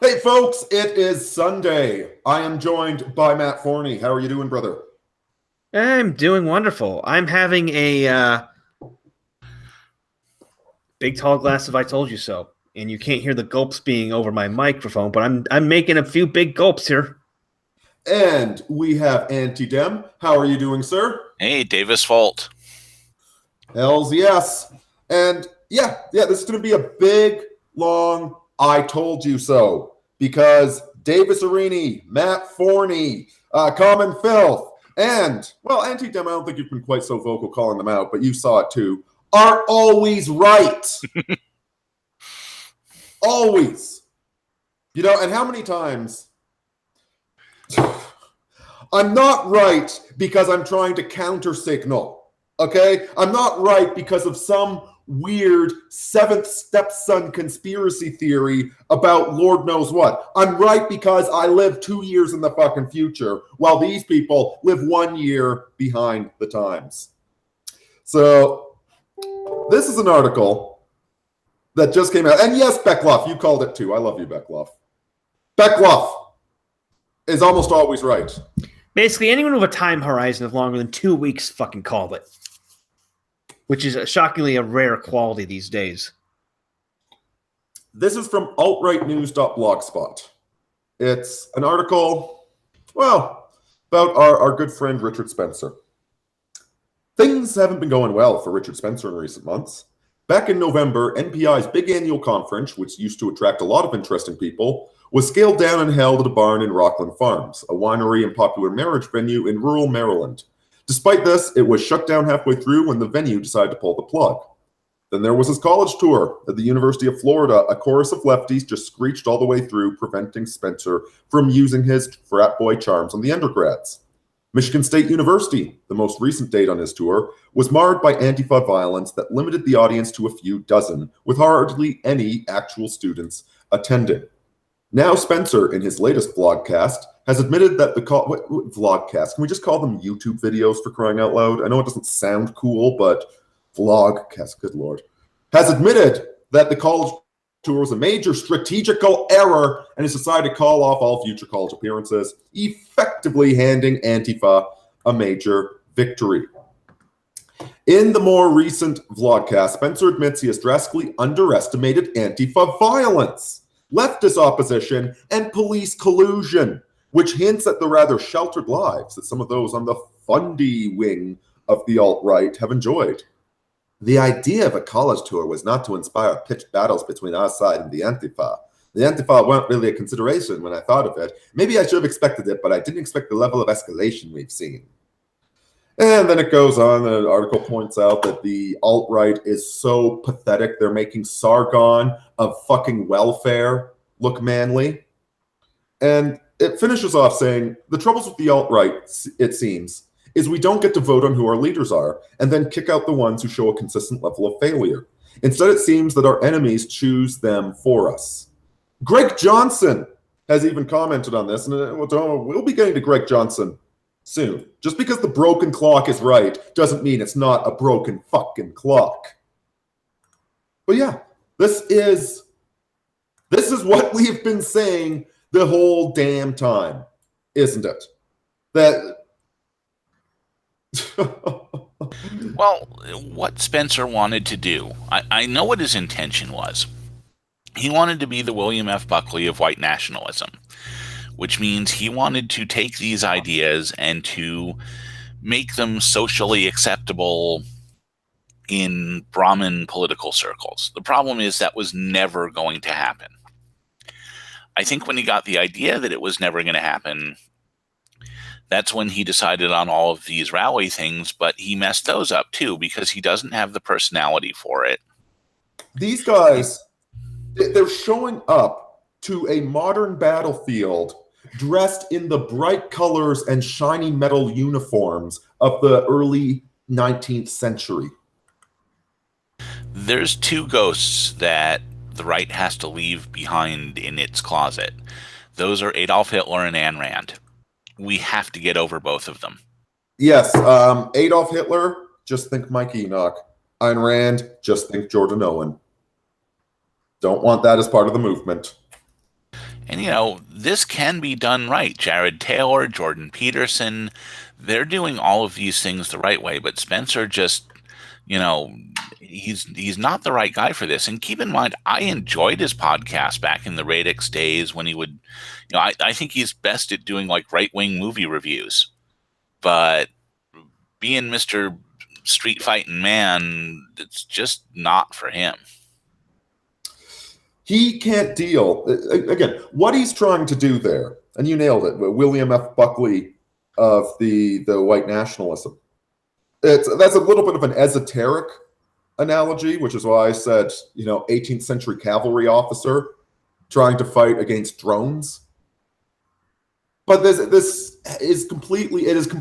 Hey folks, it is Sunday. I am joined by Matt Forney. How are you doing, brother? I'm doing wonderful. I'm having a big tall glass of I told you so. And you can't hear the gulps being over my microphone, but I'm making a few big gulps here. And we have Anti-Dem. How are you doing, sir? Hey, Davis Fault. Hells yes. And this is going to be a big, long I told you so. Because Davis Aurini, Matt Forney, Common Filth, and, well, Anti-Dem, I don't think you've been quite so vocal calling them out, but you saw it too, are always right. Always. You know, and how many times... I'm not right because I'm trying to counter signal, okay? I'm not right because of some weird seventh stepson conspiracy theory about Lord knows what. I'm right because I live 2 years in the fucking future while these people live 1 year behind the times. So this is an article that just came out. And yes, Beckloff, you called it too. I love you, Beckloff. Beckloff is almost always right. Basically, anyone with a time horizon of longer than 2 weeks fucking called it. Which is shockingly a rare quality these days. This is from altrightnews.blogspot. It's an article, well, about our good friend Richard Spencer. Things haven't been going well for Richard Spencer in recent months. Back in November, NPI's big annual conference, which used to attract a lot of interesting people, was scaled down and held at a barn in Rockland Farms, a winery and popular marriage venue in rural Maryland. Despite this, it was shut down halfway through when the venue decided to pull the plug. Then there was his college tour. At the University of Florida, a chorus of lefties just screeched all the way through, preventing Spencer from using his frat boy charms on the undergrads. Michigan State University, the most recent date on his tour, was marred by Antifa violence that limited the audience to a few dozen, with hardly any actual students attending. Now Spencer, in his latest vlogcast, has admitted that vlogcast, can we just call them YouTube videos for crying out loud? I know it doesn't sound cool, but vlogcast, good lord, has admitted that the college tour was a major strategical error and has decided to call off all future college appearances, effectively handing Antifa a major victory. In the more recent vlogcast, Spencer admits he has drastically underestimated Antifa violence, leftist opposition, and police collusion, which hints at the rather sheltered lives that some of those on the fundy wing of the alt-right have enjoyed. The idea of a college tour was not to inspire pitched battles between our side and the Antifa. The Antifa weren't really a consideration when I thought of it. Maybe I should have expected it, but I didn't expect the level of escalation we've seen. And then it goes on, the article points out that the alt-right is so pathetic, they're making Sargon of fucking welfare look manly. And it finishes off saying, the troubles with the alt-right, it seems, is we don't get to vote on who our leaders are, and then kick out the ones who show a consistent level of failure. Instead, it seems that our enemies choose them for us. Greg Johnson has even commented on this, and we'll be getting to Greg Johnson soon. Just because the broken clock is right doesn't mean it's not a broken fucking clock. But yeah, this is what we've been saying the whole damn time, isn't it? That Well, what Spencer wanted to do, I know what his intention was. He wanted to be the William F. Buckley of white nationalism, which means he wanted to take these ideas and to make them socially acceptable in Brahmin political circles. The problem is that was never going to happen. I think when he got the idea that it was never going to happen, that's when he decided on all of these rally things, but he messed those up too because he doesn't have the personality for it. These guys, they're showing up to a modern battlefield dressed in the bright colors and shiny metal uniforms of the early 19th century. There's two ghosts that the right has to leave behind in its closet. Those are Adolf Hitler and Ayn Rand. We have to get over both of them. Yes, Adolf Hitler, just think Mike Enoch. Ayn Rand, just think Jordan Owen. Don't want that as part of the movement. And, this can be done right. Jared Taylor, Jordan Peterson, they're doing all of these things the right way. But Spencer just, he's not the right guy for this. And keep in mind, I enjoyed his podcast back in the Radix days when he would, I think he's best at doing like right-wing movie reviews. But being Mr. Street Fighting Man, it's just not for him. He can't deal. Again, what he's trying to do there, and you nailed it, William F. Buckley of the white nationalism. That's a little bit of an esoteric analogy, which is why I said, 18th century cavalry officer trying to fight against drones. But this is completely, it is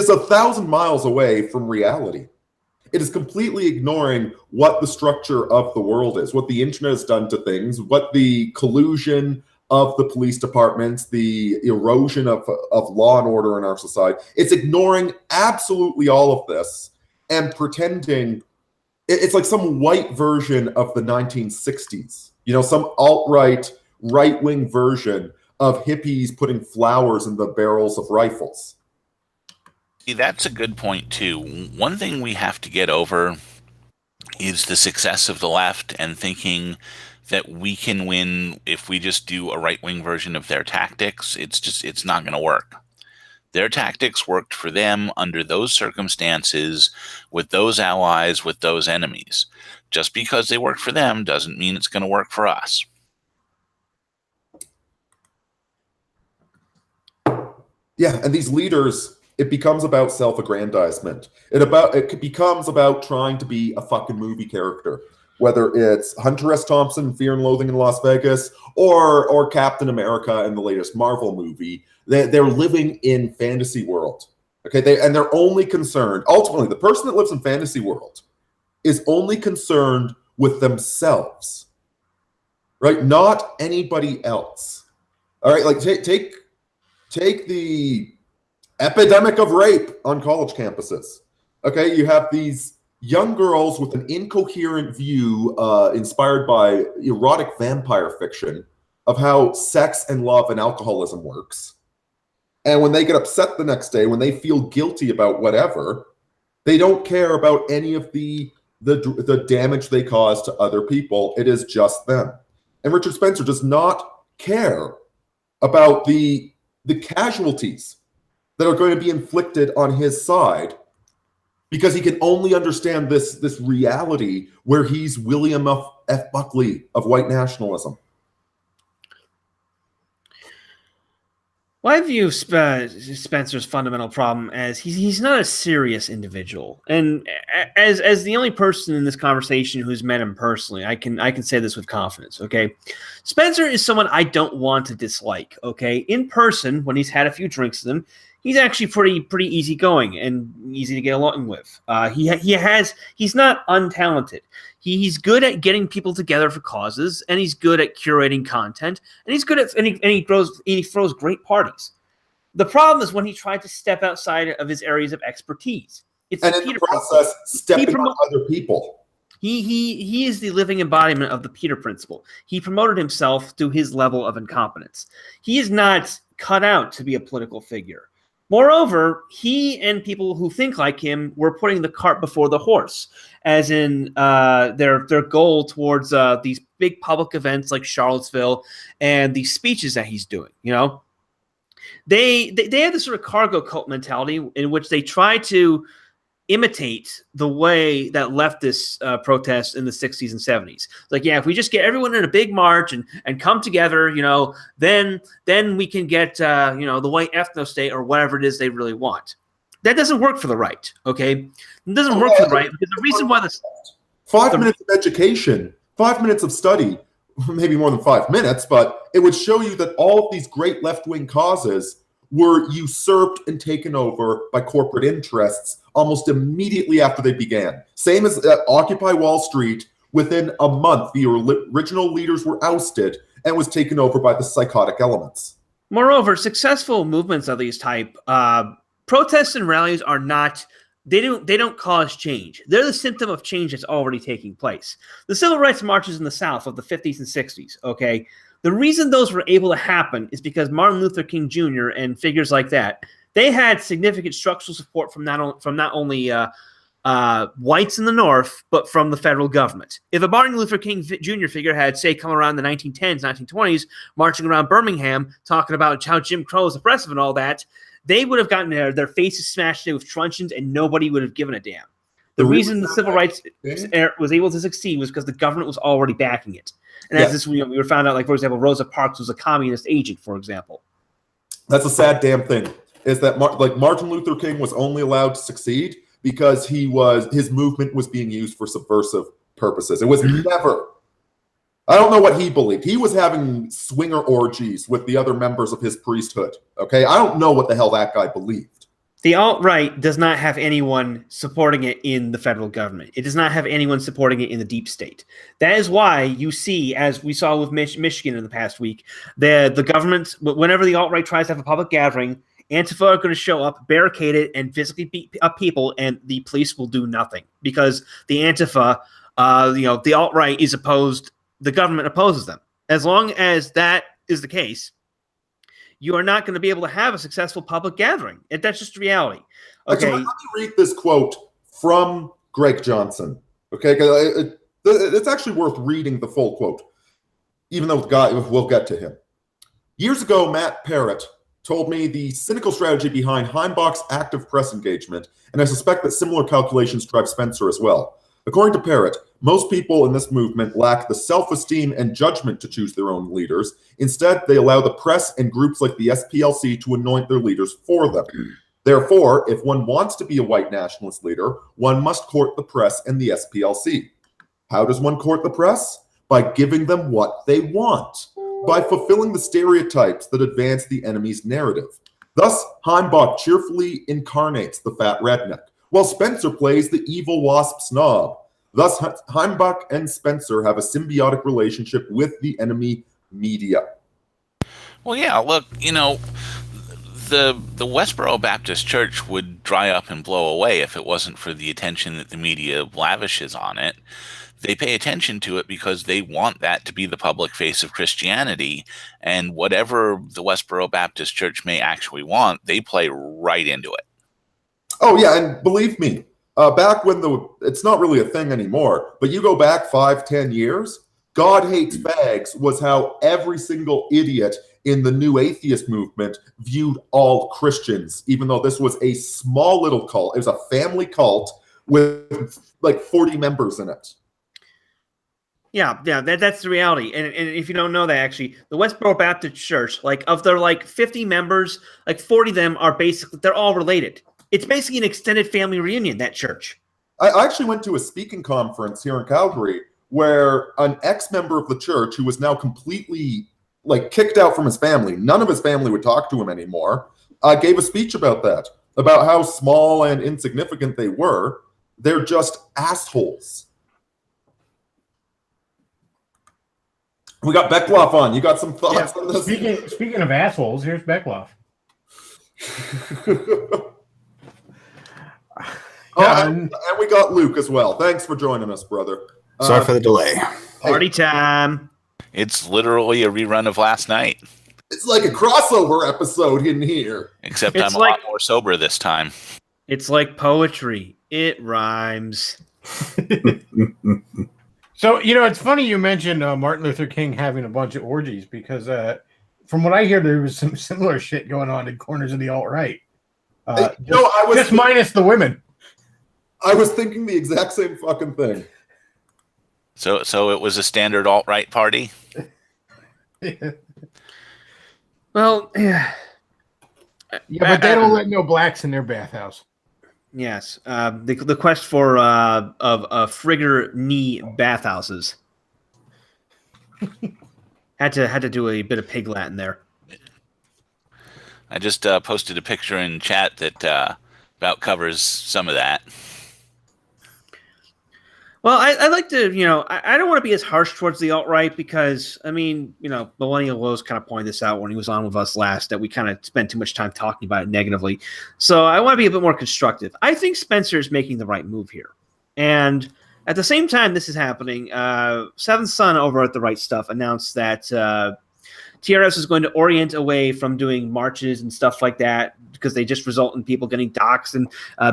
1,000 miles away from reality. It is completely ignoring what the structure of the world is, what the internet has done to things, what the collusion of the police departments, the erosion of law and order in our society. It's ignoring absolutely all of this and pretending it's like some white version of the 1960s, some alt-right, right-wing version of hippies putting flowers in the barrels of rifles. See, that's a good point, too. One thing we have to get over is the success of the left and thinking that we can win if we just do a right-wing version of their tactics. It's not going to work. Their tactics worked for them under those circumstances, with those allies, with those enemies. Just because they work for them doesn't mean it's going to work for us. Yeah, and these leaders, it becomes about self-aggrandizement. It becomes about trying to be a fucking movie character, whether it's Hunter S. Thompson, Fear and Loathing in Las Vegas, or Captain America in the latest Marvel movie. They're living in fantasy world. Okay, they're only concerned. Ultimately, the person that lives in fantasy world is only concerned with themselves, right? Not anybody else. All right, like take the epidemic of rape on college campuses. Okay, you have these young girls with an incoherent view inspired by erotic vampire fiction of how sex and love and alcoholism works. And when they get upset the next day, when they feel guilty about whatever, they don't care about any of the damage they cause to other people. It is just them. And Richard Spencer does not care about the casualties that are going to be inflicted on his side, because he can only understand this reality where he's William F. Buckley of white nationalism. Well, I view Spencer's fundamental problem as he's not a serious individual, and as the only person in this conversation who's met him personally, I can say this with confidence. Okay, Spencer is someone I don't want to dislike. Okay, in person, when he's had a few drinks with him, he's actually pretty easygoing and easy to get along with. He's not untalented. He's good at getting people together for causes, and he's good at curating content, and he's good at and he throws great parties. The problem is when he tried to step outside of his areas of expertise. It's and in the process, stepping on other people. He is the living embodiment of the Peter principle. He promoted himself to his level of incompetence. He is not cut out to be a political figure. Moreover, he and people who think like him were putting the cart before the horse, as in their goal towards these big public events like Charlottesville and these speeches that he's doing. They have this sort of cargo cult mentality in which they try to imitate the way that leftists protest in the 60s and 70s. Like, yeah, if we just get everyone in a big march and come together, then we can get, the white ethno-state or whatever it is they really want. That doesn't work for the right, okay? It doesn't work for the right because the reason why 5 minutes of education, 5 minutes of study, maybe more than 5 minutes, but it would show you that all of these great left-wing causes were usurped and taken over by corporate interests almost immediately after they began. Same as Occupy Wall Street. Within a month, the original leaders were ousted and was taken over by the psychotic elements. Moreover, successful movements of these type, protests and rallies are not, they don't cause change. They're the symptom of change that's already taking place. The civil rights marches in the South of the 50s and 60s, okay, The reason those were able to happen is because Martin Luther King Jr. and figures like that, they had significant structural support from not only whites in the North, but from the federal government. If a Martin Luther King Jr. figure had, say, come around the 1910s, 1920s, marching around Birmingham, talking about how Jim Crow is oppressive and all that, they would have gotten their faces smashed in with truncheons, and nobody would have given a damn. The reason the civil rights era was able to succeed was because the government was already backing it. And as this, we were found out, like, for example, Rosa Parks was a communist agent, for example. That's a sad damn thing, is that Martin Luther King was only allowed to succeed because his movement was being used for subversive purposes. It was never. I don't know what he believed. He was having swinger orgies with the other members of his priesthood. Okay, I don't know what the hell that guy believed. The alt-right does not have anyone supporting it in the federal government. It does not have anyone supporting it in the deep state. That is why you see, as we saw with Michigan in the past week, the government, whenever the alt-right tries to have a public gathering, Antifa are going to show up, barricade it, and physically beat up people, and the police will do nothing because the Antifa, the alt-right is opposed. The government opposes them. As long as that is the case, you are not going to be able to have a successful public gathering. That's just reality. Okay. Let me read this quote from Greg Johnson. Okay, because it's actually worth reading the full quote, even though we'll get to him. Years ago, Matt Parrott told me the cynical strategy behind Heimbach's active press engagement, and I suspect that similar calculations drive Spencer as well. According to Parrott, most people in this movement lack the self-esteem and judgment to choose their own leaders. Instead, they allow the press and groups like the SPLC to anoint their leaders for them. Therefore, if one wants to be a white nationalist leader, one must court the press and the SPLC. How does one court the press? By giving them what they want, by fulfilling the stereotypes that advance the enemy's narrative. Thus, Heimbach cheerfully incarnates the fat redneck, while Spencer plays the evil wasp snob. Thus, Heimbach and Spencer have a symbiotic relationship with the enemy media. Well, yeah, look, the Westboro Baptist Church would dry up and blow away if it wasn't for the attention that the media lavishes on it. They pay attention to it because they want that to be the public face of Christianity, and whatever the Westboro Baptist Church may actually want, they play right into it. Oh, yeah, and believe me, back when it's not really a thing anymore, but you go back 5-10 years, God hates fags was how every single idiot in the new atheist movement viewed all Christians, even though this was a small little cult. It was a family cult with like 40 members in it. Yeah, that's the reality. And if you don't know that, actually, the Westboro Baptist Church, like of their 50 members, 40 of them are basically, they're all related. It's basically an extended family reunion, that church. I actually went to a speaking conference here in Calgary where an ex-member of the church who was now completely kicked out from his family, none of his family would talk to him anymore, gave a speech about that, about how small and insignificant they were. They're just assholes. We got Beckloff on. You got some thoughts on this? Speaking of assholes, here's Beckloff. And we got Luke as well. Thanks for joining us, brother. Sorry for the delay. Party time. It's literally a rerun of last night. It's like a crossover episode in here. Except I'm a lot more sober this time. It's like poetry. It rhymes. So, it's funny you mentioned Martin Luther King having a bunch of orgies because from what I hear, there was some similar shit going on in corners of the alt-right. Just minus the women. I was thinking the exact same fucking thing. So it was a standard alt-right party? Well, yeah. Yeah, but they don't let no blacks in their bathhouse. Yes. The quest for of Frigger knee bathhouses. had to do a bit of pig Latin there. I just posted a picture in chat that about covers some of that. Well, I like to, I don't want to be as harsh towards the alt-right because, Millennial Lowe's kind of pointed this out when he was on with us last, that we kind of spent too much time talking about it negatively. So I want to be a bit more constructive. I think Spencer is making the right move here. And at the same time this is happening, Seventh Son over at The Right Stuff announced that TRS is going to orient away from doing marches and stuff like that because they just result in people getting doxxed and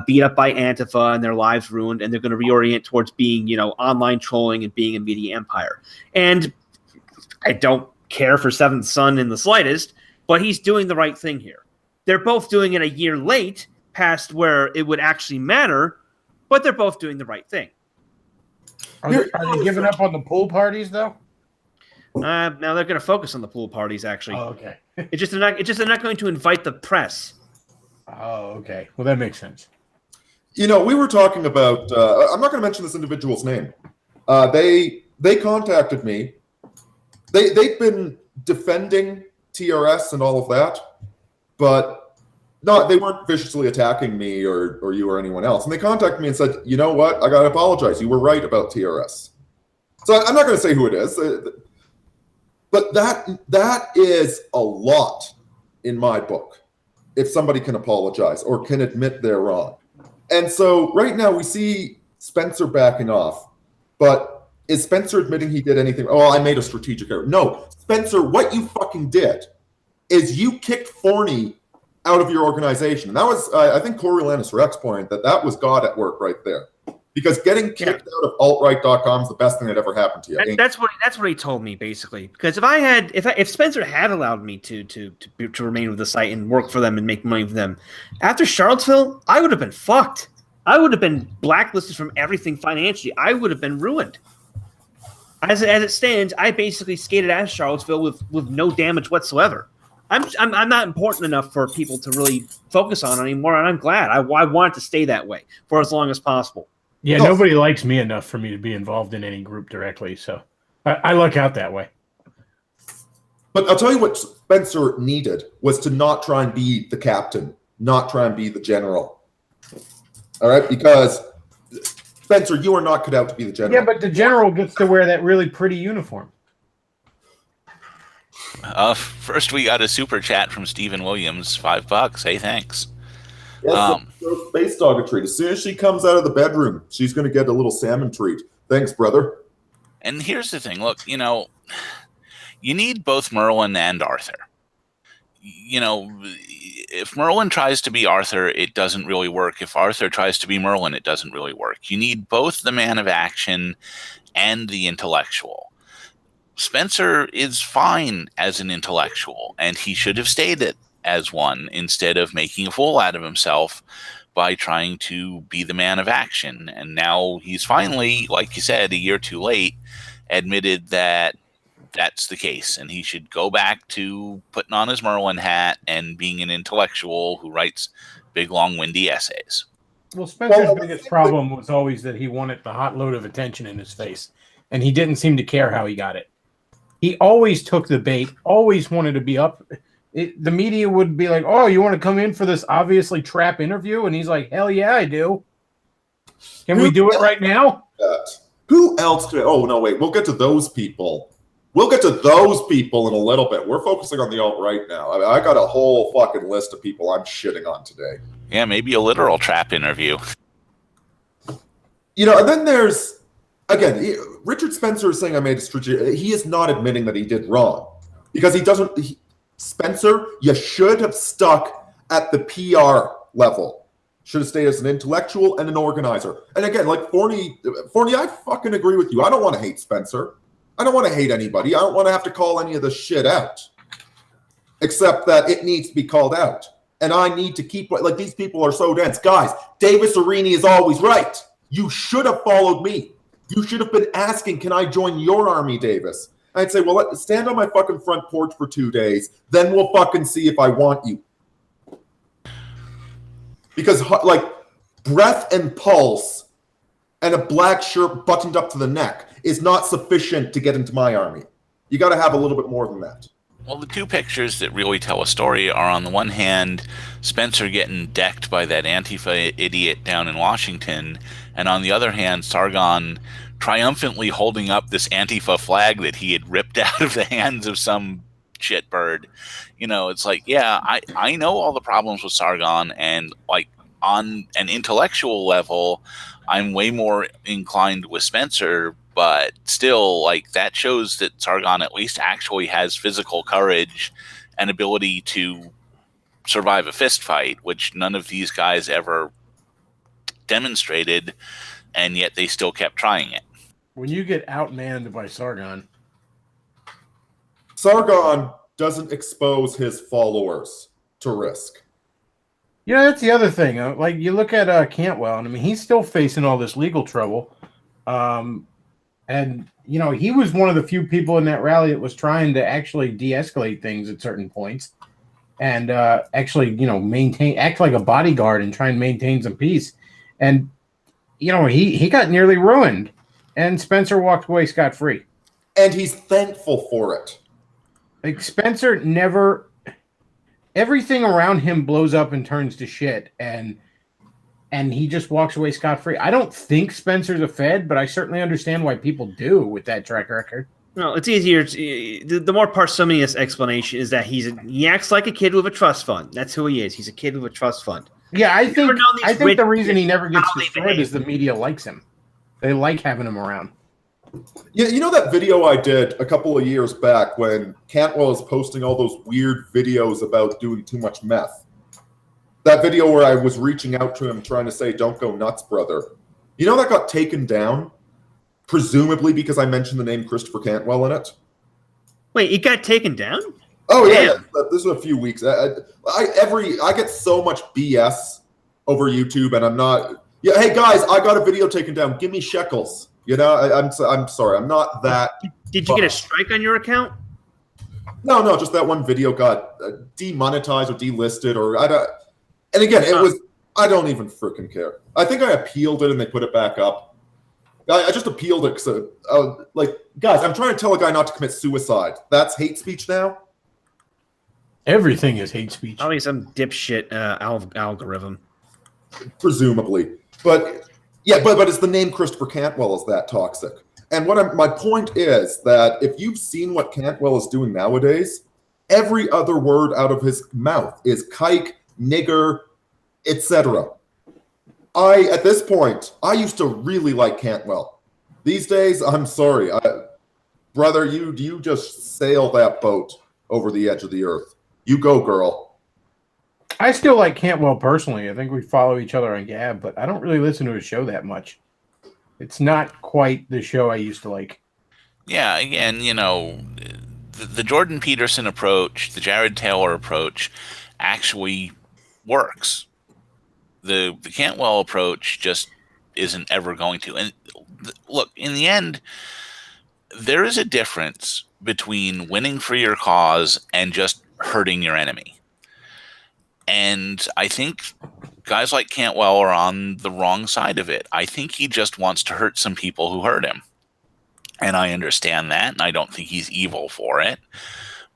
beat up by Antifa and their lives ruined, and they're going to reorient towards being, online trolling and being a media empire. And I don't care for Seventh Son in the slightest, but he's doing the right thing here. They're both doing it a year late past where it would actually matter, but they're both doing the right thing. Are they giving up on the pool parties, though? Now they're going to focus on the pool parties, actually. Oh, okay. It's just they're not going to invite the press. Oh, okay. Well, that makes sense. We were talking about. I'm not going to mention this individual's name. They contacted me. They've been defending TRS and all of that, but they weren't viciously attacking me or you or anyone else. And they contacted me and said, "You know what? I got to apologize. You were right about TRS." So I'm not going to say who it is. But that is a lot in my book, if somebody can apologize or can admit they're wrong. And so right now we see Spencer backing off, but is Spencer admitting he did anything? Oh, I made a strategic error. No, Spencer, what you fucking did is you kicked Forney out of your organization. And that was, I think Coriolanus Rex pointed that was God at work right there. Because getting kicked out of altright.com is the best thing that ever happened to you. That's what he told me, basically. Because if Spencer had allowed me to remain with the site and work for them and make money for them, after Charlottesville, I would have been fucked. I would have been blacklisted from everything financially. I would have been ruined. As it stands, I basically skated out of Charlottesville with no damage whatsoever. I'm not important enough for people to really focus on anymore, and I'm glad. I want it to stay that way for as long as possible. Yeah, nobody likes me enough for me to be involved in any group directly, so I luck out that way. But I'll tell you what Spencer needed was to not try and be the captain, not try and be the general. All right? Because, Spencer, you are not cut out to be the general. Yeah, but the general gets to wear that really pretty uniform. First, we got a super chat from Stephen Williams, $5. Hey, thanks. Yes, space dog a treat. As soon as she comes out of the bedroom, she's going to get a little salmon treat. Thanks, brother. And here's the thing. Look, you need both Merlin and Arthur. If Merlin tries to be Arthur, it doesn't really work. If Arthur tries to be Merlin, it doesn't really work. You need both the man of action and the intellectual. Spencer is fine as an intellectual, and he should have stayed it as one instead of making a fool out of himself by trying to be the man of action. And now he's finally, like you said, a year too late, admitted that that's the case, and he should go back to putting on his Merlin hat and being an intellectual who writes big, long, windy essays. Well, Spencer's biggest problem was always that he wanted the hot load of attention in his face, and he didn't seem to care how he got it. He always took the bait, always wanted to be up. The media would be like, "Oh, you want to come in for this obviously trap interview?" And he's like, "Hell yeah, I do. Can we do it right now?" Who else could? Oh no, wait. We'll get to those people. We'll get to those people in a little bit. We're focusing on the alt-right now. I got a whole fucking list of people I'm shitting on today. Yeah, maybe a literal trap interview. And then there's again, Richard Spencer is saying I made a strategy. He is not admitting that he did wrong because he doesn't. Spencer, you should have stuck at the PR level. Should have stayed as an intellectual and an organizer. And again, like Forney, I fucking agree with you. I don't want to hate Spencer. I don't want to hate anybody. I don't want to have to call any of this shit out. Except that it needs to be called out. And I need to keep, like, these people are so dense. Guys, Davis Aurini is always right. You should have followed me. You should have been asking, can I join your army, Davis? I'd say, well, stand on my fucking front porch for 2 days. Then we'll fucking see if I want you. Because, like, breath and pulse and a black shirt buttoned up to the neck is not sufficient to get into my army. You got to have a little bit more than that. Well, the two pictures that really tell a story are, on the one hand, Spencer getting decked by that Antifa idiot down in Washington, and on the other hand, Sargon triumphantly holding up this Antifa flag that he had ripped out of the hands of some shitbird. It's like, yeah, I know all the problems with Sargon, and like on an intellectual level, I'm way more inclined with Spencer but still, like, that shows that Sargon at least actually has physical courage and ability to survive a fist fight, which none of these guys ever demonstrated, and yet they still kept trying it. When you get outmanned by Sargon doesn't expose his followers to risk. That's the other thing. Like, you look at Cantwell, and I mean, he's still facing all this legal trouble. And, he was one of the few people in that rally that was trying to actually de-escalate things at certain points and actually, act like a bodyguard and try and maintain some peace. And, he got nearly ruined, and Spencer walked away scot-free. And he's thankful for it. Like, Spencer never... Everything around him blows up and turns to shit, and he just walks away scot-free. I don't think Spencer's a Fed, but I certainly understand why people do with that track record. No, it's easier. The more parsimonious explanation is that he acts like a kid with a trust fund. That's who he is. He's a kid with a trust fund. Yeah, I think the reason he never gets destroyed is the media likes him. They like having him around. Yeah, you know that video I did a couple of years back when Cantwell was posting all those weird videos about doing too much meth? That video where I was reaching out to him trying to say, "Don't go nuts, brother." You know that got taken down? Presumably because I mentioned the name Christopher Cantwell in it. Wait, it got taken down? Oh, yeah. This was a few weeks. I get so much BS over YouTube, and I'm not... Yeah, hey, guys, I got a video taken down. Give me shekels. I'm sorry. I'm not that... Did you get a strike on your account? No, just that one video got demonetized or delisted, or I don't... And again, it was... I don't even freaking care. I think I appealed it, and they put it back up. I just appealed it because, guys, I'm trying to tell a guy not to commit suicide. That's hate speech now? Everything is hate speech. Probably some dipshit algorithm. Presumably. But, yeah, but it's the name Christopher Cantwell is that toxic. And my point is that if you've seen what Cantwell is doing nowadays, every other word out of his mouth is kike, nigger, etc. At this point, I used to really like Cantwell. These days, I'm sorry. Brother, you just sail that boat over the edge of the earth. You go, girl. I still like Cantwell personally. I think we follow each other on Gab, but I don't really listen to his show that much. It's not quite the show I used to like. Yeah, again, the Jordan Peterson approach, the Jared Taylor approach actually works. The Cantwell approach just isn't ever going to. And look, in the end, there is a difference between winning for your cause and just hurting your enemy. And I think guys like Cantwell are on the wrong side of it. I think he just wants to hurt some people who hurt him. And I understand that, and I don't think he's evil for it.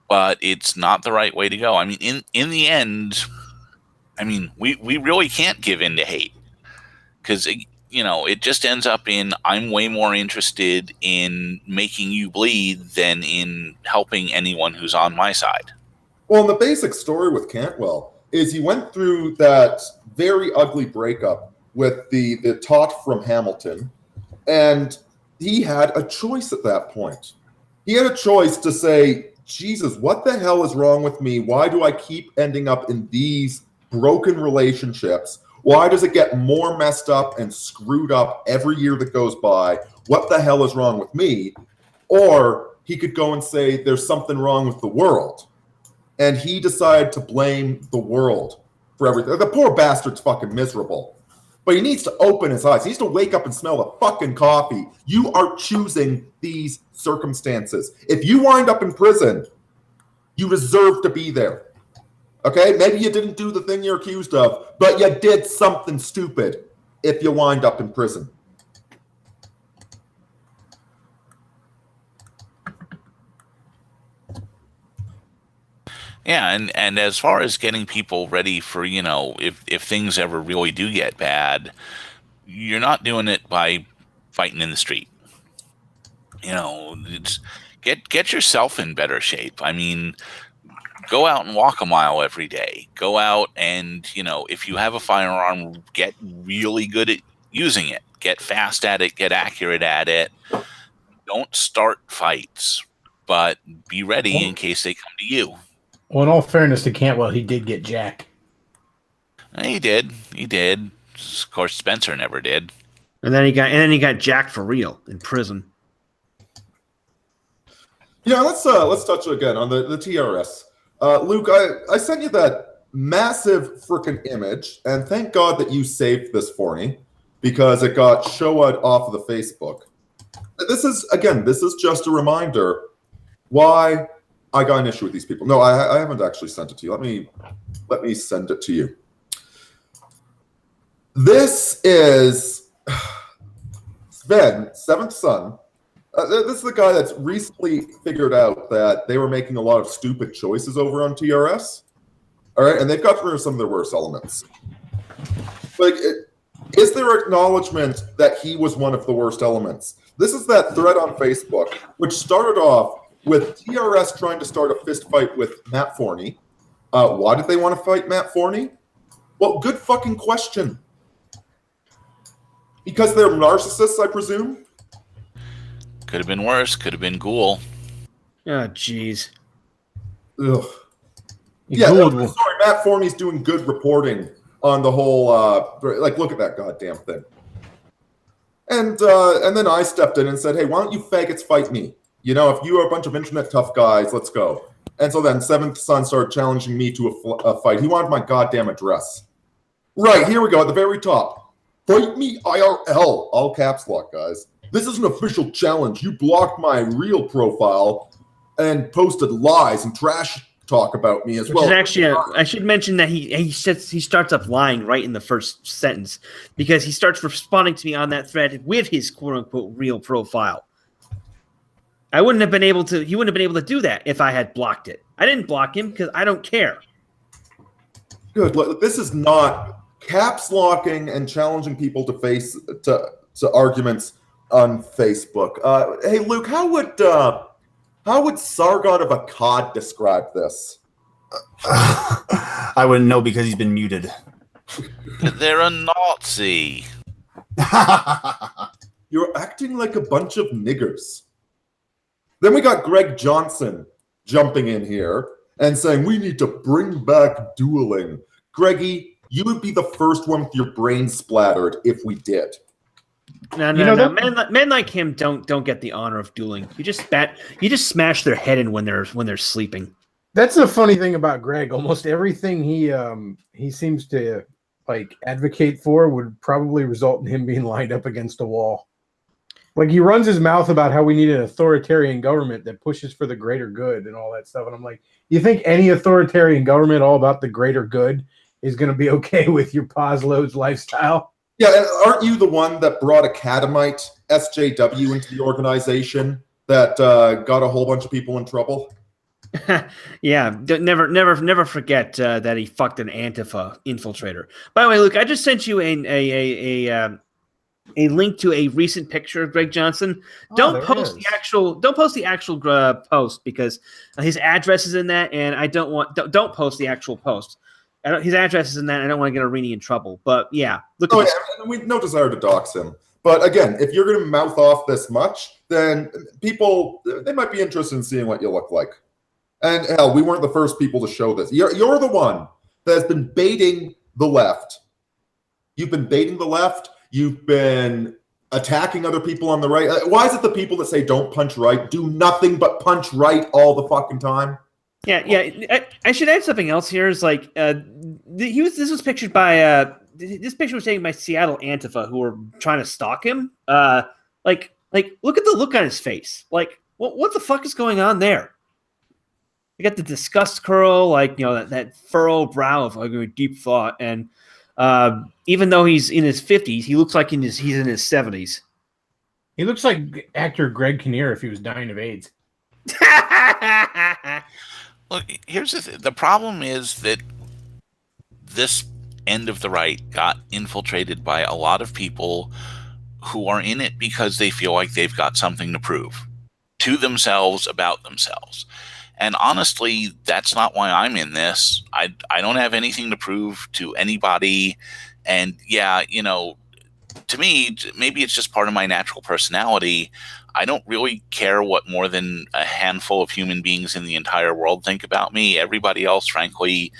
But it's not the right way to go. I mean, in the end... we really can't give in to hate because, it just ends up in I'm way more interested in making you bleed than in helping anyone who's on my side. Well, and the basic story with Cantwell is he went through that very ugly breakup with the tot from Hamilton, and he had a choice at that point. He had a choice to say, Jesus, what the hell is wrong with me? Why do I keep ending up in these broken relationships? Why does it get more messed up and screwed up every year that goes by? What the hell is wrong with me? Or he could go and say there's something wrong with the world. And he decided to blame the world for everything. The poor bastard's fucking miserable. But he needs to open his eyes. He needs to wake up and smell the fucking coffee. You are choosing these circumstances. If you wind up in prison, you deserve to be there. Okay, maybe you didn't do the thing you're accused of, but you did something stupid if you wind up in prison. Yeah, and as far as getting people ready for, if things ever really do get bad, you're not doing it by fighting in the street. It's get yourself in better shape. I mean, go out and walk a mile every day. Go out and, if you have a firearm, get really good at using it. Get fast at it. Get accurate at it. don't start fights, but be ready in case they come to you. Well, in all fairness to Cantwell, he did get jacked. He did. Of course, Spencer never did. And then he got jacked for real in prison. Yeah, let's touch again on the TRS. Luke, I sent you that massive freaking image, and thank God that you saved this for me because it got showed off of the Facebook. This is just a reminder why I got an issue with these people. No, I haven't actually sent it to you. Let me send it to you. This is Sven, seventh son. This is the guy that's recently figured out that they were making a lot of stupid choices over on TRS. All right, and they've got rid of some of their worst elements. Like, is there acknowledgement that he was one of the worst elements? This is that thread on Facebook, which started off with TRS trying to start a fist fight with Matt Forney. Why did they want to fight Matt Forney? Well, good fucking question. Because they're narcissists, I presume? Could have been worse. Could have been Ghoul. Oh, jeez. Ugh. Yeah, sorry, Matt Forney's doing good reporting on the whole, look at that goddamn thing. And then I stepped in and said, hey, why don't you faggots fight me? You know, if you are a bunch of internet tough guys, let's go. And so then Seventh Son started challenging me to a fight. He wanted my goddamn address. Right, here we go at the very top. Fight me IRL. All caps lock, guys. This is an official challenge. You blocked my real profile and posted lies and trash talk about me as well. Which is actually, I should mention that he starts up lying right in the first sentence because he starts responding to me on that thread with his quote unquote real profile. He wouldn't have been able to do that if I had blocked it. I didn't block him because I don't care. Good. Look, this is not caps locking and challenging people to arguments on Facebook. Hey, Luke, how would Sargon of Akkad describe this? I wouldn't know because he's been muted. They're a Nazi. You're acting like a bunch of niggers. Then we got Greg Johnson jumping in here and saying we need to bring back dueling. Greggy, you would be the first one with your brain splattered if we did. No. Men like him don't get the honor of dueling. You just smash their head in when they're sleeping. That's the funny thing about Greg. Almost everything he seems to like advocate for would probably result in him being lined up against a wall. Like he runs his mouth about how we need an authoritarian government that pushes for the greater good and all that stuff. And I'm like, you think any authoritarian government all about the greater good is going to be okay with your Poslo's lifestyle? Yeah, and aren't you the one that brought a Catamite SJW into the organization that got a whole bunch of people in trouble? Yeah, never forget that he fucked an Antifa infiltrator. By the way, Luke, I just sent you a link to a recent picture of Greg Johnson. Don't post the actual post because his address is in that, and I don't post the actual post. His address is in that. I don't want to get Aurini in trouble. But yeah, look at this. Yeah, we no desire to dox him. But again, if you're going to mouth off this much, then people they might be interested in seeing what you look like. And hell, we weren't the first people to show this. You're the one that has been baiting the left. You've been baiting the left. You've been attacking other people on the right. Why is it the people that say don't punch right do nothing but punch right all the fucking time? Yeah. I should add something else here. Is like this was pictured by this picture was taken by Seattle Antifa who were trying to stalk him. Like look at the look on his face. Like what the fuck is going on there? You got the disgust curl, like that furrowed brow of like a deep thought, and even though he's in his 50s, he looks like he's in his 70s. He looks like actor Greg Kinnear if he was dying of AIDS. Look, here's the problem is that this end of the right got infiltrated by a lot of people who are in it because they feel like they've got something to prove to themselves about themselves. And honestly, that's not why I'm in this. I don't have anything to prove to anybody. And yeah, to me, maybe it's just part of my natural personality. I don't really care what more than a handful of human beings in the entire world think about me. Everybody else, frankly,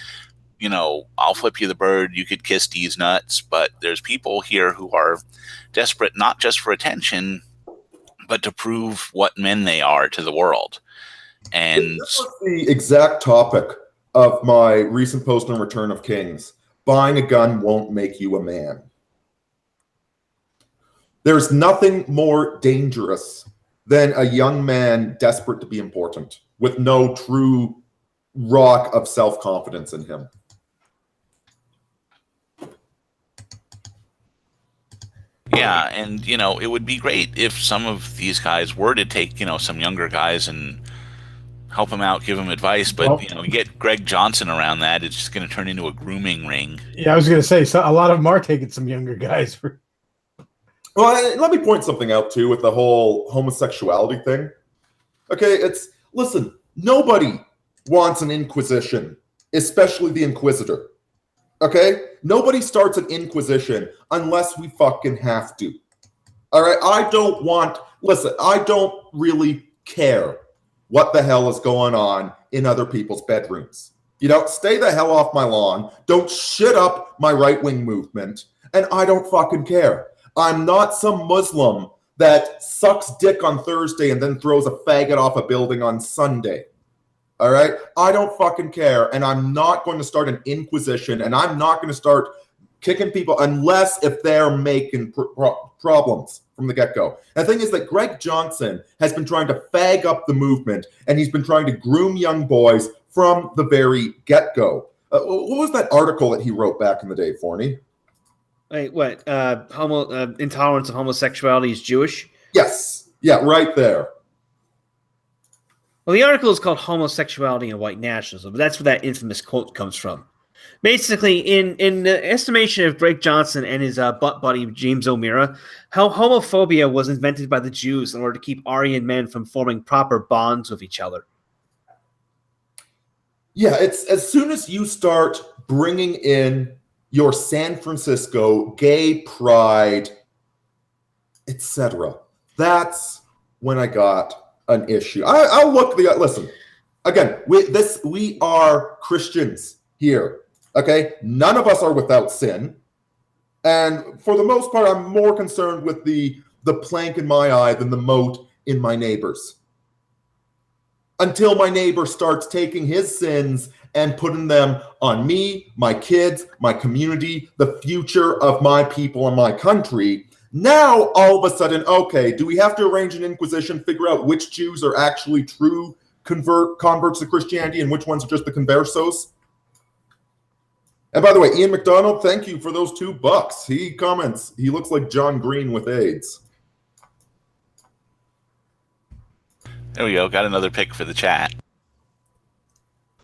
I'll flip you the bird. You could kiss these nuts. But there's people here who are desperate not just for attention, but to prove what men they are to the world. And this was the exact topic of my recent post on Return of Kings. Buying a gun won't make you a man. There's nothing more dangerous than a young man desperate to be important with no true rock of self-confidence in him. Yeah, and it would be great if some of these guys were to take some younger guys and help them out, give them advice. But you get Greg Johnson around that, it's just going to turn into a grooming ring. Yeah, I was going to say, so a lot of them are taking some younger guys for. Well, let me point something out too with the whole homosexuality thing. Okay, listen, nobody wants an inquisition, especially the Inquisitor. Okay? Nobody starts an inquisition unless we fucking have to. All right? I don't really care what the hell is going on in other people's bedrooms. Stay the hell off my lawn. Don't shit up my right-wing movement. And I don't fucking care. I'm not some Muslim that sucks dick on Thursday and then throws a faggot off a building on Sunday. All right? I don't fucking care, and I'm not going to start an inquisition, and I'm not going to start kicking people unless if they're making problems from the get-go. And the thing is that Greg Johnson has been trying to fag up the movement, and he's been trying to groom young boys from the very get-go. What was that article that he wrote back in the day, Forney? Wait, what? Intolerance of homosexuality is Jewish? Yes. Yeah, right there. Well, the article is called Homosexuality and White Nationalism, but that's where that infamous quote comes from. Basically, in the estimation of Greg Johnson and his butt buddy James O'Meara, how homophobia was invented by the Jews in order to keep Aryan men from forming proper bonds with each other. Yeah, it's as soon as you start bringing in your San Francisco gay pride, etc., that's when I got an issue. I'll listen. Again, we are Christians here. Okay? None of us are without sin. And for the most part, I'm more concerned with the plank in my eye than the mote in my neighbor's. Until my neighbor starts taking his sins and putting them on me, my kids, my community, the future of my people and my country. Now, all of a sudden, okay, do we have to arrange an inquisition, figure out which Jews are actually true converts to Christianity and which ones are just the conversos? And by the way, Ian McDonald, thank you for those $2. He comments, he looks like John Green with AIDS. There we go. Got another pick for the chat.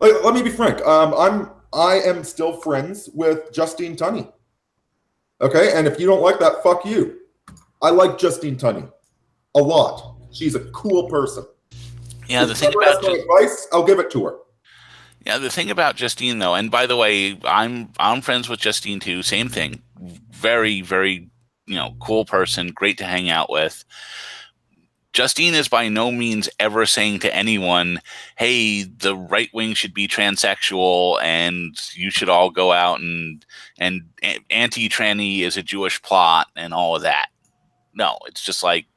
Let me be frank. I am still friends with Justine Tunney. Okay, and if you don't like that, fuck you. I like Justine Tunney a lot. She's a cool person. Yeah, the thing about advice, I'll give it to her. Yeah, the thing about Justine, though, and by the way, I'm friends with Justine too. Same thing. Very, very, cool person. Great to hang out with. Justine is by no means ever saying to anyone, hey, the right wing should be transsexual and you should all go out and anti-tranny is a Jewish plot and all of that. No, it's just like,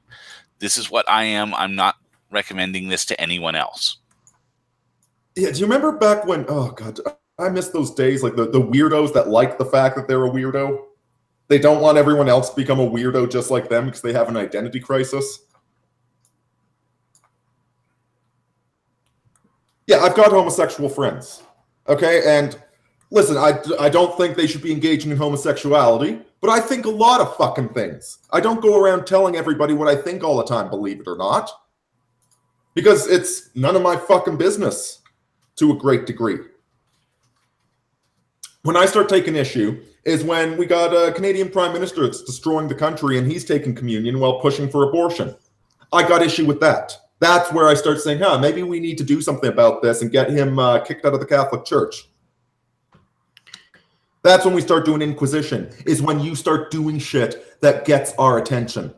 this is what I am. I'm not recommending this to anyone else. Yeah, do you remember back when, oh God, I miss those days, like the weirdos that like the fact that they're a weirdo? They don't want everyone else to become a weirdo just like them because they have an identity crisis. Yeah, I've got homosexual friends, okay? And listen, I don't think they should be engaging in homosexuality, but I think a lot of fucking things. I don't go around telling everybody what I think all the time, believe it or not, because it's none of my fucking business to a great degree. When I start taking issue is when we got a Canadian Prime Minister that's destroying the country and he's taking communion while pushing for abortion. I got issue with that. That's where I start saying, maybe we need to do something about this and get him kicked out of the Catholic Church. That's when we start doing inquisition, is when you start doing shit that gets our attention.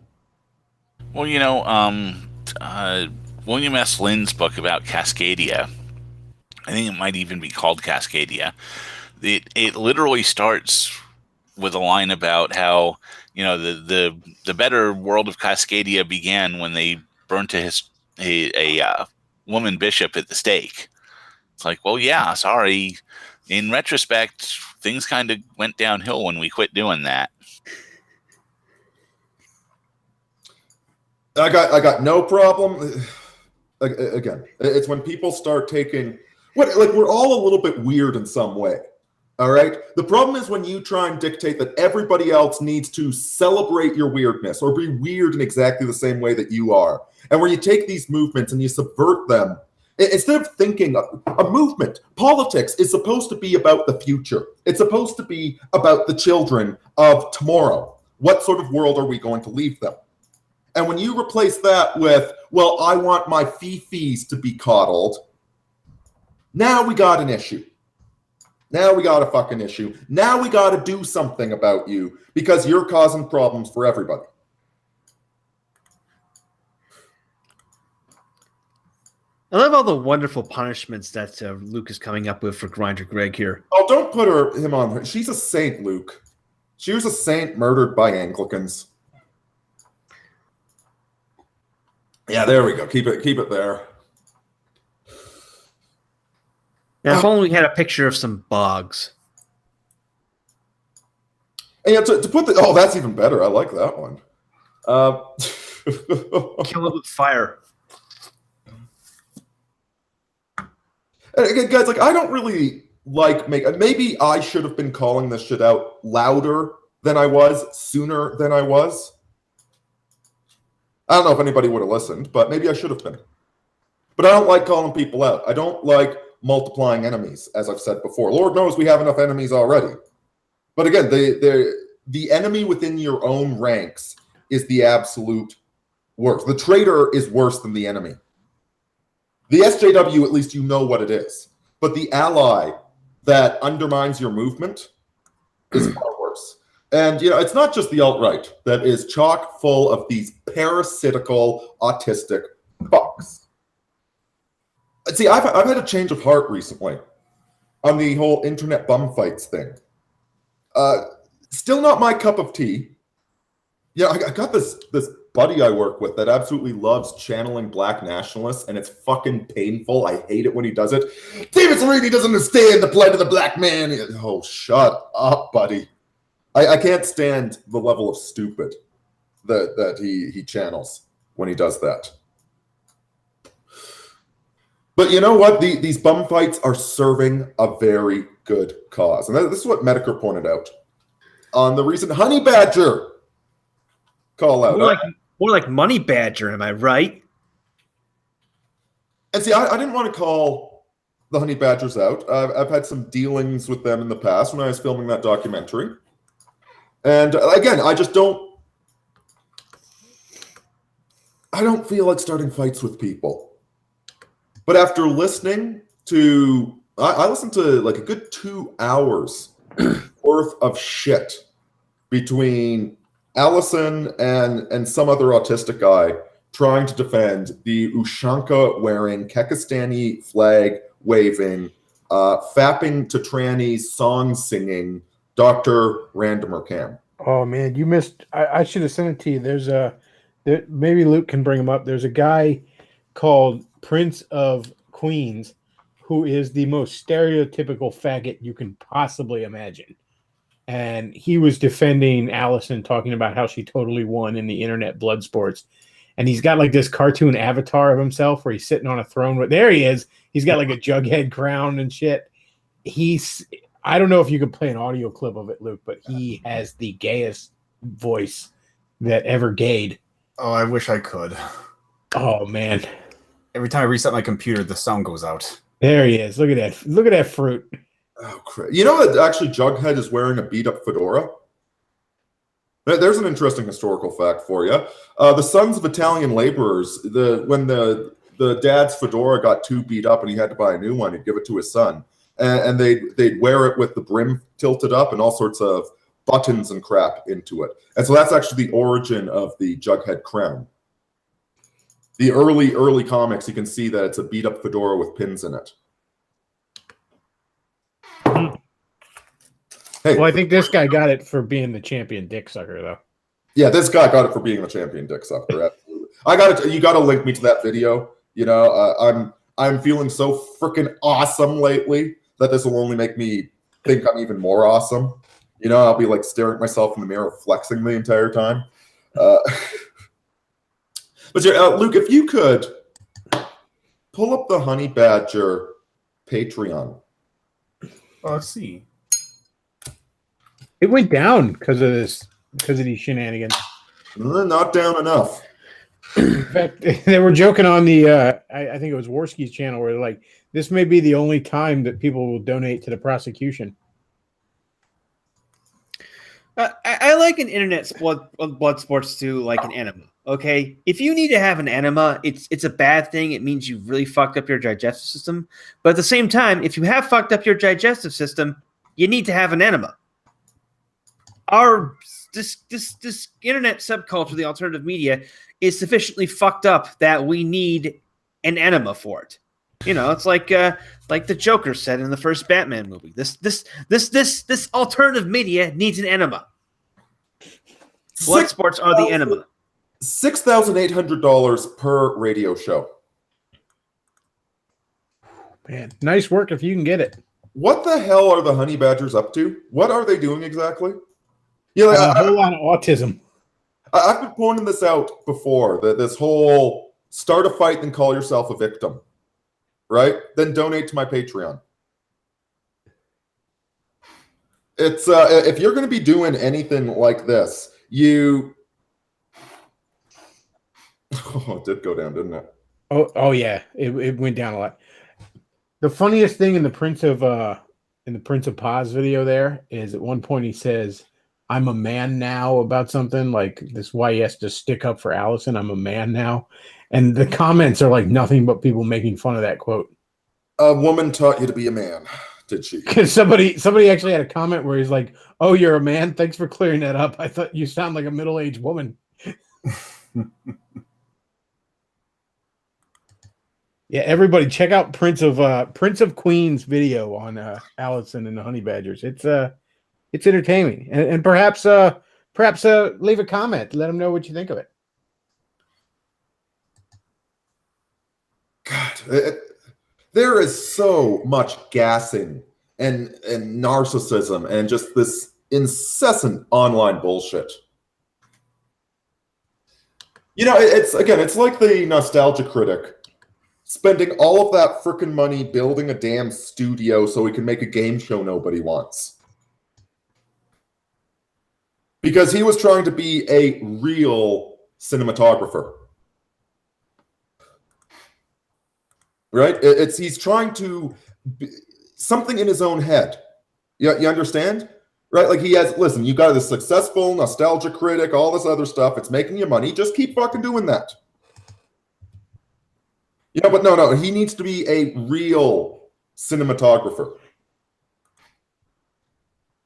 Well, William S. Lynn's book about Cascadia, I think it might even be called Cascadia. It literally starts with a line about how the better world of Cascadia began when they burnt a woman bishop at the stake. It's like, well, yeah, sorry. In retrospect, things kind of went downhill when we quit doing that. I got no problem. Again, it's when people start taking we're all a little bit weird in some way. All right. The problem is when you try and dictate that everybody else needs to celebrate your weirdness or be weird in exactly the same way that you are. And where you take these movements and you subvert them. Instead of thinking a movement, politics is supposed to be about the future. It's supposed to be about the children of tomorrow. What sort of world are we going to leave them? And when you replace that with, well, I want my fifis to be coddled, now we got an issue. Now we got a fucking issue. Now we got to do something about you because you're causing problems for everybody. I love all the wonderful punishments that Luke is coming up with for Grinder Greg here. Oh, don't put him on her. She's a saint, Luke. She was a saint murdered by Anglicans. Yeah, there we go. Keep it there. Now, if only we had a picture of some bogs. And yeah, to put the that's even better. I like that one. Kill it with fire. And again, guys, I don't really maybe I should have been calling this shit out louder than I was, sooner than I was. I don't know if anybody would have listened, but maybe I should have been. But I don't like calling people out. I don't like multiplying enemies, as I've said before. Lord knows we have enough enemies already. But again, the enemy within your own ranks is the absolute worst. The traitor is worse than the enemy. The SJW, at least you know what it is. But the ally that undermines your movement is far worse. And, it's not just the alt-right that is chock full of these parasitical, autistic fucks. See, I've had a change of heart recently on the whole internet bum fights thing. Still not my cup of tea. Yeah, I got this buddy I work with that absolutely loves channeling black nationalists, and it's fucking painful. I hate it when he does it. David Aurini doesn't understand the plight of the black man. Oh, shut up, buddy. I can't stand the level of stupid that he channels when he does that. But you know what? These bum fights are serving a very good cause. And this is what Medicare pointed out on the recent Honey Badger call out. More like Money Badger, am I right? And see, I didn't want to call the Honey Badgers out. I've had some dealings with them in the past when I was filming that documentary. And again, I don't feel like starting fights with people. But after listening to, I listened to like a good 2 hours worth of shit between Allison and some other autistic guy trying to defend the Ushanka wearing, Kekistani flag waving, fapping to trannies, song singing Dr. Randomer Cam. Oh man, you missed. I should have sent it to you. Maybe Luke can bring him up. There's a guy called Prince of Queens who is the most stereotypical faggot you can possibly imagine. And he was defending Allison, talking about how she totally won in the internet blood sports. And he's got like this cartoon avatar of himself where he's sitting on a throne. There he is. He's got like a Jughead crown and shit. I don't know if you could play an audio clip of it, Luke, but he has the gayest voice that ever gayed. Oh, I wish I could. Oh, man. Every time I reset my computer, the sound goes out. There he is. Look at that. Look at that fruit. Oh, crap. You know that actually Jughead is wearing a beat-up fedora? There's an interesting historical fact for you. The sons of Italian laborers, when the dad's fedora got too beat up and he had to buy a new one, he'd give it to his son. And they'd wear it with the brim tilted up and all sorts of buttons and crap into it. And so that's actually the origin of the Jughead crown. The early comics, you can see that it's a beat up fedora with pins in it. Hey, well, I think this guy got it for being the champion dick sucker, though. Yeah, this guy got it for being the champion dick sucker. Absolutely. I got it. You got to link me to that video. You know, I'm feeling so freaking awesome lately that this will only make me think I'm even more awesome. You know, I'll be like staring at myself in the mirror, flexing the entire time. But yeah, Luke, if you could pull up the Honey Badger Patreon. Let's see. It went down because of these shenanigans. Not down enough. In fact, they were joking on the I think it was Worski's channel where they're like, this may be the only time that people will donate to the prosecution. I like an internet blood sports too, like an enema. Okay, if you need to have an enema, it's a bad thing. It means you've really fucked up your digestive system. But at the same time, if you have fucked up your digestive system, you need to have an enema. This internet subculture, the alternative media, is sufficiently fucked up that we need an enema for it. You know, it's like the Joker said in the first Batman movie. This alternative media needs an enema. Blood sports are the enema. $6,800 per radio show. Man, nice work if you can get it. What the hell are the Honey Badgers up to? What are they doing exactly? Yeah, like, a whole lot of autism. I've been pointing this out before. That this whole start a fight and call yourself a victim, right? Then donate to my Patreon. It's if you're going to be doing anything like this, you. Oh, it did go down, didn't it? Oh yeah, it went down a lot. The funniest thing in the Prince of Paz video there is at one point he says, "I'm a man now" about something like this. Why he has to stick up for Allison. I'm a man now, and the comments are like nothing but people making fun of that quote. A woman taught you to be a man, did she? Because somebody actually had a comment where he's like, "Oh, you're a man. Thanks for clearing that up. I thought you sound like a middle-aged woman." Yeah, everybody check out Prince of Queens video on Allison and the Honey Badgers. It's entertaining, and perhaps leave a comment. Let them know what you think of it. God, there is so much gassing and narcissism and just this incessant online bullshit. You know, it's like the nostalgia critic spending all of that frickin' money building a damn studio so he can make a game show nobody wants. Because he was trying to be a real cinematographer. Right? He's trying to something in his own head. You understand? Right? Like listen, you got this successful nostalgia critic, all this other stuff. It's making you money. Just keep fucking doing that. Yeah, but no, he needs to be a real cinematographer.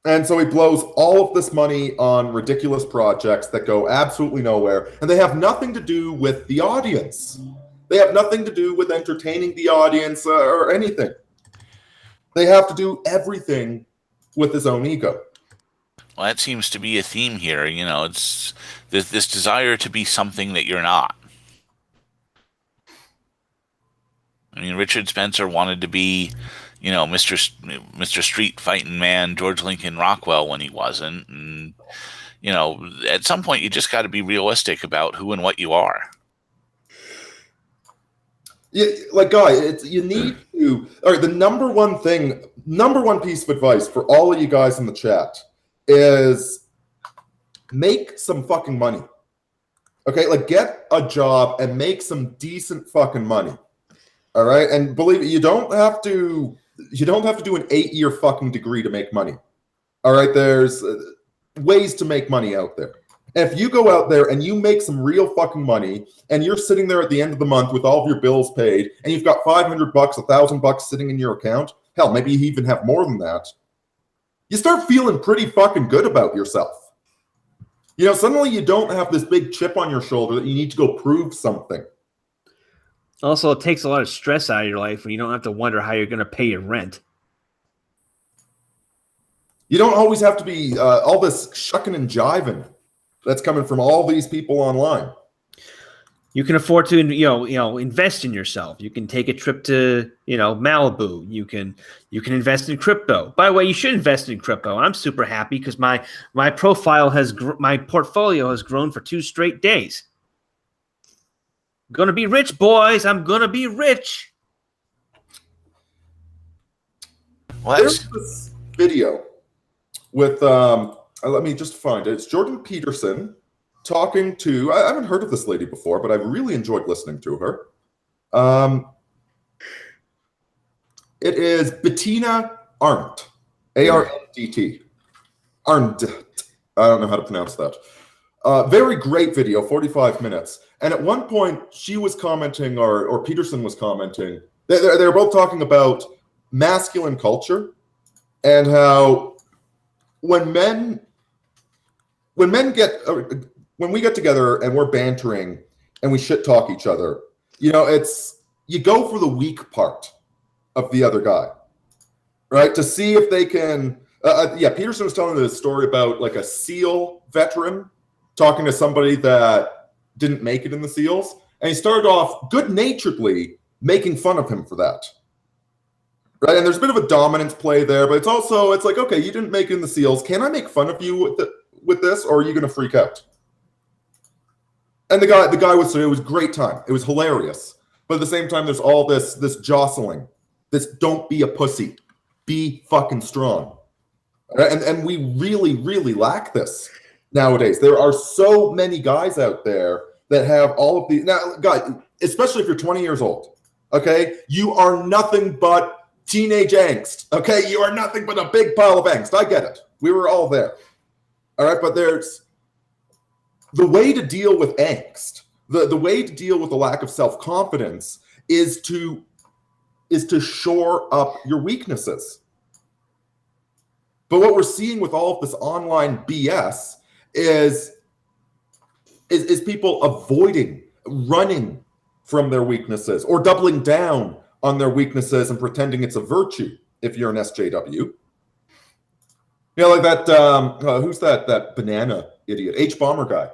And so he blows all of this money on ridiculous projects that go absolutely nowhere, and they have nothing to do with the audience. They have nothing to do with entertaining the audience or anything. They have to do everything with his own ego. Well, that seems to be a theme here. You know, it's this desire to be something that you're not. I mean, Richard Spencer wanted to be, you know, Mr. Street Fighting Man, George Lincoln Rockwell when he wasn't. And, you know, at some point you just got to be realistic about who and what you are. Yeah, like, guys, you need to. All right, the number one piece of advice for all of you guys in the chat is make some fucking money. Okay, like get a job and make some decent fucking money. All right, and believe it, you don't have to do an 8-year fucking degree to make money. All right, there's ways to make money out there. And if you go out there and you make some real fucking money, and you're sitting there at the end of the month with all of your bills paid, and you've got $500, $1,000 sitting in your account, hell, maybe you even have more than that. You start feeling pretty fucking good about yourself. You know, suddenly you don't have this big chip on your shoulder that you need to go prove something. Also, it takes a lot of stress out of your life when you don't have to wonder how you're going to pay your rent. You don't always have to be all this shucking and jiving that's coming from all these people online. You can afford to, invest in yourself. You can take a trip to, Malibu. You can invest in crypto. By the way, you should invest in crypto. I'm super happy because my portfolio has grown for 2 straight days. I'm gonna be rich, boys. I'm gonna be rich. Well, there's this video with let me just find it. It's Jordan Peterson talking to, I haven't heard of this lady before, but I've really enjoyed listening to her. It is Bettina Arndt, A-R-N-D-T. Arndt. I don't know how to pronounce that. Very great video, 45 minutes. And at one point, she was commenting, or Peterson was commenting, they were both talking about masculine culture and how when we get together and we're bantering and we shit talk each other, you go for the weak part of the other guy, right? To see if they can. Peterson was telling this story about like a SEAL veteran talking to somebody that didn't make it in the SEALs, and he started off good-naturedly making fun of him for that, right? And there's a bit of a dominance play there, but it's like, okay, you didn't make it in the SEALs. Can I make fun of you with this, or are you going to freak out? And the guy was, it was a great time. It was hilarious. But at the same time, there's all this jostling. This don't be a pussy. Be fucking strong. Right? And we really, really lack this nowadays. There are so many guys out there that have all of these. Now, guys, especially if you're 20 years old, okay? You are nothing but teenage angst, okay? You are nothing but a big pile of angst. I get it. We were all there. All right, but there's the way to deal with angst, the way to deal with the lack of self-confidence is to shore up your weaknesses. But what we're seeing with all of this online BS is people avoiding, running from their weaknesses or doubling down on their weaknesses and pretending it's a virtue if you're an SJW. Like that, who's that banana idiot? H-Bomber guy.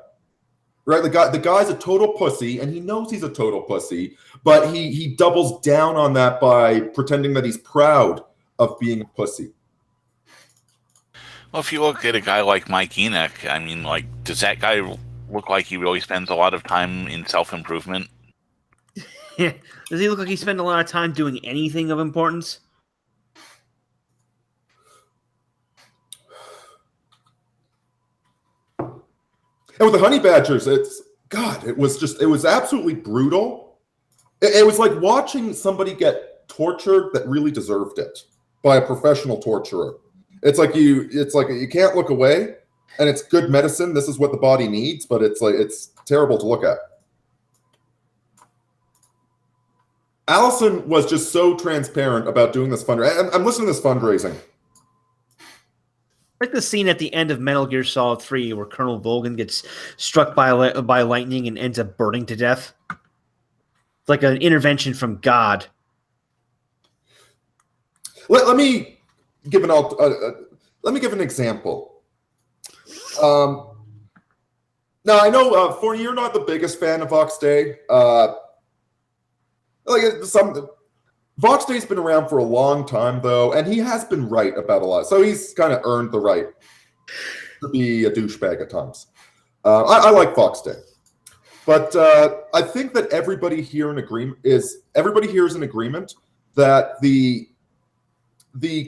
Right? The guy's a total pussy, and he knows he's a total pussy, but he doubles down on that by pretending that he's proud of being a pussy. Well, if you look at a guy like Mike Enoch, I mean, like, does that guy look like he really spends a lot of time in self-improvement? Yeah. Does he look like he spends a lot of time doing anything of importance? And with the honey badgers, it was absolutely brutal. It was like watching somebody get tortured that really deserved it by a professional torturer. It's like you can't look away, and it's good medicine. This is what the body needs, but it's terrible to look at. Allison was just so transparent about doing this fundraising. I'm listening to this fundraising. Like the scene at the end of Metal Gear Solid 3 where Colonel Volgin gets struck by lightning and ends up burning to death. It's like an intervention from God. Let me give an example. Now I know Forney, you're not the biggest fan of Vox Day. Vox Day's been around for a long time, though, and he has been right about a lot. So he's kind of earned the right to be a douchebag at times. I like Vox Day, but I think that everybody here is in agreement that the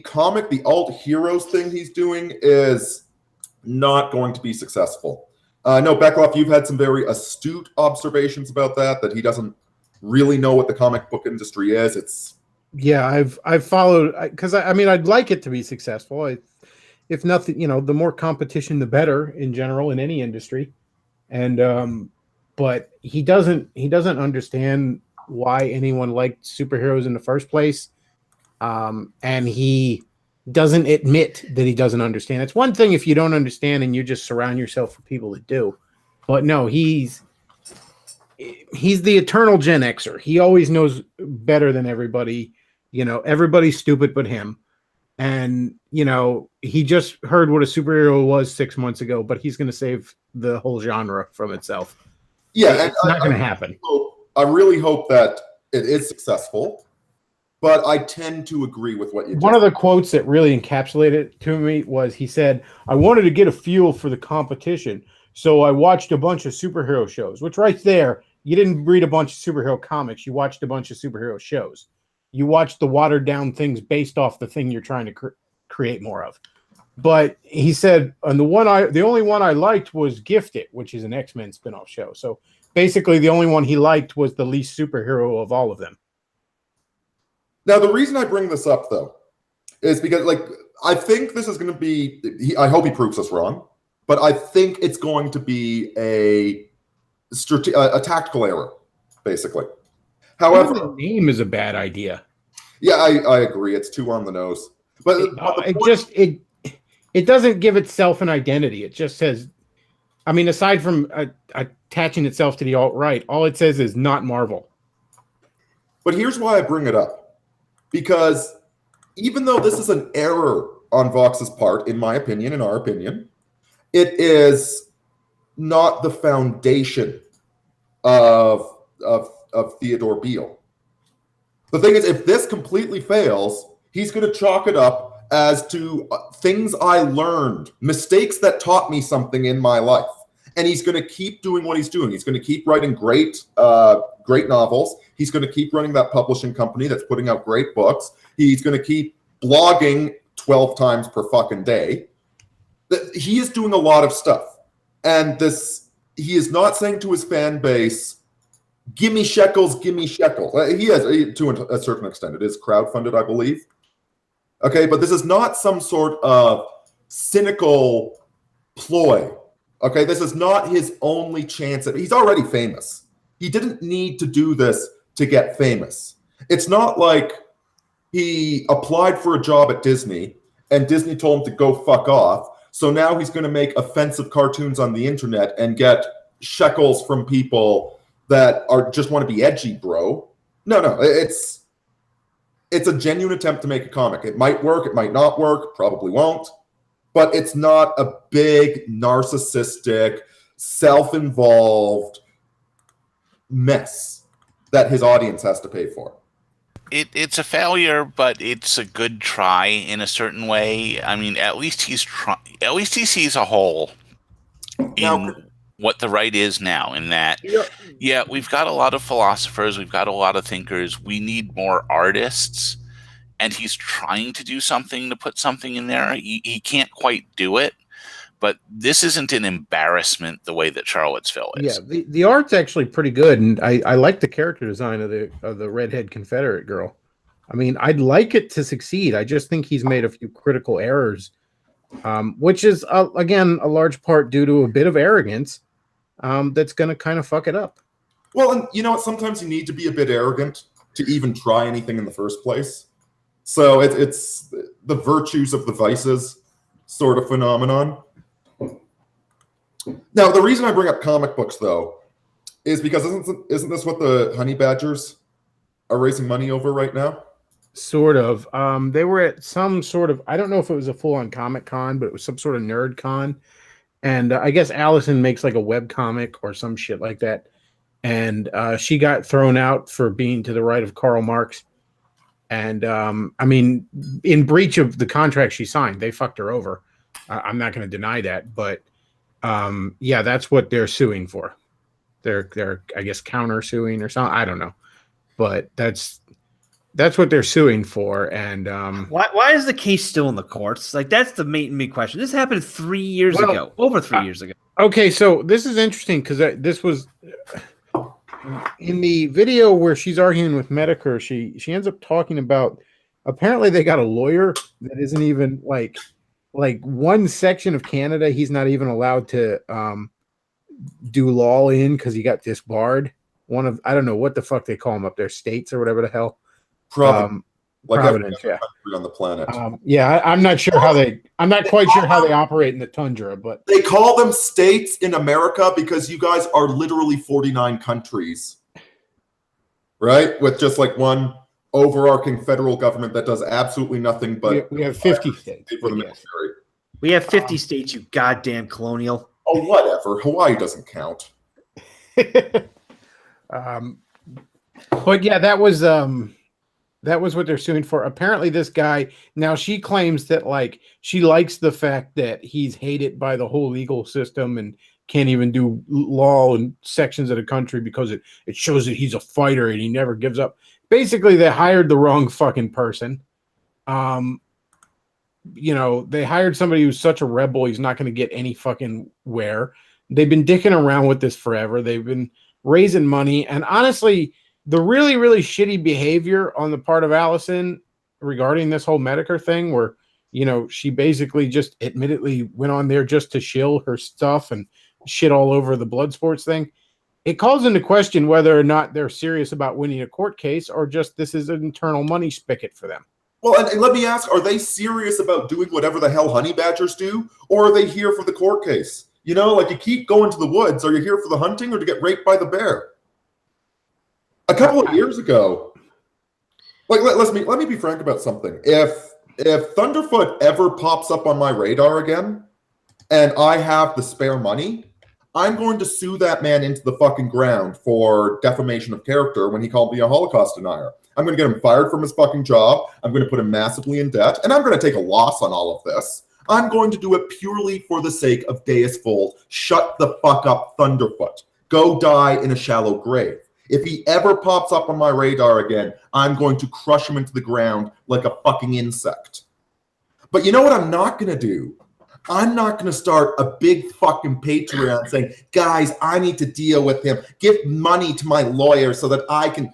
comic, the alt heroes thing he's doing is not going to be successful. No, Beckloff, you've had some very astute observations about that he doesn't really know what the comic book industry is. I've followed, because I mean, I'd like it to be successful. If nothing, the more competition, the better in general in any industry. And but he doesn't understand why anyone liked superheroes in the first place. And he doesn't admit that he doesn't understand. It's one thing if you don't understand and you just surround yourself with people that do. But no, he's he's the eternal Gen Xer. He always knows better than everybody. Everybody's stupid but him. And, he just heard what a superhero was 6 months ago, but he's going to save the whole genre from itself. Yeah, it's not going to happen. I really hope that it is successful, but I tend to agree with what you just One of the quotes that really encapsulated it to me was he said, I wanted to get a feel for the competition, so I watched a bunch of superhero shows, which right there, you didn't read a bunch of superhero comics. You watched a bunch of superhero shows. You watched the watered down things based off the thing you're trying to create more of. But he said, and the only one I liked was Gifted, which is an X-Men spinoff show. So basically the only one he liked was the least superhero of all of them. Now, the reason I bring this up, though, is because, I think this is going to be, I hope he proves us wrong, but I think it's going to be a tactical error, basically. However, the name is a bad idea. Yeah, I agree. It's too on the nose. But it doesn't give itself an identity. It just says, aside from attaching itself to the alt-right, all it says is not Marvel. But here's why I bring it up. Because even though this is an error on Vox's part, in my opinion, in our opinion, it is not the foundation of Theodore Beale. The thing is, if this completely fails, he's going to chalk it up as to things I learned, mistakes that taught me something in my life. And he's going to keep doing what he's doing. He's going to keep writing great novels. He's going to keep running that publishing company that's putting out great books. He's going to keep blogging 12 times per fucking day. He is doing a lot of stuff. And he is not saying to his fan base, give me shekels, give me shekels. He has, to a certain extent. It is crowdfunded, I believe. Okay, but this is not some sort of cynical ploy. Okay, this is not his only chance. He's already famous. He didn't need to do this to get famous. It's not like he applied for a job at Disney and Disney told him to go fuck off. So now he's going to make offensive cartoons on the internet and get shekels from people that just want to be edgy, bro. No, it's a genuine attempt to make a comic. It might work, it might not work, probably won't, but it's not a big, narcissistic, self-involved mess that his audience has to pay for. It's a failure, but it's a good try in a certain way. At least he's trying. At least he sees a hole in what the right is now, in that, yeah, we've got a lot of philosophers, we've got a lot of thinkers, we need more artists, and he's trying to do something to put something in there. He can't quite do it, but this isn't an embarrassment the way that Charlottesville is. Yeah, the art's actually pretty good, and I like the character design of the redhead Confederate girl. I'd like it to succeed. I just think he's made a few critical errors, which is, again, a large part due to a bit of arrogance. That's going to kind of fuck it up. Well, and you know what? Sometimes you need to be a bit arrogant to even try anything in the first place. So it's the virtues of the vices sort of phenomenon. Now, the reason I bring up comic books, though, is because isn't this what the Honey Badgers are raising money over right now? Sort of. They were at some sort of, I don't know if it was a full-on Comic Con, but it was some sort of nerd con. And I guess Allison makes like a web comic or some shit like that. And she got thrown out for being to the right of Karl Marx. And in breach of the contract she signed, they fucked her over. I'm not going to deny that. But yeah, that's what they're suing for. They're I guess counter suing or something. I don't know. But that's what they're suing for. And why is the case still in the courts? That's the main question. This happened 3 years ago, over 3 years ago. Okay, so this is interesting because this was in the video where she's arguing with Medicare. She ends up talking about, apparently they got a lawyer that isn't even like one section of Canada he's not even allowed to do law in because he got disbarred. One of, I don't know what the fuck they call them up there, states or whatever the hell. like Providence, every other country on the planet. I'm not sure how they. I'm not quite sure how they operate in the tundra, but they call them states in America because you guys are literally 49 countries, right? With just like one overarching federal government that does absolutely nothing but we have 50 states for the military. We have 50 states, you goddamn colonial. Oh, whatever. Hawaii doesn't count. But yeah, that was what they're suing for. Apparently, this guy, now she claims that like she likes the fact that he's hated by the whole legal system and can't even do law in sections of the country because it shows that he's a fighter and he never gives up. Basically, they hired the wrong fucking person. They hired somebody who's such a rebel, he's not going to get any fucking where. They've been dicking around with this forever. They've been raising money. And honestly, the really, really shitty behavior on the part of Allison regarding this whole Medicare thing where, she basically just admittedly went on there just to shill her stuff and shit all over the blood sports thing. It calls into question whether or not they're serious about winning a court case or just this is an internal money spigot for them. Well, and let me ask, are they serious about doing whatever the hell honey badgers do? Or are they here for the court case? Like you keep going to the woods. Are you here for the hunting or to get raped by the bear? A couple of years ago, like let me be frank about something. If Thunderfoot ever pops up on my radar again and I have the spare money, I'm going to sue that man into the fucking ground for defamation of character when he called me a Holocaust denier. I'm going to get him fired from his fucking job. I'm going to put him massively in debt, and I'm going to take a loss on all of this. I'm going to do it purely for the sake of Deus Vult. Shut the fuck up, Thunderfoot. Go die in a shallow grave. If he ever pops up on my radar again, I'm going to crush him into the ground like a fucking insect. But you know what I'm not going to do? I'm not going to start a big fucking Patreon saying, guys, I need to deal with him. Give money to my lawyer so that I can...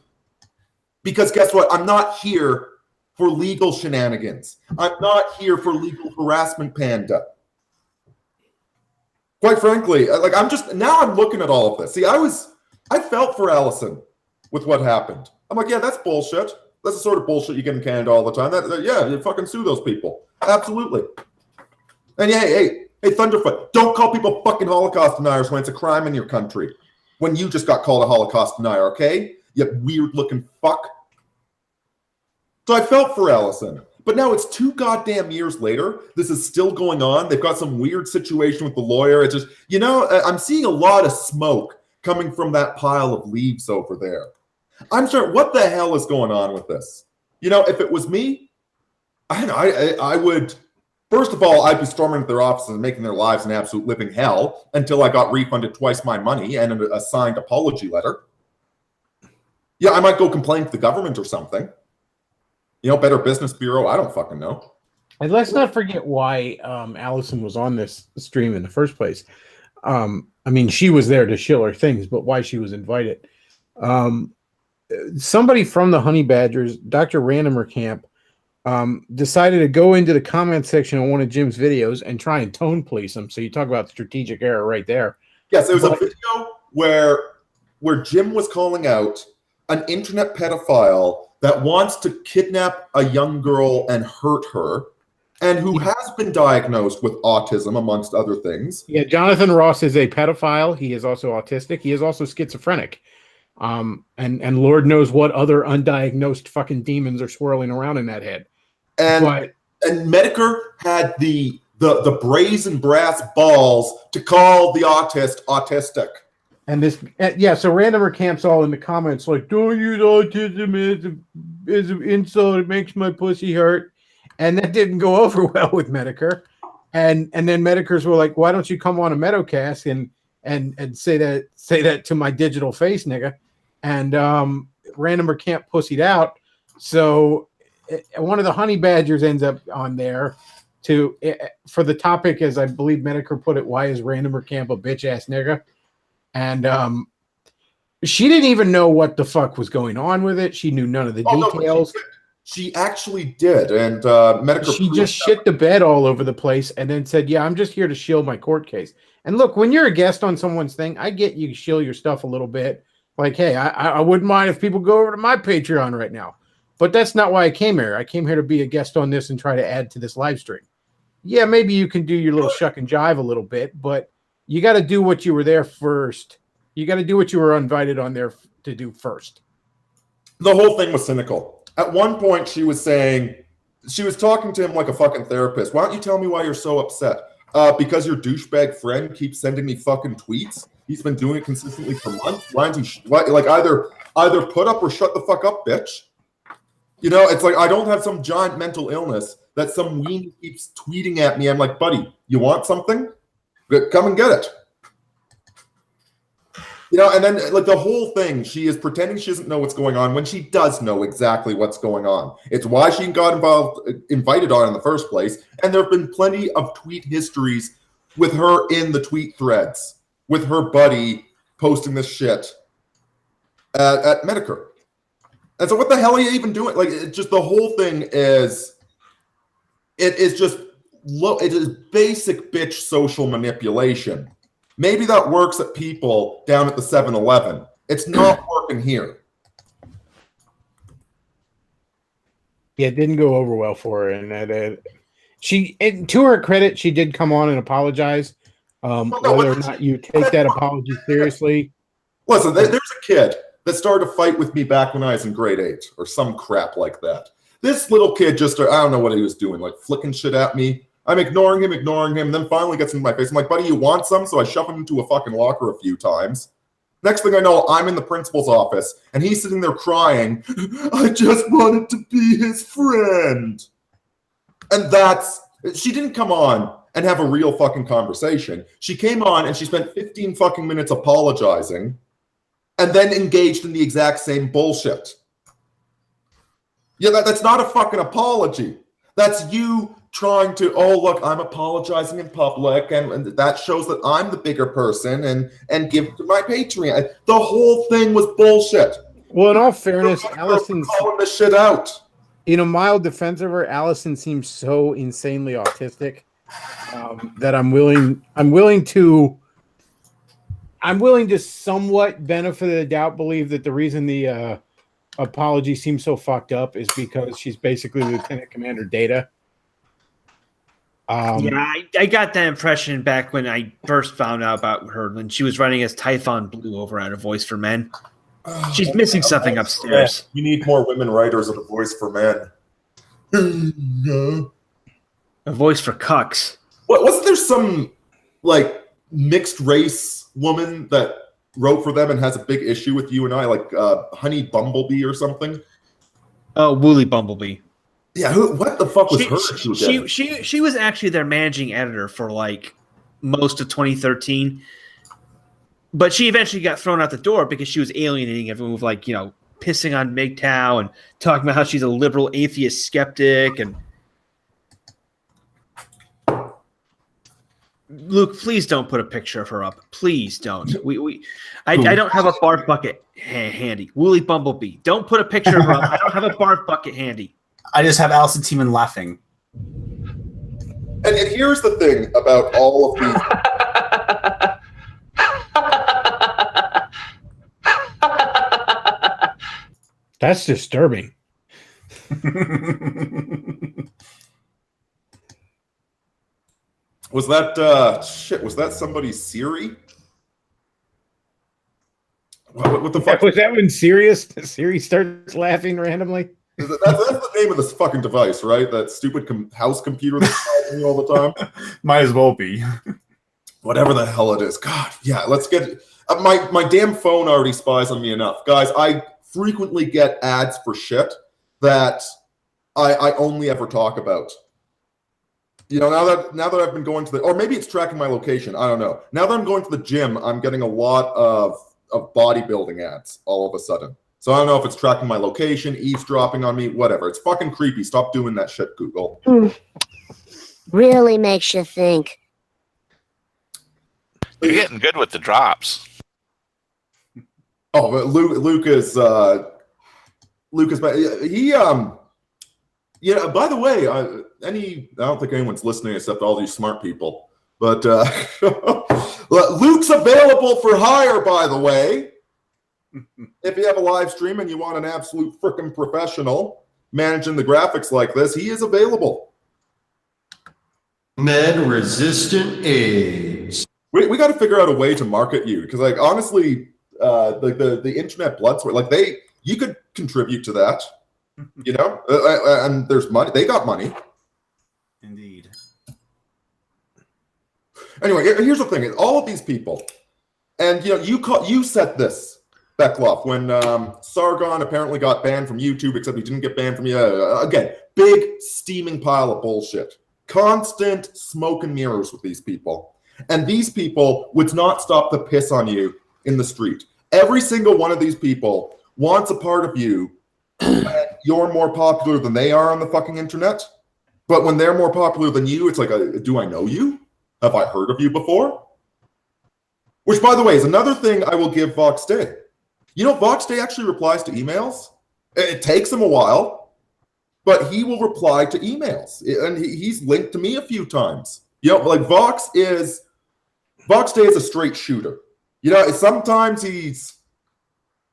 Because guess what? I'm not here for legal shenanigans. I'm not here for legal harassment, Panda. Quite frankly, now I'm looking at all of this. See, I felt for Allison with what happened. I'm like, yeah, that's bullshit. That's the sort of bullshit you get in Canada all the time. Yeah, you fucking sue those people. Absolutely. And yeah, hey, Thunderfoot, don't call people fucking Holocaust deniers when it's a crime in your country. When you just got called a Holocaust denier, okay? You weird-looking fuck. So I felt for Allison. But now it's 2 goddamn years later. This is still going on. They've got some weird situation with the lawyer. It's just, I'm seeing a lot of smoke coming from that pile of leaves over there. I'm sure, what the hell is going on with this? If it was me, I would... First of all, I'd be storming into their offices and making their lives an absolute living hell until I got refunded twice my money and a signed apology letter. Yeah, I might go complain to the government or something. Better Business Bureau. I don't fucking know. And let's not forget why Allison was on this stream in the first place. She was there to shill her things, but why she was invited. Somebody from the Honey Badgers, Dr. Randomer Camp, decided to go into the comment section on one of Jim's videos and try and tone police him. So you talk about strategic error right there. Yes, there was a video where Jim was calling out an internet pedophile that wants to kidnap a young girl and hurt her, and who has been diagnosed with autism, amongst other things. Yeah, Jonathan Ross is a pedophile. He is also autistic. He is also schizophrenic. And Lord knows what other undiagnosed fucking demons are swirling around in that head. And Medicare had the brazen brass balls to call the autist autistic. And so Randomer Camp's all in the comments like, don't use autism as an insult. It makes my pussy hurt. And that didn't go over well with Medicare. And then Medicars were like, why don't you come on a Meadowcast and say that to my digital face, nigga? And Randomer Camp pussied out. So one of the Honey Badgers ends up on there for the topic, as I believe Medicare put it, why is Randomer Camp a bitch ass nigga? And she didn't even know what the fuck was going on with it. She knew none of the details. No, she actually did. And she just shit the bed all over the place and then said, yeah, I'm just here to shill my court case. And look, when you're a guest on someone's thing, I get you shill your stuff a little bit. Like, hey, I wouldn't mind if people go over to my Patreon right now. but that's not why I came here. I came here to be a guest on this and try to add to this live stream. Yeah, maybe you can do your little shuck and jive a little bit, but you got to do what you were there first. You got to do what you were invited on there to do first. The whole thing was cynical. At one point, she was talking to him like a fucking therapist. Why don't you tell me why you're so upset? Because your douchebag friend keeps sending me fucking tweets. He's been doing it consistently for months. Why don't you either put up or shut the fuck up, bitch? You know, it's like I don't have some giant mental illness that some weenie keeps tweeting at me. I'm like, buddy, you want something? Come and get it. You know, and then like the whole thing, she is pretending she doesn't know what's going on when she does know exactly what's going on. It's why she got invited on in the first place. And there have been plenty of tweet histories with her in the tweet threads, with her buddy posting this shit at Medicare. And so what the hell are you even doing? Like, it's just the whole thing is, it is basic bitch social manipulation. Maybe that works at people down at the 7-Eleven. It's not working here. Yeah, it didn't go over well for her. And to her credit, she did come on and apologize. Whether or not you take that apology seriously. Listen, there's a kid that started a fight with me back when I was in grade 8 or some crap like that. This little kid just, I don't know what he was doing, like flicking shit at me. I'm ignoring him, then finally gets into my face. I'm like, buddy, you want some? So I shove him into a fucking locker a few times. Next thing I know, I'm in the principal's office, and he's sitting there crying, I just wanted to be his friend. And she didn't come on and have a real fucking conversation. She came on and she spent 15 fucking minutes apologizing and then engaged in the exact same bullshit. Yeah, that's not a fucking apology. That's you trying to, oh, look, I'm apologizing in public, and that shows that I'm the bigger person and give to my Patreon. The whole thing was bullshit. Well, in all fairness, Allison's calling this shit out. In a mild defense of her, Allison seems so insanely autistic that I'm willing to somewhat benefit of the doubt believe that the reason the apology seems so fucked up is because she's basically Lieutenant Commander Data. Yeah, I got that impression back when I first found out about her when she was running as Typhon Blue over at A Voice for Men. She's missing something upstairs. You need more women writers at A Voice for Men. A Voice for Cucks. Wasn't there some like mixed race woman that wrote for them and has a big issue with you and I, like Honey Bumblebee or something? Oh, Woolly Bumblebee. Yeah, what the fuck was her? She was actually their managing editor for like most of 2013, but she eventually got thrown out the door because she was alienating everyone with like, you know, pissing on MGTOW and talking about how she's a liberal atheist skeptic. And Luke, please don't put a picture of her up. Please don't. I don't have a barf bucket handy. Woolly Bumblebee. Don't put a picture of her up. I don't have a barf bucket handy. I just have Allison Tiemann laughing. And here's the thing about all of these. That's disturbing. Was that somebody's Siri? What the fuck? Was that when Siri starts laughing randomly? That's the name of this fucking device, right? That stupid house computer that's calling me all the time. Might as well be. Whatever the hell it is. God, yeah, let's get... my damn phone already spies on me enough. Guys, I frequently get ads for shit that I only ever talk about. You know, now that I've been going to the... Or maybe it's tracking my location. I don't know. Now that I'm going to the gym, I'm getting a lot of bodybuilding ads all of a sudden. So I don't know if it's tracking my location, eavesdropping on me, whatever. It's fucking creepy. Stop doing that shit, Google. Really makes you think. You're getting good with the drops. Oh, but Luke is he yeah, by the way, I don't think anyone's listening except all these smart people. But Luke's available for hire, by the way. If you have a live stream and you want an absolute frickin' professional, managing the graphics like this, he is available. Med-resistant AIDS. We got to figure out a way to market you, because like honestly, like the internet blood sport, like you could contribute to that, you know, and there's money. They got money. Indeed. Anyway, here's the thing: all of these people, and you know, you said this, Beckloff, when Sargon apparently got banned from YouTube, except he didn't get banned from again, big steaming pile of bullshit, constant smoke and mirrors with these people, and these people would not stop the piss on you in the street. Every single one of these people wants a part of you, and you're more popular than they are on the fucking internet. But when they're more popular than you, it's like, do I know you? Have I heard of you before? Which, by the way, is another thing I will give Vox Day. You know, Vox Day actually replies to emails. It takes him a while, but he will reply to emails. And he's linked to me a few times. You know, like Vox Day is a straight shooter. You know, sometimes he's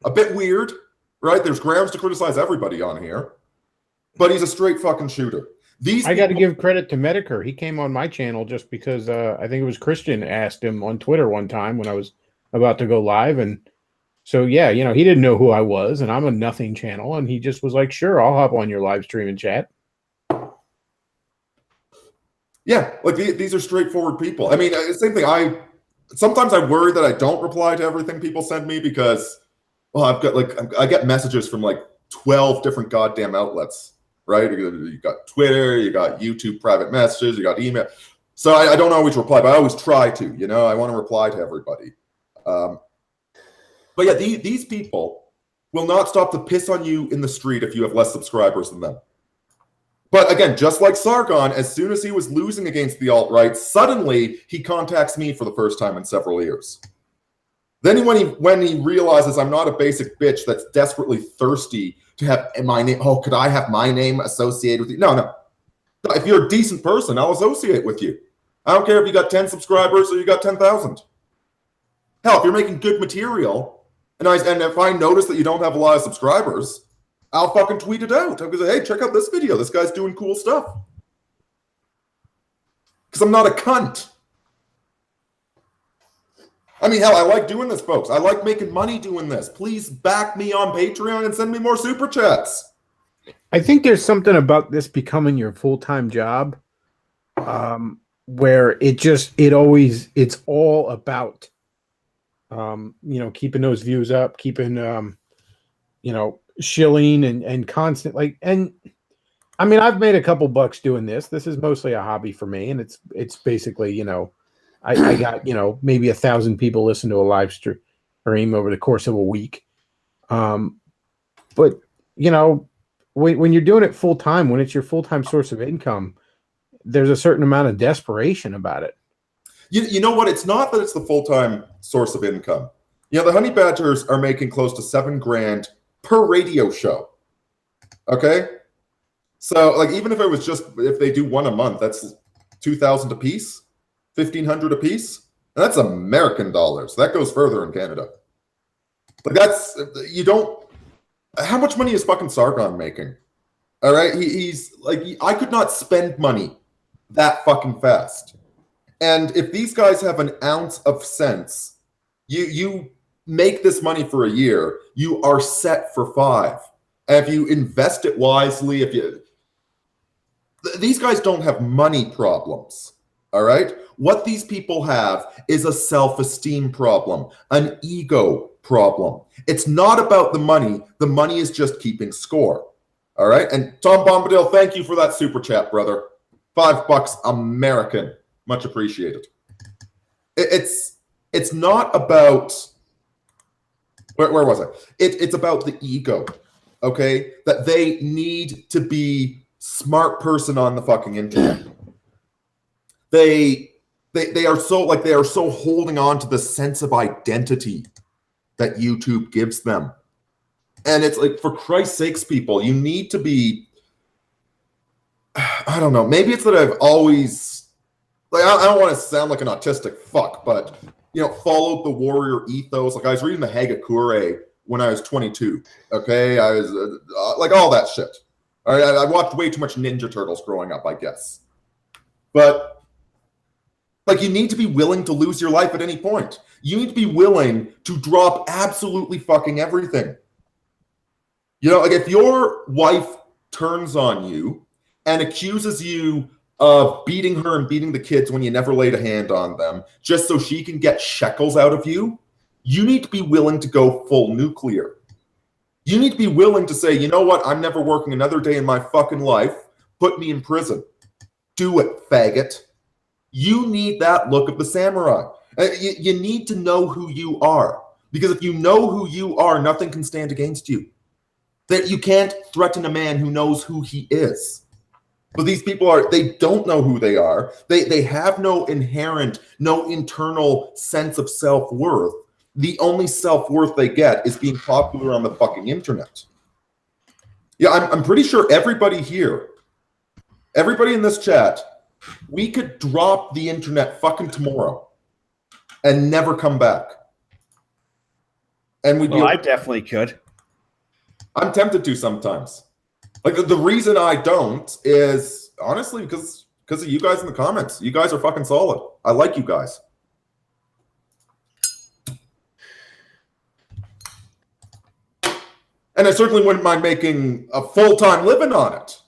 a bit weird, right? There's grounds to criticize everybody on here, but he's a straight fucking shooter. I got to give credit to Medicare. He came on my channel just because I think it was Christian asked him on Twitter one time when I was about to go live. And so, yeah, you know, he didn't know who I was, and I'm a nothing channel. And he just was like, sure, I'll hop on your live stream and chat. Yeah, like these are straightforward people. I mean, same thing. Sometimes I worry that I don't reply to everything people send me because, well, I get messages from like 12 different goddamn outlets. Right? You got Twitter, you got YouTube private messages, you got email. So I don't always reply, but I always try to, you know, I want to reply to everybody. But yeah, these people will not stop to piss on you in the street if you have less subscribers than them. But again, just like Sargon, as soon as he was losing against the alt-right, suddenly he contacts me for the first time in several years. Then when he realizes I'm not a basic bitch that's desperately thirsty to have my name, oh, could I have my name associated with you? No. If you're a decent person, I'll associate with you. I don't care if you got 10 subscribers or you got 10,000. Hell, if you're making good material, and if I notice that you don't have a lot of subscribers, I'll fucking tweet it out. I'm gonna say, hey, check out this video. This guy's doing cool stuff. Because I'm not a cunt. I mean, hell, I like doing this, folks. I like making money doing this. Please back me on Patreon and send me more super chats. I think there's something about this becoming your full-time job where it's all about, you know, keeping those views up, keeping, you know, shilling and constant, like, and I mean, I've made a couple bucks doing this. This is mostly a hobby for me. And it's basically, you know, I got, you know, maybe 1,000 people listen to a live stream over the course of a week. But, you know, when you're doing it full time, when it's your full-time source of income, there's a certain amount of desperation about it. You know what? It's not that it's the full-time source of income. You know, the Honey Badgers are making close to $7,000 per radio show. Okay? So, like, even if they do one a month, that's $2,000 a piece. 1,500 a piece, and that's American dollars. That goes further in Canada. Like how much money is fucking Sargon making? All right, he's like, I could not spend money that fucking fast. And if these guys have an ounce of sense, you make this money for a year, you are set for 5. And if you invest it wisely, these guys don't have money problems. All right? What these people have is a self-esteem problem, an ego problem. It's not about the money. The money is just keeping score. All right? And Tom Bombadil, thank you for that super chat, brother. $5 American. Much appreciated. It's not about... Where was I? It's about the ego, okay? That they need to be smart person on the fucking internet. They are so holding on to the sense of identity that YouTube gives them. And it's like, for Christ's sakes, people, you need to be, I don't know, maybe it's that I've always, like, I don't want to sound like an autistic fuck, but, you know, followed the warrior ethos. Like, I was reading the Hagakure when I was 22, okay? I was, like, all that shit. I watched way too much Ninja Turtles growing up, I guess. But like, you need to be willing to lose your life at any point. You need to be willing to drop absolutely fucking everything. You know, like if your wife turns on you and accuses you of beating her and beating the kids when you never laid a hand on them, just so she can get shekels out of you, you need to be willing to go full nuclear. You need to be willing to say, you know what, I'm never working another day in my fucking life. Put me in prison. Do it, faggot. You need that look of the samurai. You need to know who you are. Because if you know who you are, nothing can stand against you. That you can't threaten a man who knows who he is. But these people they don't know who they are. They have no internal sense of self-worth. The only self-worth they get is being popular on the fucking internet. Yeah, I'm pretty sure everybody here, everybody in this chat, we could drop the internet fucking tomorrow and never come back. And I definitely could. I'm tempted to sometimes. Like the reason I don't is honestly because of you guys in the comments. You guys are fucking solid. I like you guys. And I certainly wouldn't mind making a full-time living on it.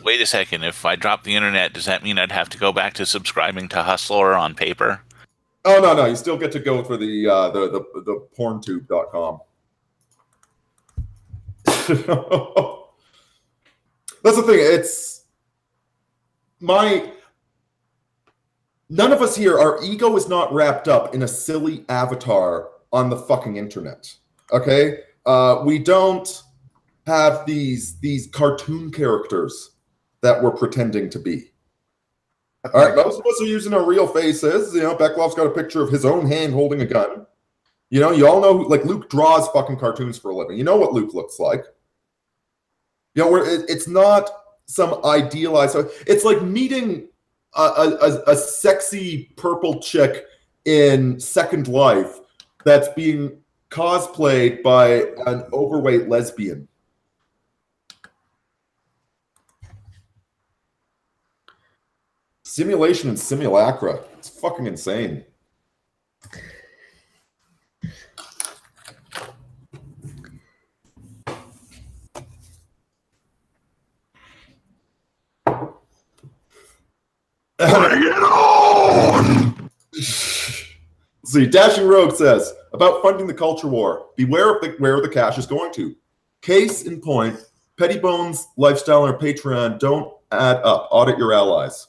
Wait a second. If I drop the internet, does that mean I'd have to go back to subscribing to Hustler on paper? Oh, no. You still get to go for the porntube.com. That's the thing. None of us here, our ego is not wrapped up in a silly avatar on the fucking internet. Okay? We don't have these cartoon characters that we're pretending to be. All right, most of us are using our real faces. You know, Beklov's got a picture of his own hand holding a gun. You know, you all know, like, Luke draws fucking cartoons for a living. You know what Luke looks like. You know, it's not some idealized. It's like meeting a sexy purple chick in Second Life that's being cosplayed by an overweight lesbian. Simulation and simulacra. It's fucking insane. See, Dashing Rogue says, about funding the culture war, beware of where the cash is going to. Case in point, Pettybone's lifestyle and Patreon don't add up. Audit your allies.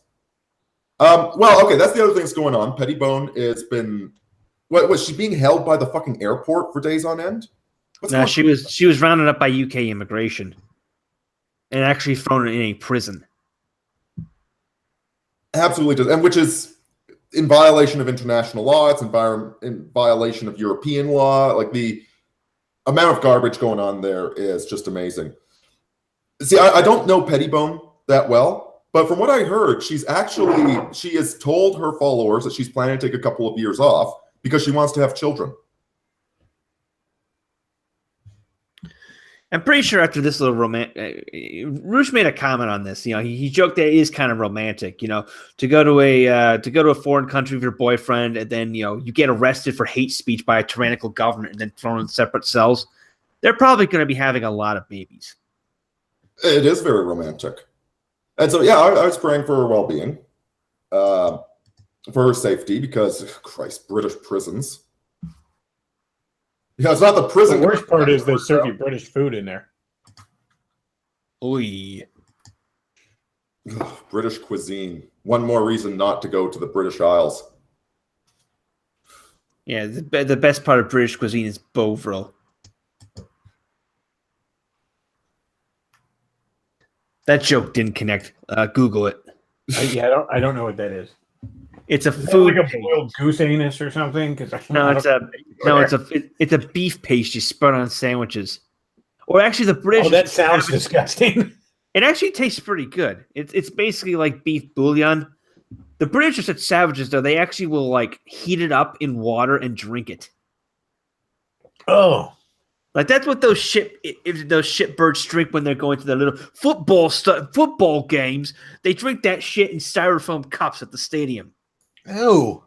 Well, okay, that's the other thing that's going on. Pettibone has been... was she being held by the fucking airport for days on end? No, she was rounded up by UK immigration and actually thrown in a prison. Absolutely does, and which is in violation of international law. It's in violation of European law. Like, the amount of garbage going on there is just amazing. See, I don't know Pettibone that well, but from what I heard, she has told her followers that she's planning to take a couple of years off because she wants to have children. I'm pretty sure after this little Roosh made a comment on this. You know, he joked that it is kind of romantic. You know, to go to a foreign country with your boyfriend, and then you get arrested for hate speech by a tyrannical government, and then thrown in separate cells. They're probably going to be having a lot of babies. It is very romantic, and so yeah, I was praying for her well-being, for her safety, because Christ, British prisons. Yeah, it's not the prison. The worst part is they serve you British food in there. Oy. British cuisine. One more reason not to go to the British Isles. Yeah, the best part of British cuisine is Bovril. That joke didn't connect. Google it. I don't know what that is. It's a food, like a boiled goose anus or something. It's a beef paste you spread on sandwiches. Or actually, the British. Oh, that sounds disgusting. It actually tastes pretty good. It's basically like beef bouillon. The British are such savages, though. They actually will like heat it up in water and drink it. Oh, Like that's what those shitbirds drink when they're going to their little football games. They drink that shit in styrofoam cups at the stadium. Oh,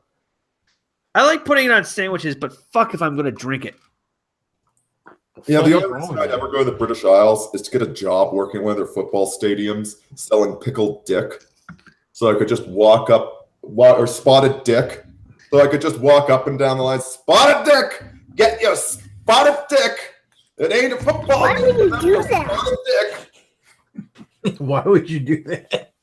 I like putting it on sandwiches, but fuck if I'm going to drink it. Yeah, the only reason I'd ever go to the British Isles is to get a job working in one of their football stadiums selling pickled dick. So I could just walk up, or spotted dick. So I could just walk up and down the line, spotted dick! Get your spotted dick! It ain't a football Why game. would you do that? Spotted dick! Why would you do that?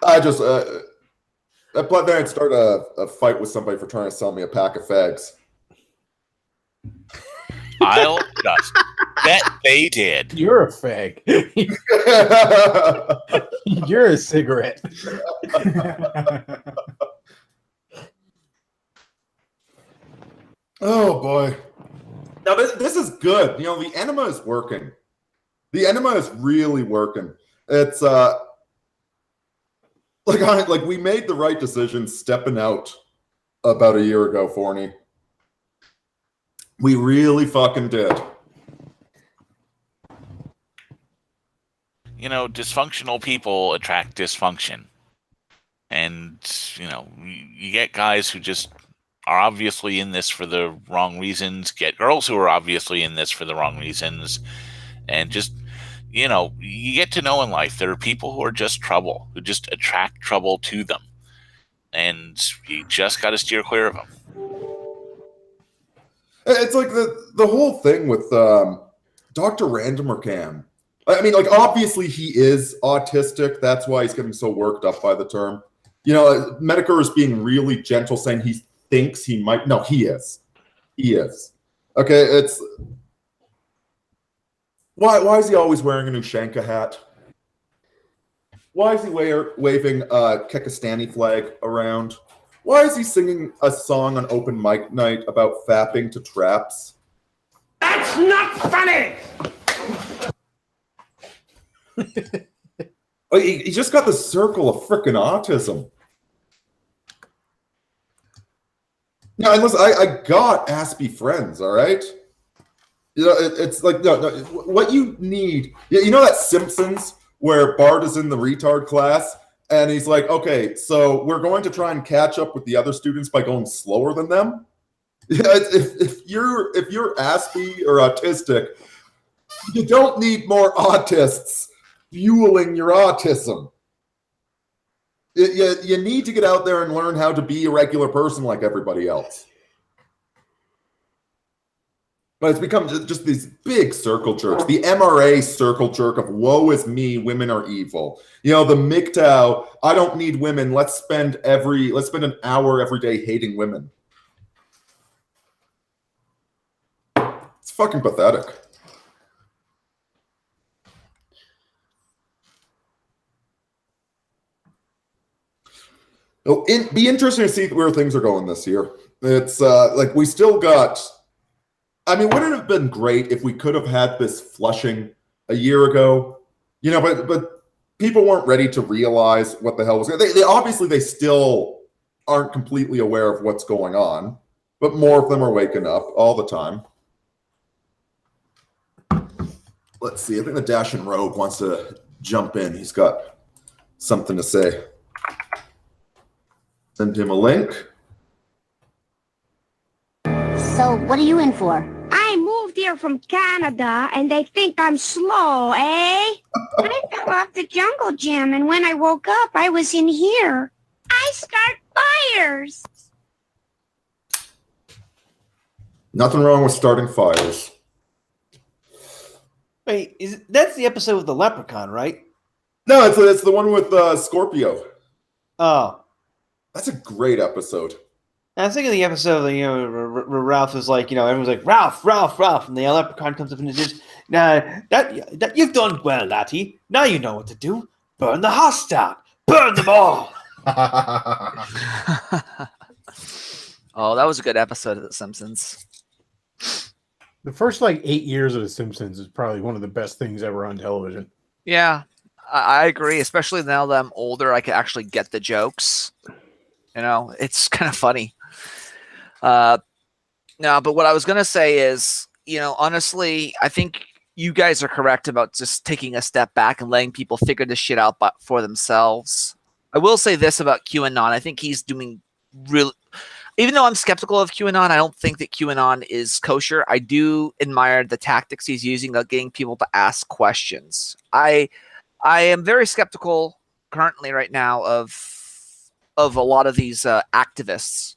I just, but then I'd start a fight with somebody for trying to sell me a pack of fags. I'll just bet they did. You're a fag. You're a cigarette. Oh boy. Now this is good. You know, the enema is working. The enema is really working. It's like we made the right decision stepping out about a year ago, Forney. We really fucking did. You know, dysfunctional people attract dysfunction. And, you know, you get guys who just are obviously in this for the wrong reasons, get girls who are obviously in this for the wrong reasons, and just, you know, you get to know in life there are people who are just trouble, who just attract trouble to them. And you just got to steer clear of them. It's like the whole thing with Dr. Randomercam. I mean, like, obviously he is autistic. That's why he's getting so worked up by the term. You know, Medicare is being really gentle, saying he thinks he might. No, he is. He is. Okay, it's... Why is he always wearing an Ushanka hat? Why is he waving a Kekistani flag around? Why is he singing a song on open mic night about fapping to traps? That's not funny! He just got the circle of frickin' autism. Now, and listen, I got Aspie friends, all right? You know, it's like, no, what you need... You know that Simpsons where Bart is in the retard class and he's like, okay, so we're going to try and catch up with the other students by going slower than them? If you're Aspie or autistic, you don't need more autists fueling your autism. You need to get out there and learn how to be a regular person like everybody else. But it's become just these big circle jerks. The MRA circle jerk of woe is me, women are evil. You know, the MGTOW, I don't need women. Let's spend an hour every day hating women. It's fucking pathetic. It'll be interesting to see where things are going this year. It's like we still got... I mean, wouldn't it have been great if we could have had this Flushing a year ago? You know, but people weren't ready to realize what the hell was going on. They obviously, they still aren't completely aware of what's going on, but more of them are waking up all the time. Let's see. I think the Dashing Rogue wants to jump in. He's got something to say. Send him a link. So, what are you in for? I moved here from Canada, and they think I'm slow, eh? I fell off the jungle gym, and when I woke up, I was in here. I start fires. Nothing wrong with starting fires. Wait, that's the episode with the leprechaun, right? No, it's the one with Scorpio. Oh. That's a great episode. I was thinking of the episode that, you know, where Ralph is like, you know, everyone's like, Ralph, and the leprechaun comes up and says, that you've done well, laddie. Now you know what to do. Burn the house down. Burn them all. Oh, that was a good episode of The Simpsons. The first, 8 years of The Simpsons is probably one of the best things ever on television. Yeah, I agree. Especially now that I'm older, I can actually get the jokes. You know, it's kind of funny. No, but what I was gonna say is, honestly, I think you guys are correct about just taking a step back and letting people figure this shit out for themselves. I will say this about QAnon. I think he's doing really. Even though I'm skeptical of QAnon, I don't think that QAnon is kosher. I do admire the tactics he's using of getting people to ask questions. I am very skeptical currently right now of a lot of these activists.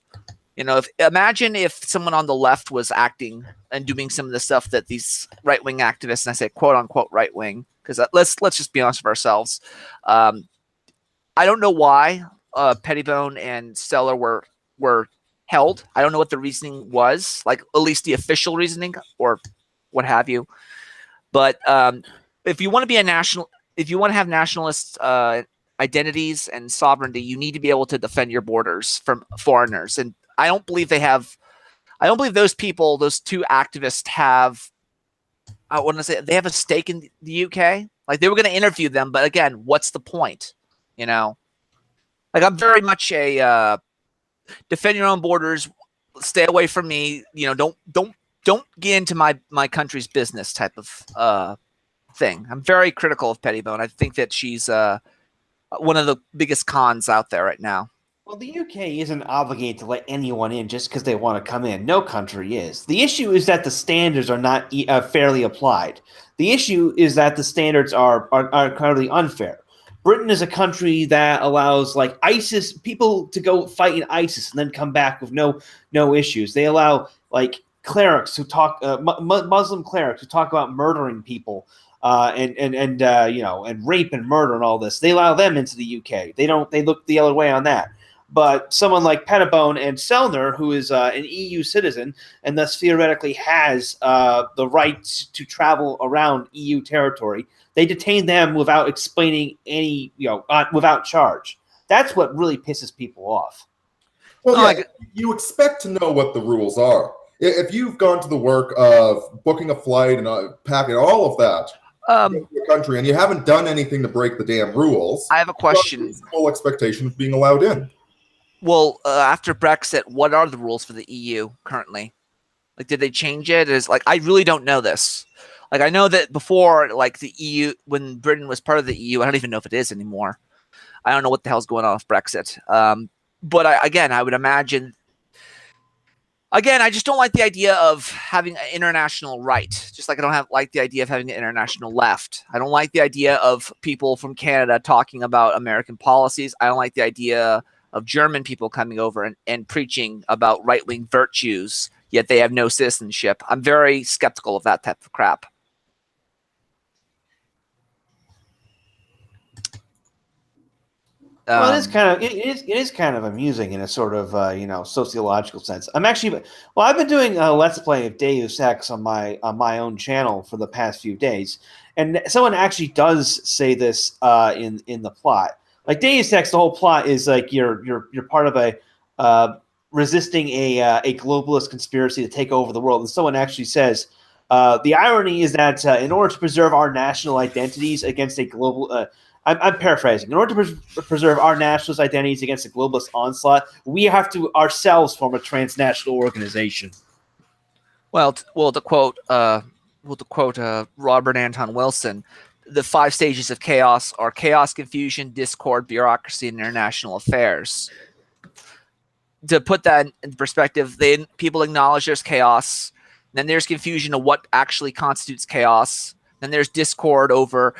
Imagine if someone on the left was acting and doing some of the stuff that these right wing activists, and I say quote unquote right wing, because let's just be honest with ourselves. I don't know why Pettibone and Stellar were held. I don't know what the reasoning was, like at least the official reasoning or what have you. But if you want to be if you want to have nationalist identities and sovereignty, you need to be able to defend your borders from foreigners. And I don't believe those people, those two activists have, I want to say they have a stake in the UK. Like they were going to interview them, but again, what's the point? Like I'm very much a defend your own borders, stay away from me. Don't get into my country's business type of thing. I'm very critical of Pettibone. I think that she's one of the biggest cons out there right now. Well, the UK isn't obligated to let anyone in just because they want to come in. No country is. The issue is that the standards are not fairly applied. The issue is that the standards are currently unfair. Britain is a country that allows like ISIS people to go fight in ISIS and then come back with no issues. They allow like clerics who talk Muslim clerics who talk about murdering people and rape and murder and all this. They allow them into the UK. They don't. They look the other way on that. But someone like Pettibone and Sellner, who is an EU citizen and thus theoretically has the right to travel around EU territory, they detain them without explaining any, without charge. That's what really pisses people off. Well, you expect to know what the rules are. If you've gone to the work of booking a flight and packing all of that, to the country, and you haven't done anything to break the damn rules, I have a question. Full expectation of being allowed in. Well, after Brexit, what are the rules for the EU currently? Like, did they change it? I really don't know this. Like, I know that before, like the EU, when Britain was part of the EU, I don't even know if it is anymore. I don't know what the hell's going on with Brexit. But I would imagine. Again, I just don't like the idea of having an international right. Just like I don't like the idea of having an international left. I don't like the idea of people from Canada talking about American policies. I don't like the idea of German people coming over and preaching about right-wing virtues, yet they have no citizenship. I'm very skeptical of that type of crap. Well, it is kind of amusing in a sort of sociological sense. I've been doing a Let's Play of Deus Ex on my own channel for the past few days, and someone actually does say this in the plot. Like Deus Ex, the whole plot is like you're part of a resisting a globalist conspiracy to take over the world, and someone actually says the irony is that in order to preserve our national identities against a global I'm paraphrasing. In order to preserve our nationalist identities against a globalist onslaught, we have to ourselves form a transnational organization. Well, to quote Robert Anton Wilson, the 5 stages of chaos are chaos, confusion, discord, bureaucracy, and international affairs. To put that in perspective, people acknowledge there's chaos. Then there's confusion of what actually constitutes chaos. Then there's discord over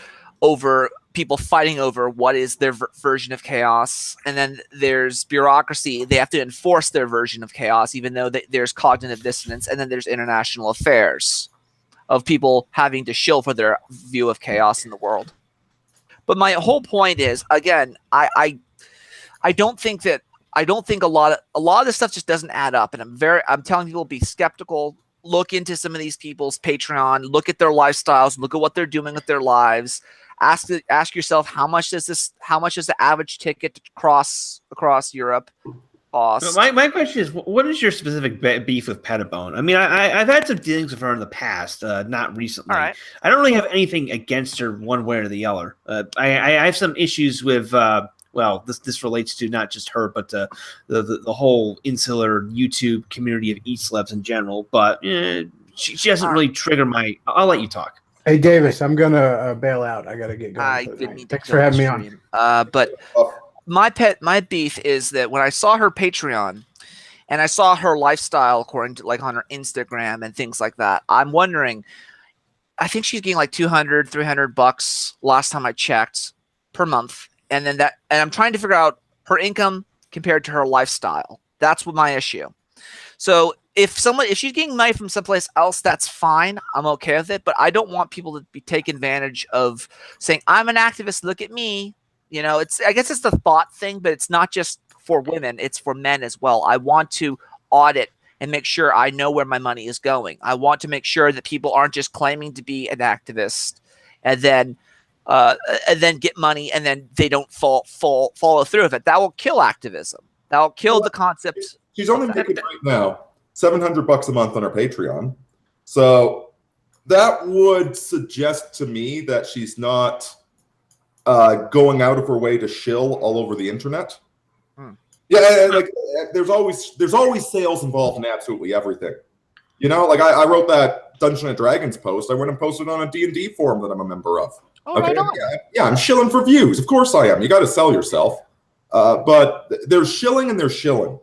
people fighting over what is their version of chaos. And then there's bureaucracy. They have to enforce their version of chaos, even though there's cognitive dissonance. And then there's international affairs of people having to shill for their view of chaos in the world. But my whole point is, again, I don't think a lot of this stuff just doesn't add up. And I'm telling people, be skeptical. Look into some of these people's Patreon, look at their lifestyles, look at what they're doing with their lives. Ask yourself, how much does the average ticket across Europe cost? My question is, what is your specific beef with Pettibone? I mean, I've had some dealings with her in the past, not recently. All right. I don't really have anything against her one way or the other. I have some issues with well, this relates to not just her, but the whole insular YouTube community of e-celebs in general. But she doesn't really trigger my. I'll let you talk. Hey Davis, I'm gonna bail out. I gotta get going. I didn't need to Thanks for having me on. But my beef is that when I saw her Patreon and I saw her lifestyle according to like on her Instagram and things like that, I'm wondering. I think she's getting like $200, $300 last time I checked per month, and I'm trying to figure out her income compared to her lifestyle. That's what my issue. So if she's getting money from someplace else, that's fine. I'm okay with it, but I don't want people to be taking advantage of saying I'm an activist. Look at me. You know, I guess it's the thought thing, but it's not just for women; it's for men as well. I want to audit and make sure I know where my money is going. I want to make sure that people aren't just claiming to be an activist and then get money and then they don't follow through with it. That will kill activism. That will kill the concept. She's only making right now $700 a month on her Patreon, so that would suggest to me that she's not going out of her way to shill all over the internet. Yeah, like there's always sales involved in absolutely everything. You know, like I wrote that Dungeons and Dragons post. I went and posted on a D&D forum that I'm a member of. Oh, okay, right on. Yeah, I'm shilling for views. Of course I am. You got to sell yourself. But there's shilling and there's shilling.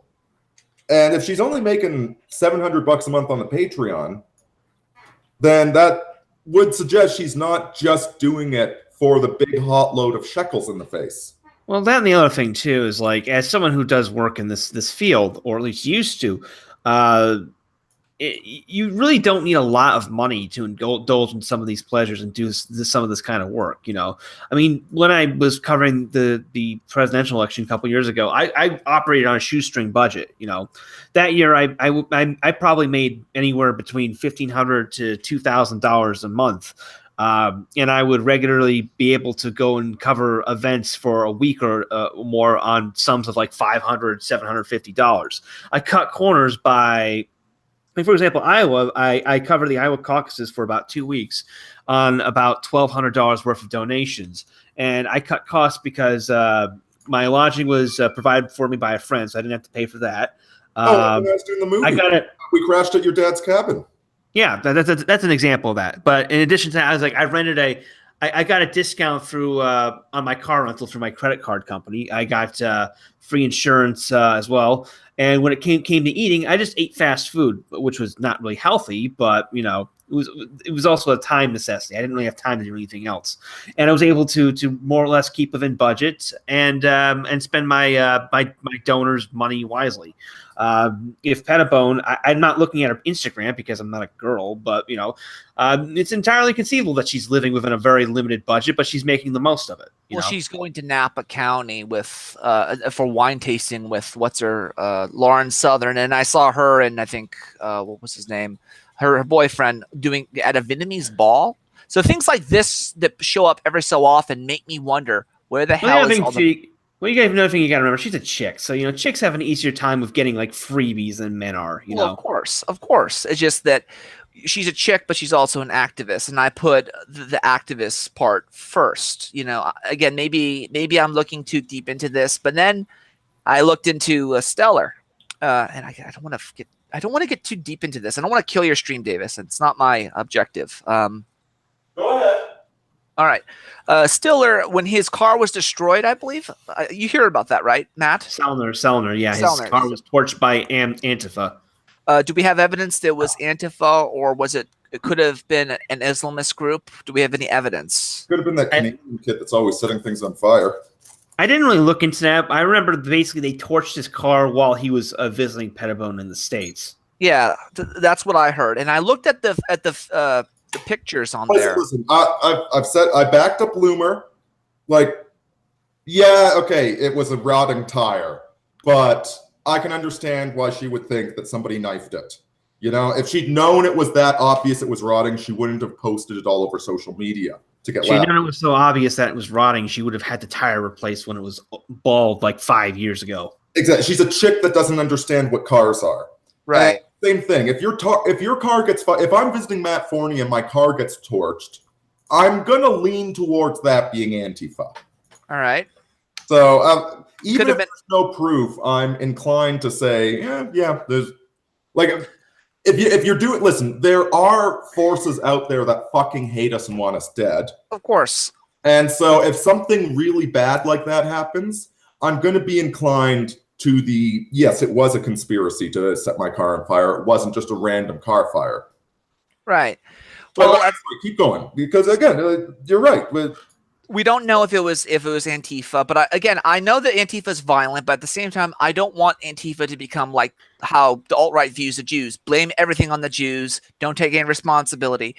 And if she's only making $700 a month on the Patreon, then that would suggest she's not just doing it for the big hot load of shekels in the face. Well, that and the other thing too is like, as someone who does work in this field, or at least used to, you really don't need a lot of money to indulge in some of these pleasures and do some of this kind of work. You know, I mean, when I was covering the presidential election a couple years ago, I operated on a shoestring budget. You know, that year I probably made anywhere between $1,500 to $2,000 a month. And I would regularly be able to go and cover events for a week or more on sums of like $500, $750. I cut corners by, like, for example, Iowa. I covered the Iowa caucuses for about 2 weeks on about $1,200 worth of donations. And I cut costs because my lodging was provided for me by a friend, so I didn't have to pay for that. When I was doing the movie, I got it. We crashed at your dad's cabin. Yeah, that's an example of that. But in addition to that, I was like, I got a discount through on my car rental through my credit card company. I got free insurance as well. And when it came to eating, I just ate fast food, which was not really healthy, but you know, it was also a time necessity. I didn't really have time to do anything else, and I was able to more or less keep within budget and spend my my donors' money wisely. If Pettibone, I'm not looking at her Instagram because I'm not a girl, but you know, it's entirely conceivable that she's living within a very limited budget, but she's making the most of it. Well, she's going to Napa County with for wine tasting with Lauren Southern, and I saw her and I think what was his name, her boyfriend doing at a Vietnamese ball. So things like this that show up every so often make me wonder where the hell is all the. Well, you got another thing you got to remember. She's a chick, so you know chicks have an easier time of getting like freebies than men are. You know, of course. It's just that she's a chick, but she's also an activist, and I put the activist part first. You know, again, maybe I'm looking too deep into this, but then I looked into Stellar, and I don't want to get too deep into this. I don't want to kill your stream, Davis. It's not my objective. Go ahead. All right. Stiller, when his car was destroyed, I believe you hear about that, right, Matt? Sellner, yeah. His car was torched by Antifa. Do we have evidence that it was Antifa, or was it could have been an Islamist group? Do we have any evidence? Could have been that Canadian kid that's always setting things on fire. I didn't really look into that. I remember basically they torched his car while he was visiting Pettibone in the States. Yeah, that's what I heard, and I looked at the pictures on there. Listen, I've said I backed up Loomer. Like, yeah, okay, it was a rotting tire, but I can understand why she would think that somebody knifed it. You know, if she'd known it was that obvious it was rotting, she wouldn't have posted it all over social media to get. She knew it was so obvious that it was rotting. She would have had the tire replaced when it was bald like 5 years ago. Exactly. She's a chick that doesn't understand what cars are. Right. Same thing. If your car gets, if I'm visiting Matt Forney and my car gets torched, I'm gonna lean towards that being Antifa. All right. So even if been... there's no proof, I'm inclined to say, yeah, there's like if you're doing. Listen, there are forces out there that fucking hate us and want us dead. Of course. And so if something really bad like that happens, I'm going to be inclined to yes, it was a conspiracy to set my car on fire. It wasn't just a random car fire. Right. Well, keep going, because again, you're right. We don't know if it was Antifa, but I know that Antifa is violent, but at the same time, I don't want Antifa to become like how the alt-right views the Jews. Blame everything on the Jews. Don't take any responsibility.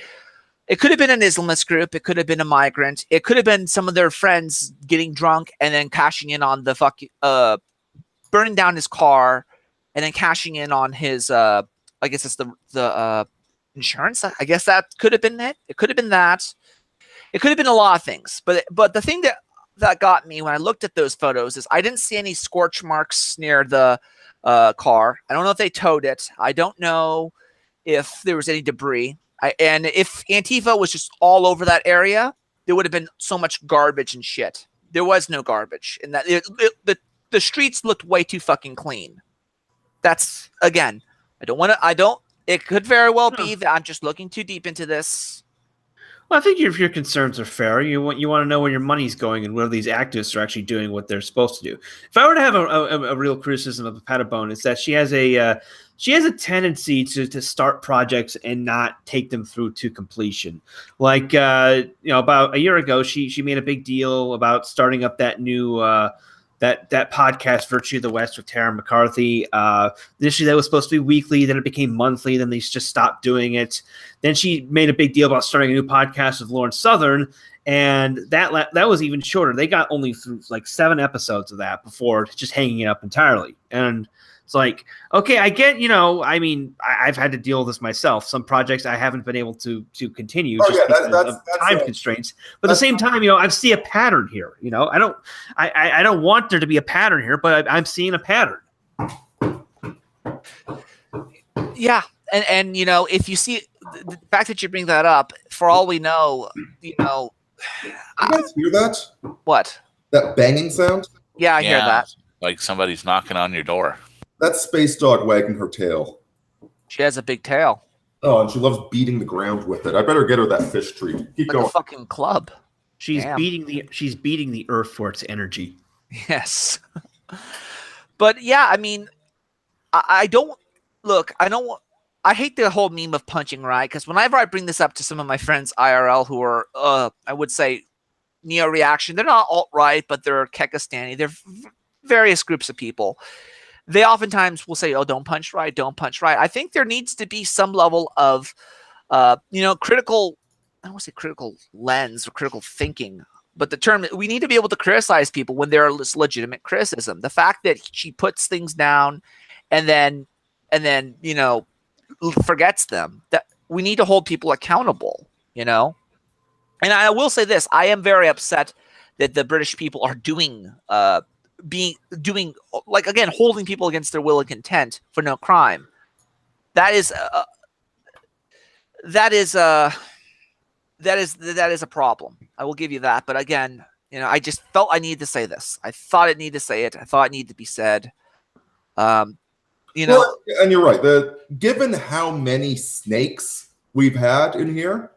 It could have been an Islamist group. It could have been a migrant. It could have been some of their friends getting drunk and then cashing in on the burning down his car and then cashing in on his, I guess it's the insurance. I guess that could have been it. It could have been that. It could have been a lot of things. But the thing that got me when I looked at those photos is I didn't see any scorch marks near the car. I don't know if they towed it. I don't know if there was any debris. And if Antifa was just all over that area, there would have been so much garbage and shit. There was no garbage, and that the streets looked way too fucking clean. That's, again, it could very well be that I'm just looking too deep into this. Well, I think if your concerns are fair, you want to know where your money's going and whether these activists are actually doing what they're supposed to do. If I were to have a real criticism of Pettibone, it's that she has a tendency to start projects and not take them through to completion. Like about a year ago, she made a big deal about starting up that new that podcast, Virtue of the West, with Tara McCarthy. Initially, that was supposed to be weekly. Then it became monthly. Then they just stopped doing it. Then she made a big deal about starting a new podcast with Lauren Southern, and that was even shorter. They got only through like 7 episodes of that before just hanging it up entirely. And it's like, okay, I get, I mean, I've had to deal with this myself. Some projects I haven't been able to continue because of time constraints. But at the same time, I see a pattern here. I don't want there to be a pattern here, but I'm seeing a pattern. Yeah, and if you see the fact that you bring that up, for all we know, you guys hear that? What? That banging sound? Yeah, I hear that. Like somebody's knocking on your door. That's Space Dog wagging her tail. She has a big tail. Oh, and she loves beating the ground with it. I better get her that fish treat. Keep going. A fucking club. She's beating the earth for its energy. Yes. But yeah, I mean, I hate the whole meme of punching right, because whenever I bring this up to some of my friends IRL who are, I would say, neo-reaction, they're not alt-right, but they're Kekistani. They're various groups of people. They oftentimes will say, oh, don't punch right, don't punch right. I think there needs to be some level of, critical, I don't want to say critical lens or critical thinking, but the term, we need to be able to criticize people when there is legitimate criticism. The fact that she puts things down and then forgets them, that we need to hold people accountable, And I will say this, I am very upset that the British people are doing holding people against their will and content for no crime. That is a problem. I will give you that. But again, I just felt I needed to say this. I thought it needed to say it. I thought it needed to be said. Well, and you're right. Given how many snakes we've had in here,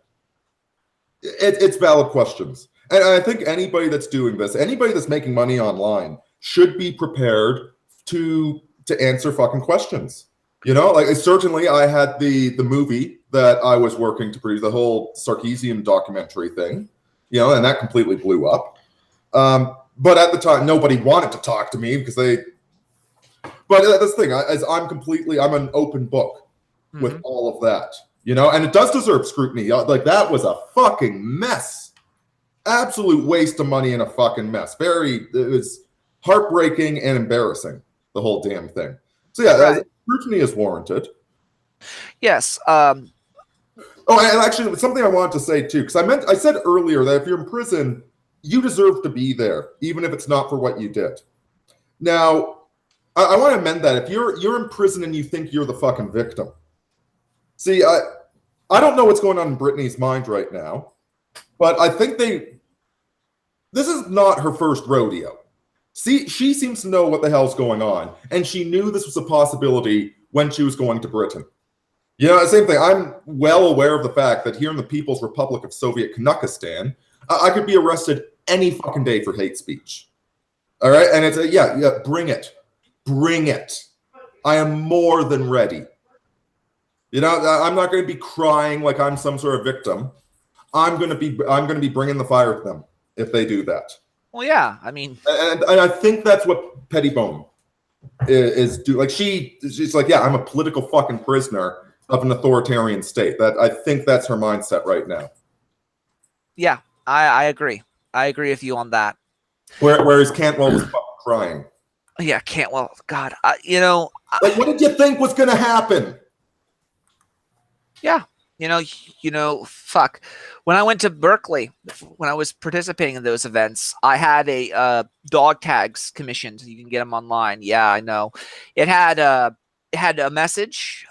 it's valid questions. And I think anybody that's doing this, anybody that's making money online, should be prepared to answer fucking questions. Certainly I had the movie that I was working to produce, the whole Sarkeesian documentary thing, and that completely blew up. But at the time, nobody wanted to talk to me because but that's the thing, I'm an open book with all of that, and it does deserve scrutiny. Like, that was a fucking mess. Absolute waste of money and a fucking mess. It was heartbreaking and embarrassing, the whole damn thing. So yeah, scrutiny is warranted. Yes. Oh, and actually, something I wanted to say too, because I said earlier that if you're in prison, you deserve to be there, even if it's not for what you did. Now, I want to amend that. If you're in prison and you think you're the fucking victim, see, I don't know what's going on in Brittany's mind right now, but I think this is not her first rodeo. See, she seems to know what the hell's going on, and she knew this was a possibility when she was going to Britain. You know, same thing. I'm well aware of the fact that here in the People's Republic of Soviet Kanakistan, I could be arrested any fucking day for hate speech. All right, and it's yeah, bring it, bring it. I am more than ready. You know, I'm not going to be crying like I'm some sort of victim. I'm going to be bringing the fire to them if they do that. Well, yeah, I mean, and I think that's what Pettibone is do. Like she's like, yeah, I'm a political fucking prisoner of an authoritarian state. That I think that's her mindset right now. Yeah, I agree. I agree with you on that. Whereas Cantwell was fucking crying. Yeah, Cantwell. God, you know, like what did you think was going to happen? Yeah, you know, fuck. When I went to Berkeley, when I was participating in those events, I had a dog tags commissioned. You can get them online. Yeah, I know. It had a message.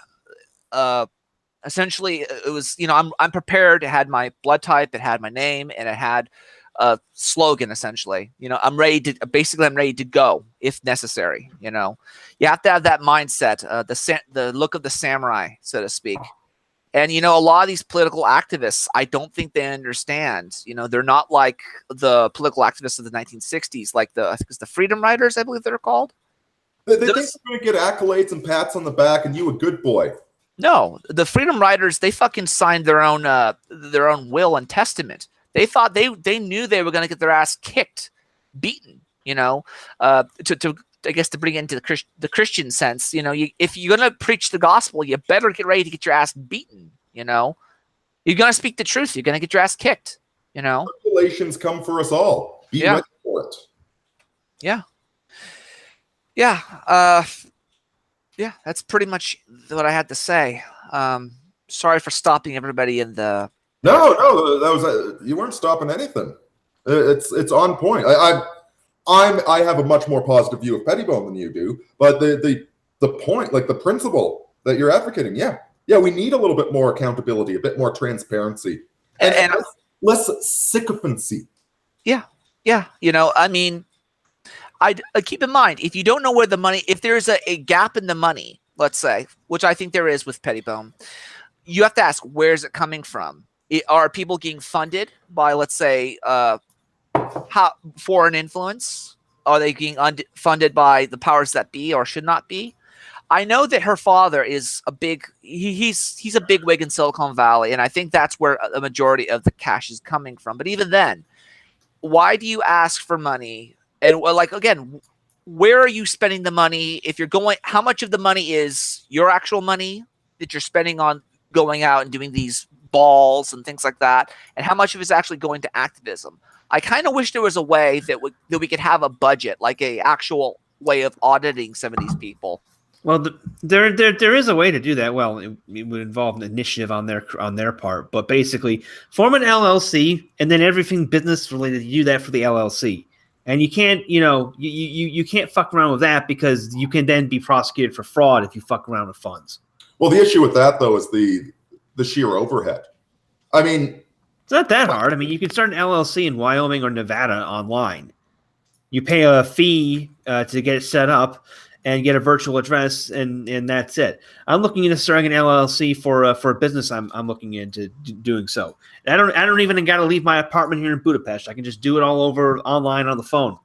Essentially, it was, you know, I'm prepared. It had my blood type. It had my name, and it had a slogan. Essentially, you know, I'm ready to go if necessary. You know, you have to have that mindset, the look of the samurai, so to speak. And, you know, a lot of these political activists, I don't think they understand. You know, they're not like the political activists of the 1960s, like I think it's the Freedom Riders, I believe they're called. They think they're going to get accolades and pats on the back and you a good boy. No, the Freedom Riders, they fucking signed their own will and testament. They thought they knew they were going to get their ass kicked, beaten, you know, to I guess to bring it into the Christian sense, you know, if you're going to preach the gospel, you better get ready to get your ass beaten, you know. You're going to speak the truth. You're going to get your ass kicked, you know. Regulations come for us all. Be ready for it. Yeah. Yeah. Yeah, that's pretty much what I had to say. Sorry for stopping everybody in the... No, that was you weren't stopping anything. It's on point. I have a much more positive view of Pettibone than you do, but the point, like the principle that you're advocating, yeah, we need a little bit more accountability, a bit more transparency, and less sycophancy. Yeah, you know, I mean, I keep in mind, if you don't know where the money, if there's a gap in the money, let's say, which I think there is with Pettibone, you have to ask, where's it coming from? Are people getting funded by, let's say, foreign influence? Are they being funded by the powers that be or should not be? I know that her father is a big he's a big wig in Silicon Valley, and I think that's where a majority of the cash is coming from. But even then, why do you ask for money? And like, again, where are you spending the money? If you're going, how much of the money is your actual money that you're spending on going out and doing these balls and things like that, and how much of it is actually going to activism? I kind of wish there was a way that we could have a budget, like a actual way of auditing some of these people. Well, there is a way to do that. Well, it would involve an initiative on their part, but basically form an LLC and then everything business related. You do that for the LLC, and you can't, you know, you can't fuck around with that because you can then be prosecuted for fraud if you fuck around with funds. Well, the issue with that though is the sheer overhead. I mean, it's not that hard. I mean, you can start an LLC in Wyoming or Nevada online. You pay a fee to get it set up and get a virtual address, and that's it. I'm looking into starting an LLC for a business. I'm looking into doing so. And I don't even got to leave my apartment here in Budapest. I can just do it all over online on the phone.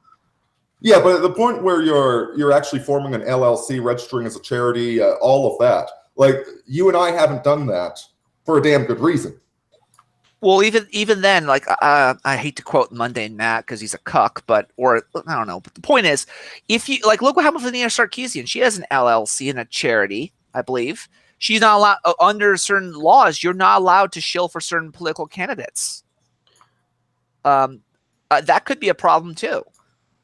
Yeah, but at the point where you're actually forming an LLC, registering as a charity, all of that, like you and I haven't done that for a damn good reason. Well, even then, like I hate to quote Mundane Matt because he's a cuck, or I don't know. But the point is, if you like, look what happened with Nina Sarkeesian. She has an LLC and a charity, I believe. She's not allowed under certain laws. You're not allowed to shill for certain political candidates. That could be a problem too.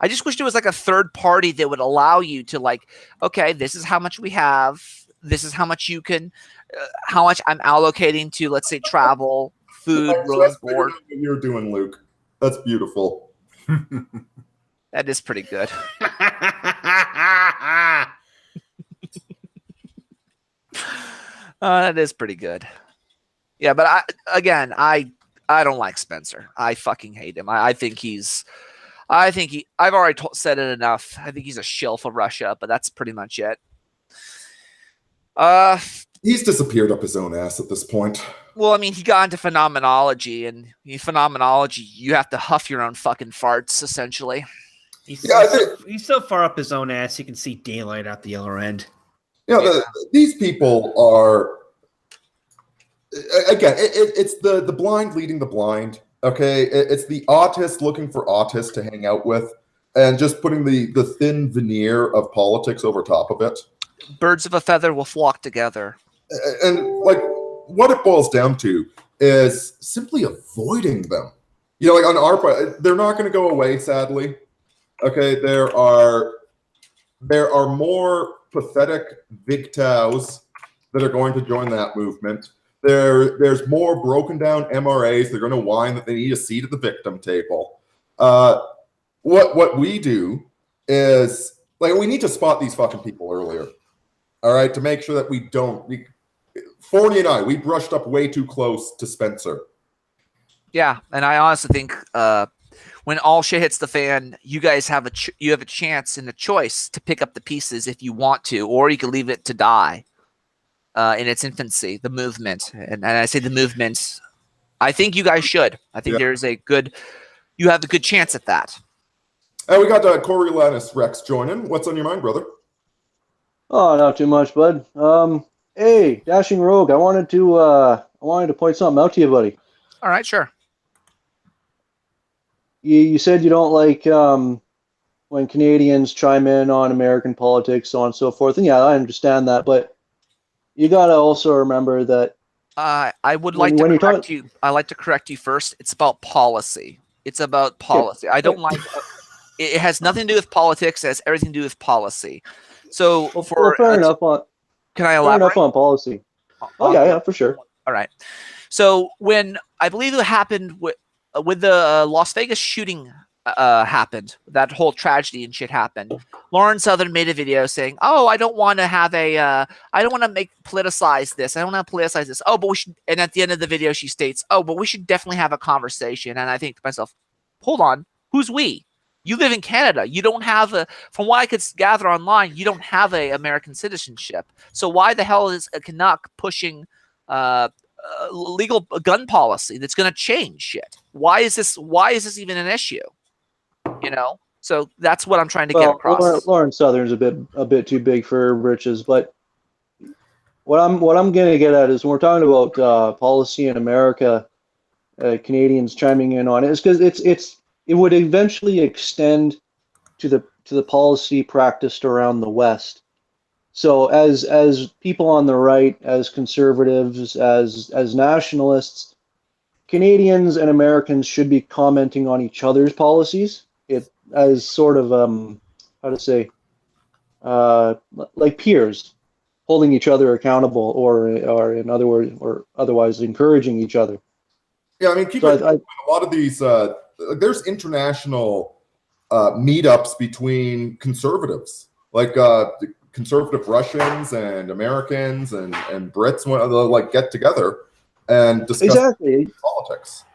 I just wish there was like a third party that would allow you to like, okay, this is how much we have. This is how much you can, how much I'm allocating to, let's say, travel. Food, room, board. What you're doing, Luke. That's beautiful. That is pretty good. That is pretty good. Yeah, but I don't like Spencer. I fucking hate him. I think he's I think I've already said it enough. I think he's a shill for Russia, but that's pretty much it. He's disappeared up his own ass at this point. Well, I mean, he got into phenomenology, and in phenomenology, you have to huff your own fucking farts, essentially. He's so far up his own ass, he can see daylight out the other end. Yeah, these people are, again, it's the blind leading the blind, okay? It's the autist looking for autists to hang out with and just putting the thin veneer of politics over top of it. Birds of a feather will flock together. And, like, what it boils down to is simply avoiding them. You know, like on our part, they're not going to go away, sadly. Okay, there are more pathetic VGTOWs that are going to join that movement. There's more broken down MRAs. They're going to whine that they need a seat at the victim table. What we do is, like, we need to spot these fucking people earlier. All right, to make sure that we don't. Forney and I, we brushed up way too close to Spencer. Yeah, and I honestly think when all shit hits the fan, you guys have a chance and a choice to pick up the pieces if you want to, or you can leave it to die in its infancy. The movement, and I say the movement, I think you guys should. I think you have a good chance at that. And we got Coriolanus Rex joining. What's on your mind, brother? Oh, not too much, bud. Hey, Dashing Rogue, I wanted to point something out to you, buddy. All right, sure. You said you don't like when Canadians chime in on American politics, so on and so forth. And yeah, I understand that, but you gotta also remember that I would like to correct you. I like to correct you first. It's about policy. It's about policy. I don't like. It has nothing to do with politics. It has everything to do with policy. So fair enough on. Can I elaborate? Fair enough on policy. Oh yeah, for sure. All right. So when I believe it happened with the Las Vegas shooting happened, that whole tragedy and shit happened. Lauren Southern made a video saying, "Oh, I don't want to have I don't want to politicize this. I don't want to politicize this. Oh, but we should." And at the end of the video, she states, "Oh, but we should definitely have a conversation." And I think to myself, "Hold on, who's we? You live in Canada. You don't have from what I could gather online, you don't have a American citizenship. So why the hell is a Canuck pushing legal gun policy that's going to change shit? Why is this even an issue? You know, so that's what I'm trying to get across. Lauren Southern's a bit too big for her britches, but what I'm going to get at is when we're talking about policy in America, Canadians chiming in on it, is because it would eventually extend to the policy practiced around the West. So as people on the right, as conservatives, as nationalists, Canadians and Americans should be commenting on each other's policies. It as sort of like peers, holding each other accountable, or in other words, or otherwise encouraging each other. Yeah, I mean, a lot of these. There's international meetups between conservatives, like conservative Russians and Americans and Brits. They'll like get together and discuss politics.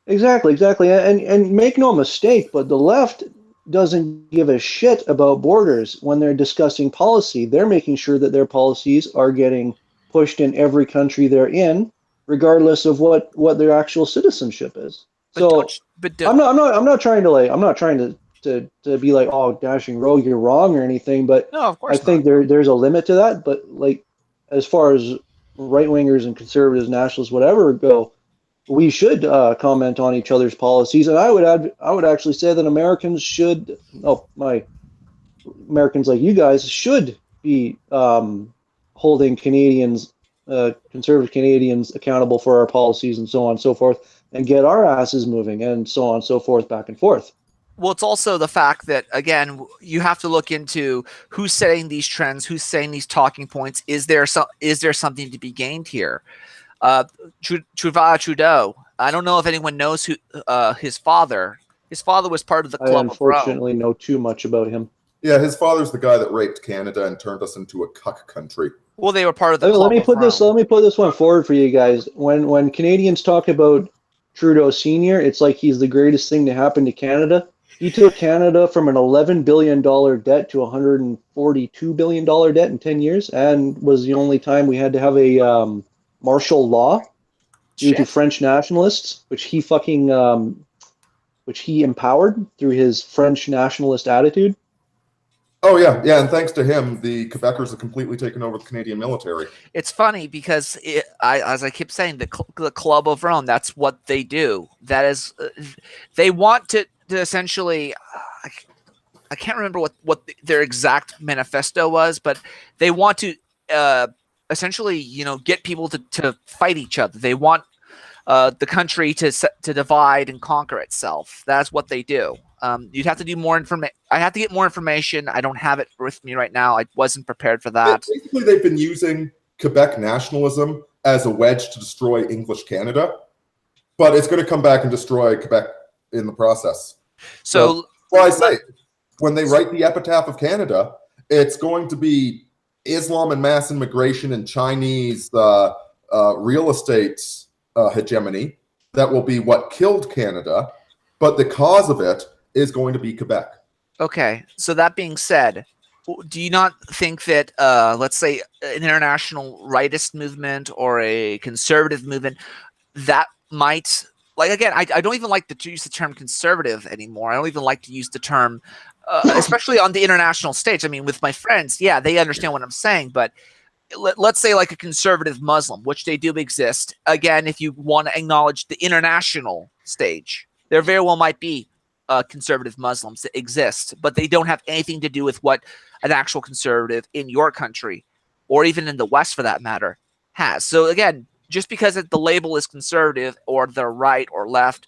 Exactly. And make no mistake, but the left doesn't give a shit about borders when they're discussing policy. They're making sure that their policies are getting pushed in every country they're in, regardless of what their actual citizenship is. I'm not trying to be like, oh, Dashing Rogue, you're wrong or anything, but no, of course I think there's a limit to that. But like, as far as right wingers and conservatives, nationalists, whatever go, we should comment on each other's policies, and I would actually say that Americans like you guys should be holding Canadians, conservative Canadians, accountable for our policies and so on and so forth, and get our asses moving and so on and so forth, back and forth. Well, it's also the fact that, again, you have to look into who's setting these trends, who's saying these talking points. Is there something to be gained here? Trudeau. I don't know if anyone knows who his father. His father was part of the Club of Rome. I unfortunately know too much about him. Yeah, his father's the guy that raped Canada and turned us into a cuck country. Well, they were part of the Club Let me put this one forward for you guys. When Canadians talk about Trudeau Senior, it's like he's the greatest thing to happen to Canada. He took Canada from an $11 billion debt to a $142 billion debt in 10 years, and was the only time we had to have a martial law due to French nationalists, which he empowered through his French nationalist attitude. Oh yeah, and thanks to him, the Quebecers have completely taken over the Canadian military. It's funny because as I keep saying, the Club of Rome, that's what they do. That is, they want to essentially, I can't remember what their exact manifesto was, but they want to essentially, get people to fight each other. They want the country to divide and conquer itself. That's what they do. You'd have to do more information. I have to get more information. I don't have it with me right now. I wasn't prepared for that. Basically, they've been using Quebec nationalism as a wedge to destroy English Canada, but it's going to come back and destroy Quebec in the process. So well, I say, when they write the epitaph of Canada, it's going to be Islam and mass immigration and Chinese real estate hegemony that will be what killed Canada, but the cause of it is going to be Quebec. Okay, so that being said, do you not think that, let's say, an international rightist movement or a conservative movement that might, like, again, I don't even like to use the term conservative anymore. I don't even like to use the term, especially on the international stage. I mean, with my friends, yeah, they understand what I'm saying, but let's say like a conservative Muslim, which they do exist. Again, if you want to acknowledge the international stage, there very well might be conservative Muslims that exist, but they don't have anything to do with what an actual conservative in your country, or even in the West for that matter, has. So again, just because the label is conservative or they're right or left,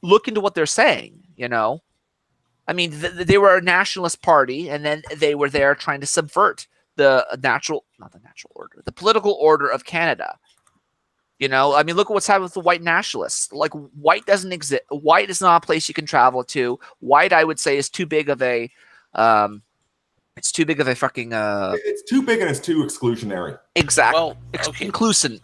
look into what they're saying, I mean, they were a nationalist party, and then they were there trying to subvert the political order of Canada. I mean, look at what's happened with the white nationalists. Like, white doesn't exist. White is not a place you can travel to. White, I would say, is too big of a, it's too big of a fucking. It's too big and it's too exclusionary. Exactly. Well, okay. Inclusive.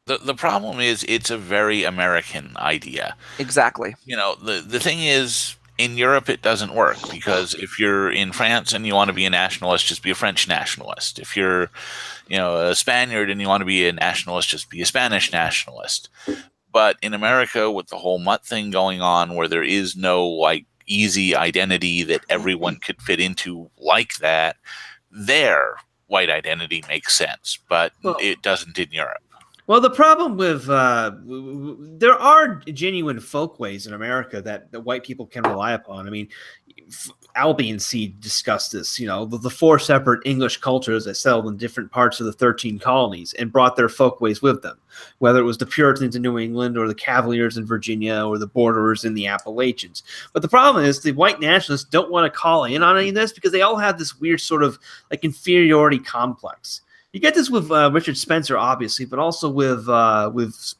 The problem is it's a very American idea. Exactly. The thing is, in Europe, it doesn't work, because if you're in France and you want to be a nationalist, just be a French nationalist. If you're, a Spaniard and you want to be a nationalist, just be a Spanish nationalist. But in America, with the whole mutt thing going on, where there is no like easy identity that everyone could fit into like that, their white identity makes sense, but it doesn't in Europe. Well, the problem with there are genuine folkways in America that white people can rely upon. I mean, Albion Seed discussed this, the four separate English cultures that settled in different parts of the 13 colonies and brought their folkways with them, whether it was the Puritans in New England or the Cavaliers in Virginia or the Borderers in the Appalachians. But the problem is the white nationalists don't want to call in on any of this because they all have this weird sort of like inferiority complex. You get this with Richard Spencer, obviously, but also with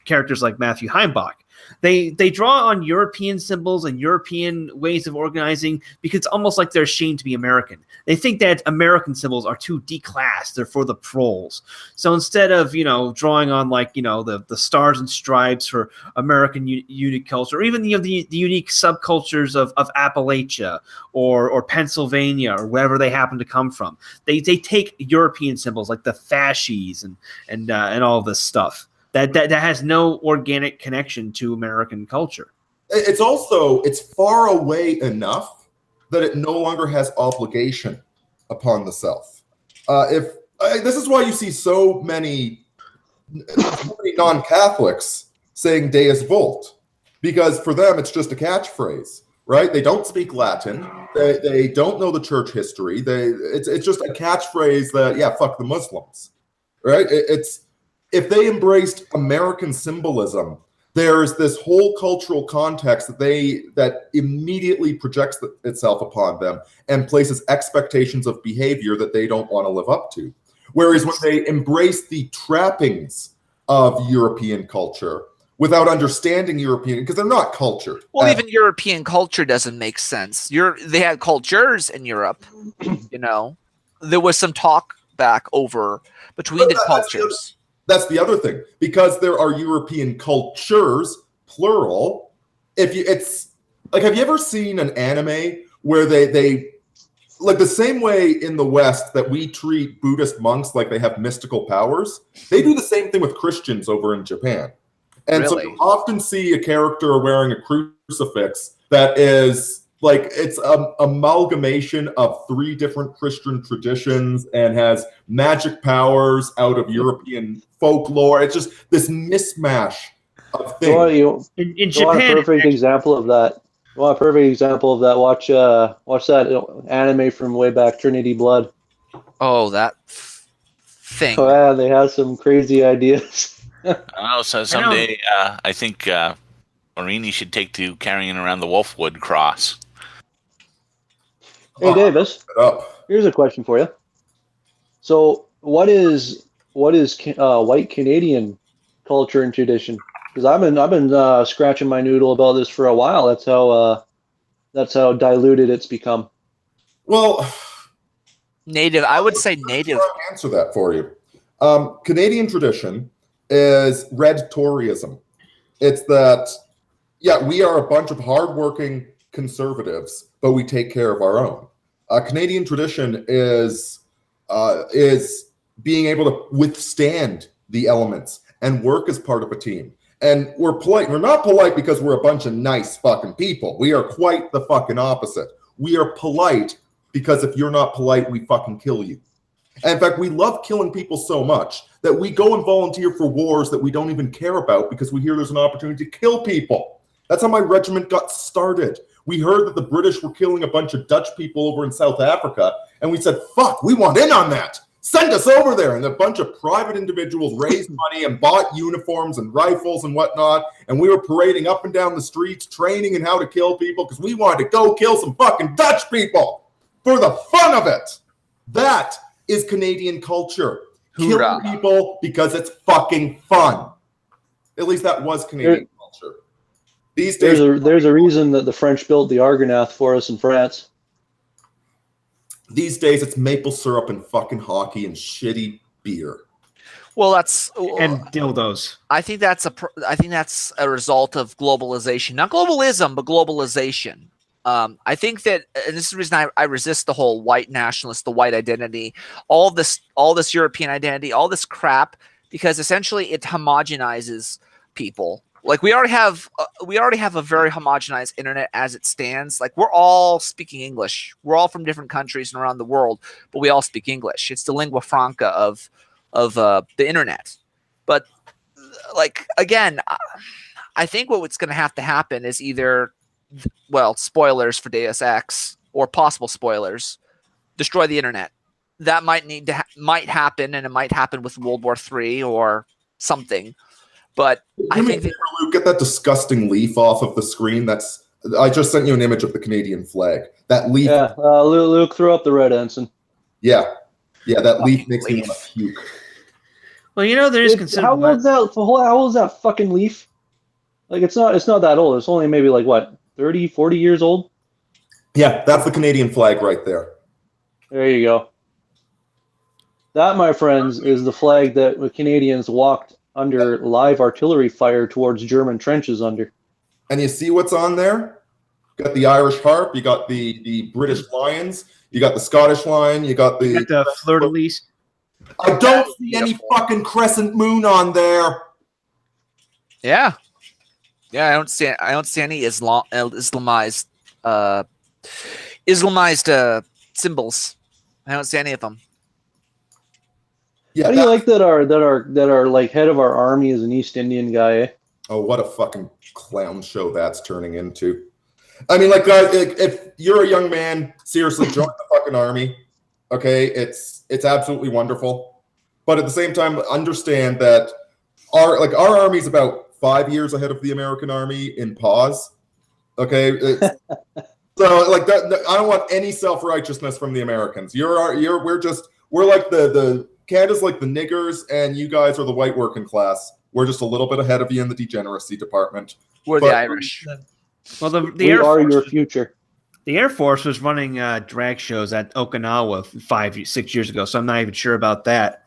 characters like Matthew Heimbach. They draw on European symbols and European ways of organizing because it's almost like they're ashamed to be American. They think that American symbols are too declassed; they're for the proles. So instead of drawing on the stars and stripes for American unique culture, or even the unique subcultures of Appalachia or Pennsylvania or wherever they happen to come from, they take European symbols like the fasces and all this stuff. That has no organic connection to American culture. It's far away enough that it no longer has obligation upon the self. This is why you see so many non-Catholics saying Deus Vult, because for them it's just a catchphrase, right? They don't speak Latin. They don't know the church history. It's just a catchphrase that fuck the Muslims, right? If they embraced American symbolism, there's this whole cultural context that immediately projects itself upon them and places expectations of behavior that they don't want to live up to. Whereas when they embrace the trappings of European culture without understanding European, because they're not cultured. Well, even European culture doesn't make sense. They had cultures in Europe, There was some talk back over between the cultures. That's the other thing, because there are European cultures, plural. like, have you ever seen an anime where they like the same way in the West that we treat Buddhist monks like they have mystical powers? They do the same thing with Christians over in Japan. And so Really? you often see a character wearing a crucifix that is like, it's an amalgamation of 3 different Christian traditions and has magic powers out of European folklore. It's just this mismatch of things. In You want a Japan, perfect example of that? You want a perfect example of that? Watch that anime from way back, Trinity Blood. Oh, that thing. Oh, yeah, they have some crazy ideas. Oh, so someday I think Aurini should take to carrying around the Wolfwood cross. Hey, Davis. Here's a question for you. So, what is white Canadian culture and tradition? Because I've been scratching my noodle about this for a while. That's how diluted it's become. Well, native. I would say native. I'll answer that for you. Canadian tradition is red Toryism. It's that, yeah, we are a bunch of hardworking conservatives, but we take care of our own. Canadian tradition is being able to withstand the elements and work as part of a team. And we're polite. We're not polite because we're a bunch of nice fucking people. We are quite the fucking opposite. We are polite because if you're not polite, we fucking kill you. And in fact, we love killing people so much that we go and volunteer for wars that we don't even care about because we hear there's an opportunity to kill people. That's how my regiment got started. We heard that the British were killing a bunch of Dutch people over in South Africa, and we said, fuck, we want in on that. Send us over there. And a bunch of private individuals raised money and bought uniforms and rifles and whatnot, and we were parading up and down the streets, training in how to kill people because we wanted to go kill some fucking Dutch people for the fun of it. That is Canadian culture. Hoorah. Killing people because it's fucking fun. At least that was Canadian culture. These days, there's a reason that the French built the Argonath for us in France. These days, it's maple syrup and fucking hockey and shitty beer. Well, that's and dildos. I think that's a result of globalization, not globalism, but globalization. I think that, and this is the reason I resist the whole white nationalist, the white identity, all this European identity, all this crap, because essentially it homogenizes people. Like we already have a very homogenized internet as it stands. Like we're all speaking English. We're all from different countries and around the world, but we all speak English. It's the lingua franca of the internet. But like again, I think what's going to have to happen is either, well, spoilers for Deus Ex or possible spoilers, destroy the internet. That might happen, and it might happen with World War III or something. But I think Luke, get that disgusting leaf off of the screen. I just sent you an image of the Canadian flag. That leaf. Yeah, Luke, throw up the red ensign. Yeah, that leaf makes me want to puke. Well, there is considerable. How old is that fucking leaf? Like it's not that old. It's only maybe like what, 30, 40 years old? Yeah, that's the Canadian flag right there. There you go. That, my friends, is the flag that the Canadians walked under live artillery fire towards German trenches under. And you see what's on there? You got the Irish Harp, you got the British Lions, you got the Scottish Lion, you got the fleur-de-lis. I don't see any fucking crescent moon on there. Yeah, I don't see any Islamized symbols. I don't see any of them. Yeah, how do you like that our like head of our army is an East Indian guy? Eh? Oh, what a fucking clown show that's turning into. I mean, like, guys, if you're a young man, seriously, join the fucking army. Okay, it's absolutely wonderful, but at the same time, understand that our army is about 5 years ahead of the American army in pause. Okay, so like that, I don't want any self-righteousness from the Americans. We're like the Canada's like the niggers, and you guys are the white working class. We're just a little bit ahead of you in the degeneracy department. We're the Irish. Well, the we Air are Force, your future. The Air Force was running drag shows at Okinawa 5-6 years ago, so I'm not even sure about that.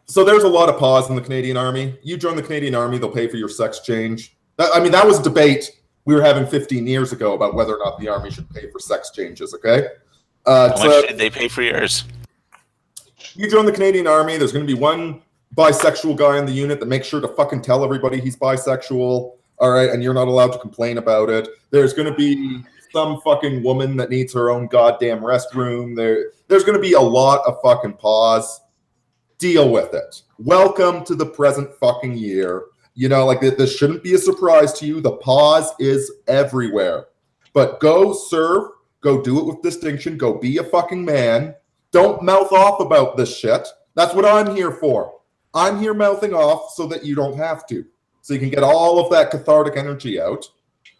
So there's a lot of pause in the Canadian Army. You join the Canadian Army, they'll pay for your sex change. That was a debate we were having 15 years ago about whether or not the Army should pay for sex changes, okay? How much did they pay for yours? You join the Canadian Army, there's going to be one bisexual guy in the unit that makes sure to fucking tell everybody he's bisexual, all right, and you're not allowed to complain about it. There's going to be some fucking woman that needs her own goddamn restroom. There's going to be a lot of fucking pause. Deal with it. Welcome to the present fucking year. You know, like, this shouldn't be a surprise to you. The pause is everywhere. But go serve, go do it with distinction, go be a fucking man. Don't mouth off about this shit. That's what I'm here for. I'm here mouthing off so that you don't have to. So you can get all of that cathartic energy out.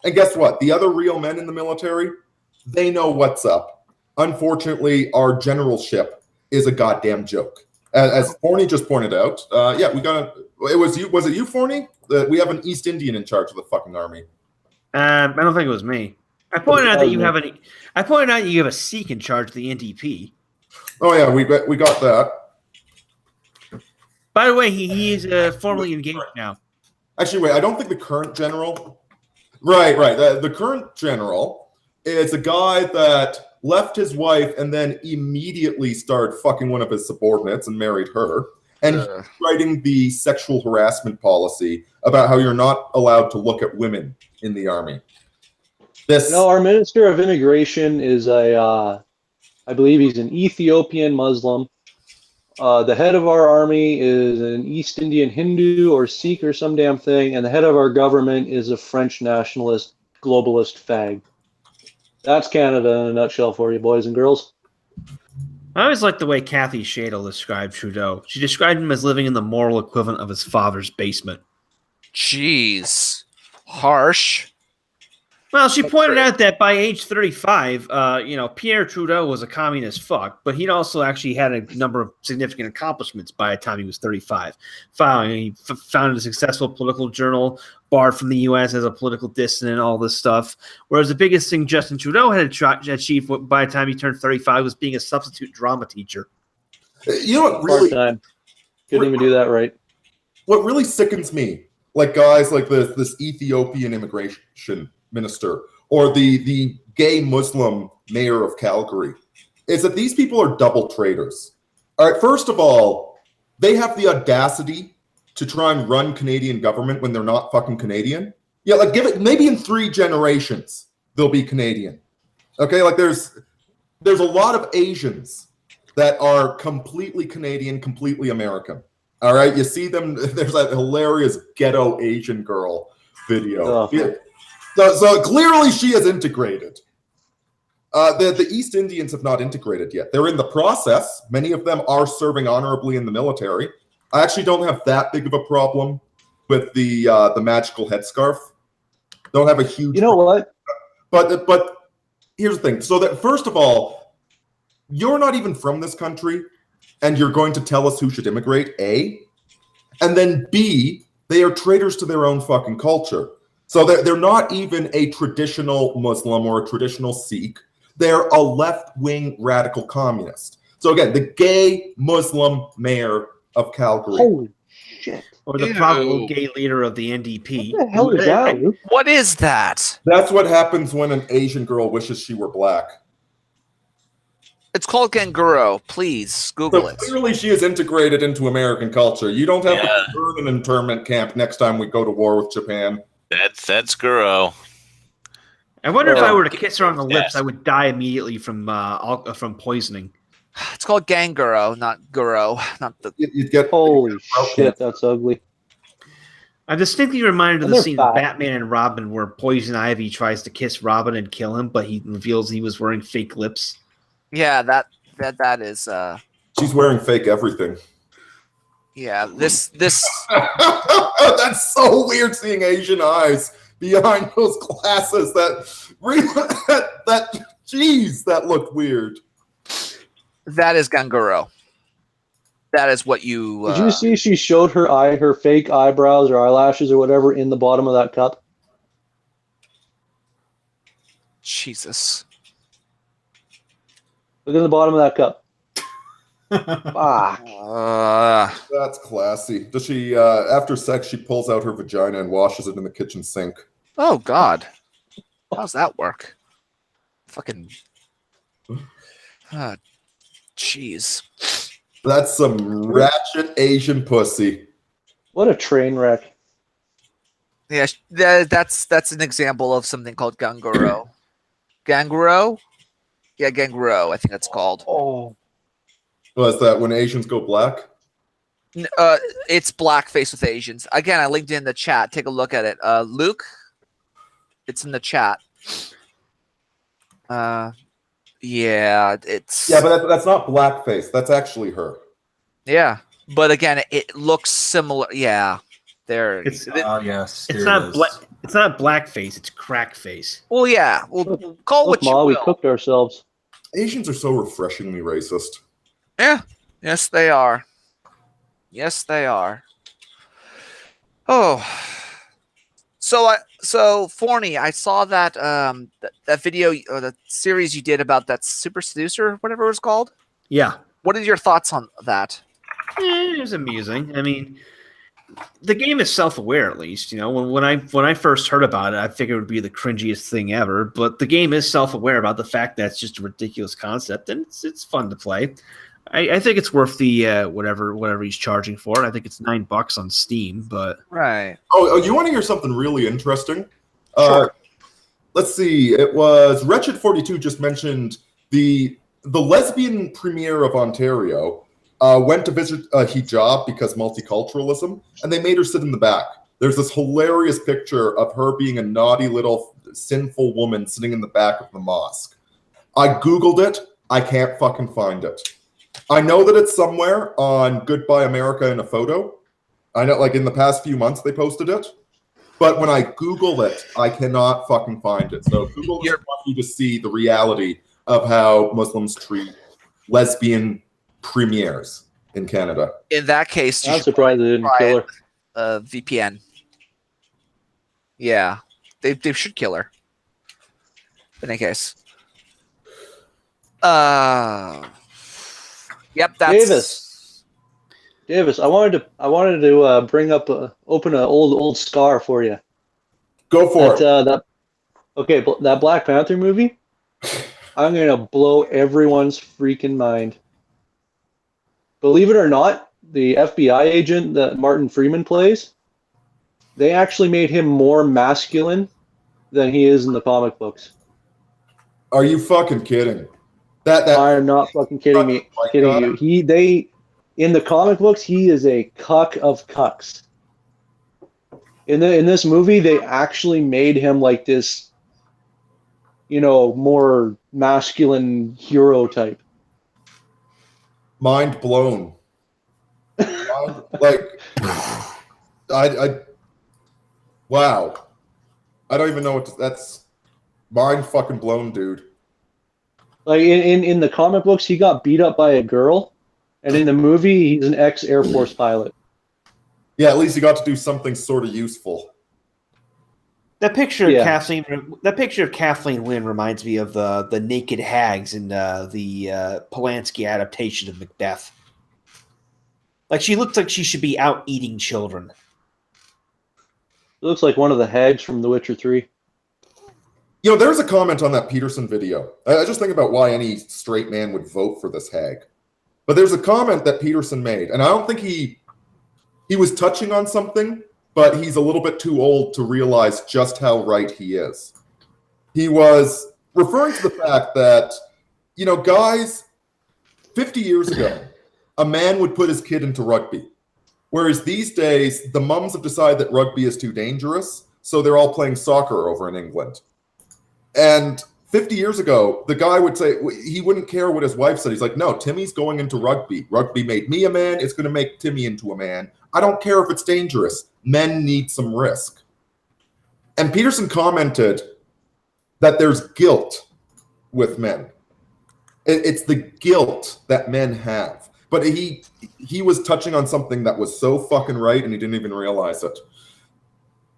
And guess what? The other real men in the military, they know what's up. Unfortunately, our generalship is a goddamn joke. As Forney just pointed out, yeah, we got it was you. Was it you, Forney? We have an East Indian in charge of the fucking army. I don't think it was me. I pointed out that you have I pointed out you have a Sikh in charge of the NDP. Oh yeah, we got that. By the way, he is formally engaged now. Actually, wait. I don't think the current general. Right. The current general is a guy that left his wife and then immediately started fucking one of his subordinates and married her. And he's writing the sexual harassment policy about how you're not allowed to look at women in the army. Our Minister of Immigration is I believe he's an Ethiopian Muslim. The head of our army is an East Indian Hindu or Sikh or some damn thing, and the head of our government is a French nationalist globalist fag. That's Canada in a nutshell for you, boys and girls. I always liked the way Kathy Shadle described Trudeau. She described him as living in the moral equivalent of his father's basement. Jeez. Harsh. Well, she pointed out that by age 35, Pierre Trudeau was a communist fuck, but he'd also actually had a number of significant accomplishments by the time he was 35. He founded a successful political journal, barred from the U.S. as a political dissident, all this stuff. Whereas the biggest thing Justin Trudeau had achieved by the time he turned 35 was being a substitute drama teacher. You know what really... Part-time. Couldn't even do that right. What really sickens me, like guys like this Ethiopian immigration minister or the gay Muslim mayor of Calgary, is that these people are double traitors. All right, first of all, they have the audacity to try and run Canadian government when they're not fucking Canadian. Yeah, like give it maybe in 3 generations they'll be Canadian. Okay, like there's a lot of Asians that are completely Canadian, completely American. All right, you see them. There's that hilarious ghetto Asian girl video. Yeah. So clearly she is integrated. The East Indians have not integrated yet. They're in the process. Many of them are serving honorably in the military. I actually don't have that big of a problem with the magical headscarf. Don't have a huge. You know what? But here's the thing. So that first of all, you're not even from this country, and you're going to tell us who should immigrate. A, and then B, they are traitors to their own fucking culture. So they're not even a traditional Muslim or a traditional Sikh. They're a left-wing radical communist. So again, the gay Muslim mayor of Calgary. Holy shit. Or the probable gay leader of the NDP. What the hell is that, Luke? What is that? That's what happens when an Asian girl wishes she were black. It's called Ganguro. Please Google it. Clearly she is integrated into American culture. You don't have to burn an internment camp next time we go to war with Japan. That's Guro. I wonder if I were to kiss her on the lips, I would die immediately from poisoning. It's called Ganguro, not Guro. Not the. You'd get holy shit. That's ugly. I'm distinctly reminded of the scene of Batman and Robin where Poison Ivy tries to kiss Robin and kill him, but he reveals he was wearing fake lips. Yeah, that is. She's wearing fake everything. Yeah, this. That's so weird seeing Asian eyes behind those glasses. Jeez, that looked weird. That is Ganguro. That is what you. Did you see she showed her fake eyebrows or eyelashes or whatever in the bottom of that cup? Jesus. Look at the bottom of that cup. That's classy. Does she after sex she pulls out her vagina and washes it in the kitchen sink? Oh God. How's that work? Fucking. Jeez. That's some ratchet Asian pussy. What a train wreck. Yeah, that's an example of something called ganguro. Ganguro? Yeah, ganguro, I think that's called. Oh. Was that when Asians go black? It's blackface with Asians. Again, I linked it in the chat. Take a look at it. Luke, it's in the chat. Yeah, it's... Yeah, but that's not blackface. That's actually her. Yeah, but again, it looks similar. Yeah, there. Yes. It's not it's not blackface. It's crackface. Well, yeah. Well, call it what you Ma, we will. cooked ourselves. Asians are so refreshingly racist. Yeah. Yes, they are. Yes, they are. Oh. So Forney, I saw that that video or the series you did about that Super Seducer, whatever it was called. Yeah. What are your thoughts on that? It was amusing. I mean, the game is self-aware, at least. You know, when I first heard about it, I figured it would be the cringiest thing ever. But the game is self-aware about the fact that it's just a ridiculous concept, and it's fun to play. I think it's worth the whatever he's charging for it. I think it's $9 on Steam, but right. Oh, you want to hear something really interesting? Sure. Let's see. It was Wretched42 just mentioned the lesbian premier of Ontario went to visit a hijab because multiculturalism, and they made her sit in the back. There's this hilarious picture of her being a naughty little sinful woman sitting in the back of the mosque. I Googled it. I can't fucking find it. I know that it's somewhere on Goodbye America in a photo. I know, like, in the past few months they posted it. But when I Google it, I cannot fucking find it. So Google just wants you to see the reality of how Muslims treat lesbian premiers in Canada. In that case, I'm surprised they didn't kill her. VPN. Yeah, they should kill her. In any case. Yep, that's Davis, I wanted to bring up open an old scar for you. Go for it. That Black Panther movie. I'm gonna blow everyone's freaking mind. Believe it or not, the FBI agent that Martin Freeman plays, they actually made him more masculine than he is in the comic books. Are you fucking kidding? I am not fucking kidding you. In the comic books, he is a cuck of cucks. In this movie, they actually made him like this, more masculine hero type. Mind blown. Wow. I don't even know that's mind fucking blown, dude. Like in the comic books, he got beat up by a girl, and in the movie, he's an ex-Air Force pilot. Yeah, at least he got to do something sort of useful. That picture of Kathleen Wynne reminds me of the naked hags in the Polanski adaptation of Macbeth. Like, she looks like she should be out eating children. It looks like one of the hags from The Witcher 3. There's a comment on that Peterson video. I just think about why any straight man would vote for this hag. But there's a comment that Peterson made, and I don't think he was touching on something, but he's a little bit too old to realize just how right he is. He was referring to the fact that, guys, 50 years ago, a man would put his kid into rugby. Whereas these days, the mums have decided that rugby is too dangerous, so they're all playing soccer over in England. And 50 years ago, the guy would say, he wouldn't care what his wife said. He's like, no, Timmy's going into rugby. Rugby made me a man. It's going to make Timmy into a man. I don't care if it's dangerous. Men need some risk. And Peterson commented that there's guilt with men. It's the guilt that men have. But he was touching on something that was so fucking right, and he didn't even realize it.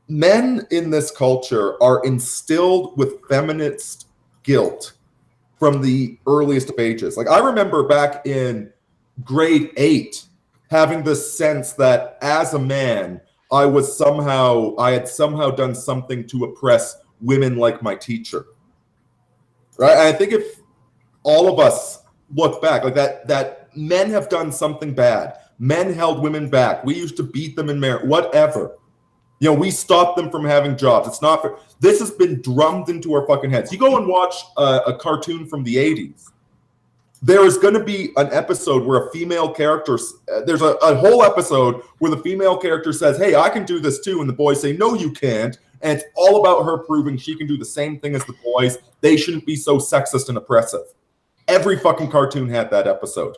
Men in this culture are instilled with feminist guilt from the earliest of ages. Like, I remember back in grade 8 having this sense that as a man, I had somehow done something to oppress women like my teacher. Right? And I think if all of us look back, like that men have done something bad. Men held women back. We used to beat them in marriage, whatever. You know, we stopped them from having jobs. It's not fair. This has been drummed into our fucking heads. You go and watch a cartoon from the 80s. There is going to be an episode where a female character, there's a whole episode where the female character says, hey, I can do this too. And the boys say, no, you can't. And it's all about her proving she can do the same thing as the boys. They shouldn't be so sexist and oppressive. Every fucking cartoon had that episode.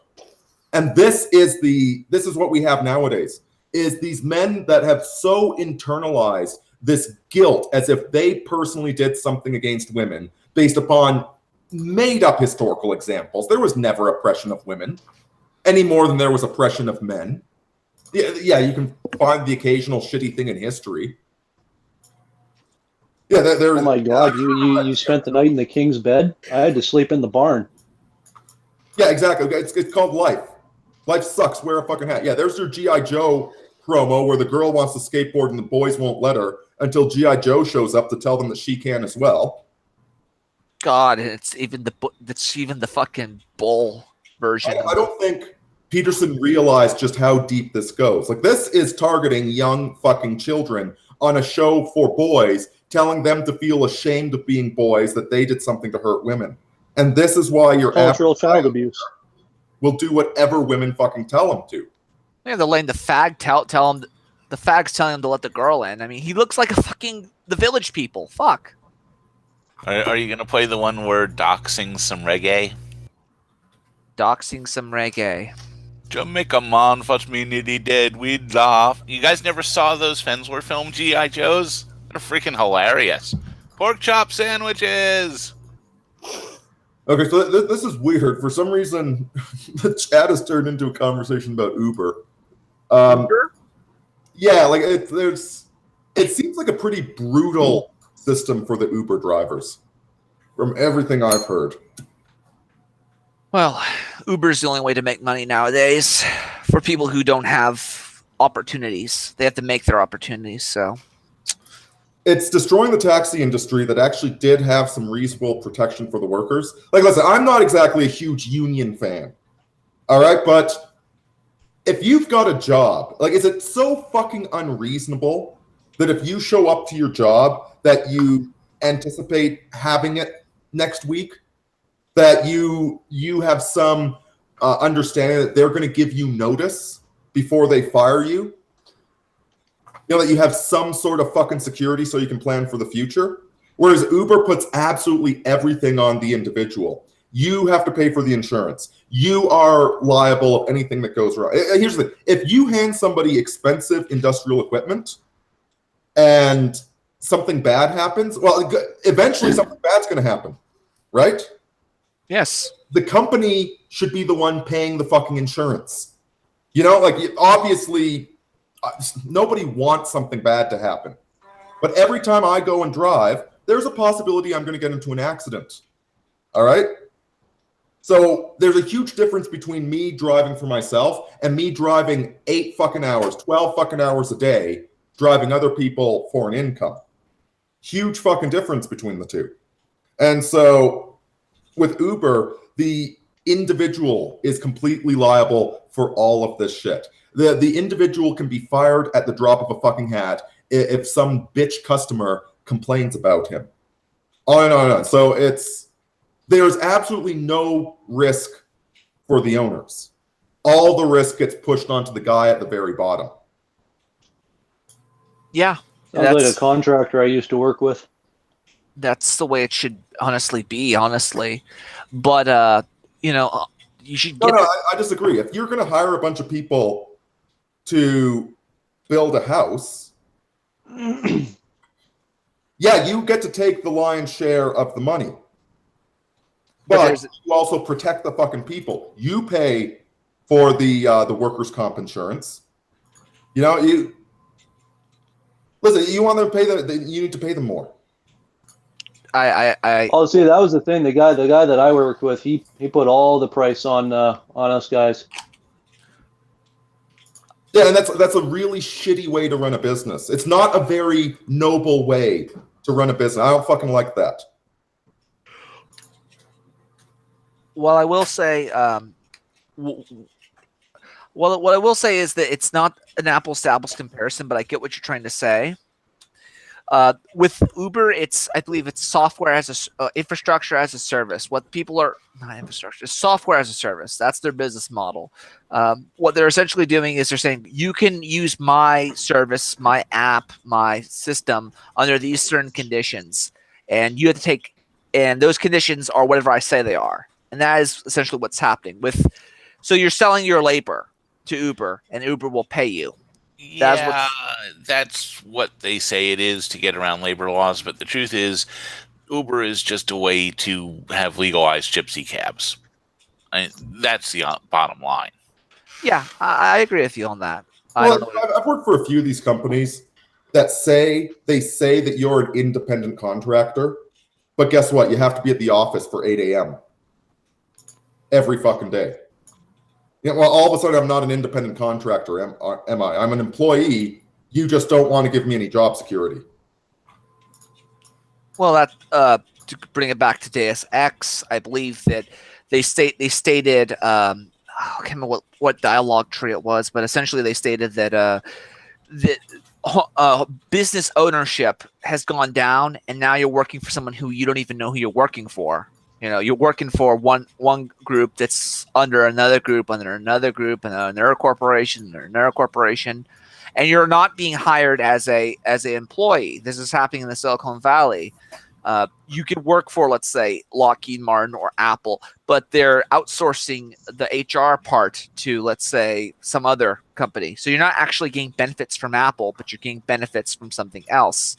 And this is what we have nowadays, is these men that have so internalized this guilt as if they personally did something against women based upon made up historical examples. There was never oppression of women any more than there was oppression of men. Yeah, you can find the occasional shitty thing in history. Yeah, oh my God, you spent the night in the king's bed? I had to sleep in the barn. Yeah, exactly. It's called life. Life sucks. Wear a fucking hat. Yeah, there's your G.I. Joe promo where the girl wants to skateboard and the boys won't let her until G.I. Joe shows up to tell them that she can as well. God, it's even the fucking bull version. I don't think Peterson realized just how deep this goes. Like, this is targeting young fucking children on a show for boys, telling them to feel ashamed of being boys, that they did something to hurt women. And this is why your cultural child abuse will do whatever women fucking tell them to. Yeah, they're letting the fag tell him. The fag's telling him to let the girl in. I mean, he looks like a fucking the Village People. Fuck. Are you gonna play the one where Doc sings some reggae? Doc sings some reggae. Jamaica man, fuck me nitty dead, we'd laugh. You guys never saw those Fensler film G.I. Joes? They're freaking hilarious. Pork chop sandwiches. Okay, so this is weird. For some reason, the chat has turned into a conversation about Uber. Uber? Yeah, like it seems like a pretty brutal system for the Uber drivers, from everything I've heard. Well, Uber's the only way to make money nowadays for people who don't have opportunities. They have to make their opportunities, so. It's destroying the taxi industry that actually did have some reasonable protection for the workers. Like, listen, I'm not exactly a huge union fan, all right? But if you've got a job, like, is it so fucking unreasonable that if you show up to your job that you anticipate having it next week, that you have some understanding that they're going to give you notice before they fire you? You know, that you have some sort of fucking security so you can plan for the future. Whereas Uber puts absolutely everything on the individual. You have to pay for the insurance. You are liable of anything that goes wrong. Here's the thing. If you hand somebody expensive industrial equipment and something bad happens, well, eventually something bad's going to happen, right? Yes. The company should be the one paying the fucking insurance. You know, like, obviously, nobody wants something bad to happen. But every time I go and drive, there's a possibility I'm going to get into an accident. All right? So there's a huge difference between me driving for myself and me driving 8 fucking hours, 12 fucking hours a day, driving other people for an income. Huge fucking difference between the two. And so with Uber, the individual is completely liable for all of this shit. The individual can be fired at the drop of a fucking hat if some bitch customer complains about him. On and on and on. So there's absolutely no risk for the owners. All the risk gets pushed onto the guy at the very bottom. Yeah. Sounds like a contractor I used to work with. That's the way it should honestly be, honestly. But, you know, you should get... No, I disagree. If you're going to hire a bunch of people to build a house, yeah, you get to take the lion's share of the money. But you also protect the fucking people. You pay for the workers' comp insurance. You know, you want them to pay you need to pay them more. Oh, see, that was the thing. The guy that I worked with, he put all the price on us guys. Yeah, and that's a really shitty way to run a business. It's not a very noble way to run a business. I don't fucking like that. Well, I will say, what I will say is that it's not an apples to apples comparison, but I get what you're trying to say. With Uber, I believe it's software as infrastructure as a service. What people are not infrastructure, it's software as a service. That's their business model. What they're essentially doing is they're saying you can use my service, my app, my system under these certain conditions, and you have to take, and those conditions are whatever I say they are, and that is essentially what's happening with. So you're selling your labor to Uber, and Uber will pay you. That's what they say it is to get around labor laws. But the truth is, Uber is just a way to have legalized gypsy cabs. That's the bottom line. Yeah, I agree with you on that. Well, I've worked for a few of these companies that say that you're an independent contractor, but guess what? You have to be at the office for 8 a.m. every fucking day. Yeah, well, all of a sudden, I'm not an independent contractor, am I? I'm an employee. You just don't want to give me any job security. Well, that to bring it back to Deus Ex, I believe that they stated I can't remember what dialogue tree it was, but essentially they stated that business ownership has gone down, and now you're working for someone who you don't even know who you're working for. You know, you're working for one group that's under another group, and another corporation, and you're not being hired as an employee. This is happening in the Silicon Valley. You could work for, let's say, Lockheed Martin or Apple, but they're outsourcing the HR part to, let's say, some other company. So you're not actually getting benefits from Apple, but you're getting benefits from something else.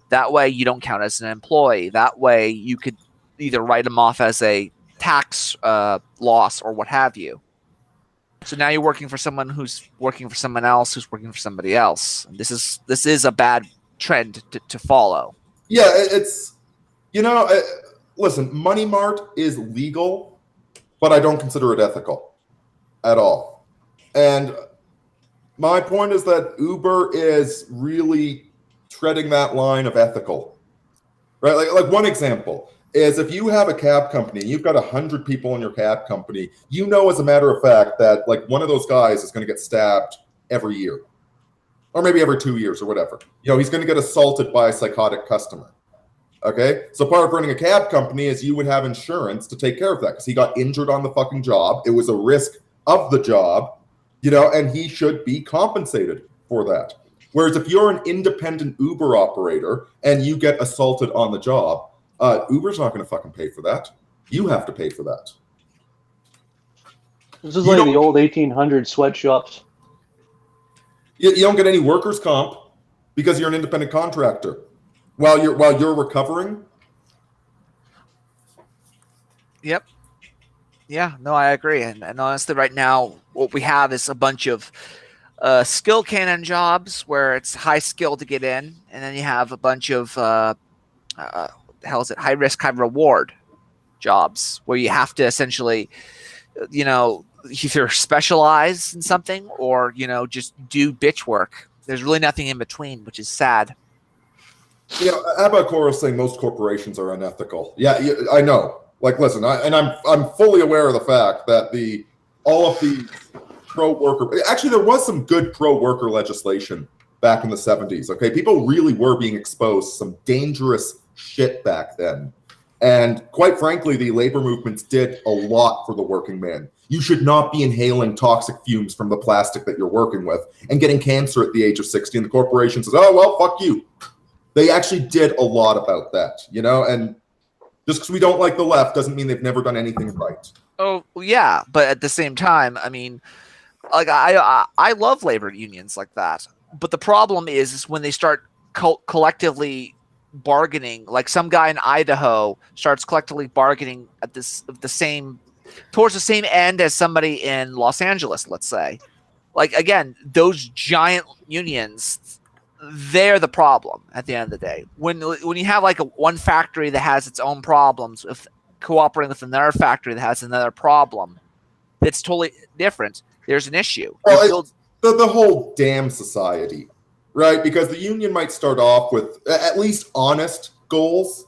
That way, you don't count as an employee. That way, you could either write them off as a tax loss or what have you. So now you're working for someone who's working for someone else who's working for somebody else. This is a bad trend to follow. Yeah, it's, listen, Money Mart is legal, but I don't consider it ethical at all. And my point is that Uber is really treading that line of ethical, right? Like one example is if you have a cab company, you've got 100 people in your cab company, as a matter of fact that like one of those guys is going to get stabbed every year, or maybe every 2 years or whatever. He's going to get assaulted by a psychotic customer. Okay, so part of running a cab company is you would have insurance to take care of that because he got injured on the fucking job. It was a risk of the job, and he should be compensated for that. Whereas if you're an independent Uber operator and you get assaulted on the job, Uber's not going to fucking pay for that. You have to pay for that. This is like the old 1800 sweatshops. You don't get any workers' comp because you're an independent contractor while you're recovering. Yep. Yeah. No, I agree. And honestly, right now, what we have is a bunch of skill cannon jobs where it's high skill to get in, and then you have a bunch of high risk, high reward jobs where you have to essentially, either specialize in something or, just do bitch work. There's really nothing in between, which is sad. Abba saying most corporations are unethical. Yeah, I know. Like, listen, I'm fully aware of the fact that all of the pro-worker. Actually, there was some good pro-worker legislation back in the 70s. Okay, people really were being exposed to some dangerous shit back then, and quite frankly, the labor movements did a lot for the working man. You should not be inhaling toxic fumes from the plastic that you're working with and getting cancer at the age of 60. And the corporation says, "Oh well, fuck you." They actually did a lot about that, and just because we don't like the left doesn't mean they've never done anything right. Oh yeah, but at the same time, I mean, like I love labor unions like that. But the problem is when they start collectively bargaining, like some guy in Idaho starts collectively bargaining at towards the same end as somebody in Los Angeles, let's say. Like again, those giant unions, they're the problem at the end of the day. When you have like one factory that has its own problems with cooperating with another factory that has another problem that's totally different, there's an issue. Well, the whole damn society, right? Because the union might start off with at least honest goals,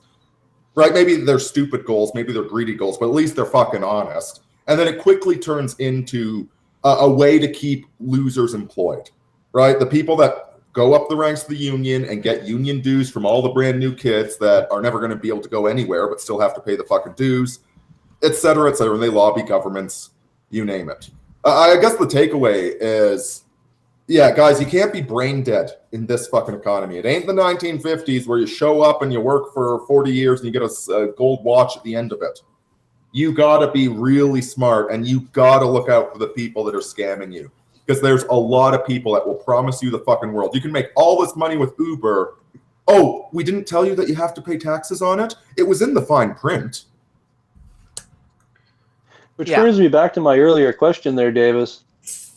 right? Maybe they're stupid goals, maybe they're greedy goals, but at least they're fucking honest. And then it quickly turns into a way to keep losers employed, right? The people that go up the ranks of the union and get union dues from all the brand new kids that are never going to be able to go anywhere but still have to pay the fucking dues, et cetera, and they lobby governments, you name it. I guess the takeaway is, yeah, guys, you can't be brain dead in this fucking economy. It ain't the 1950s where you show up and you work for 40 years and you get a gold watch at the end of it. You gotta be really smart, and you gotta look out for the people that are scamming you, because there's a lot of people that will promise you the fucking world. You can make all this money with Uber. Oh, we didn't tell you that you have to pay taxes on it? It was in the fine print. Which brings me back to my earlier question there, Davis.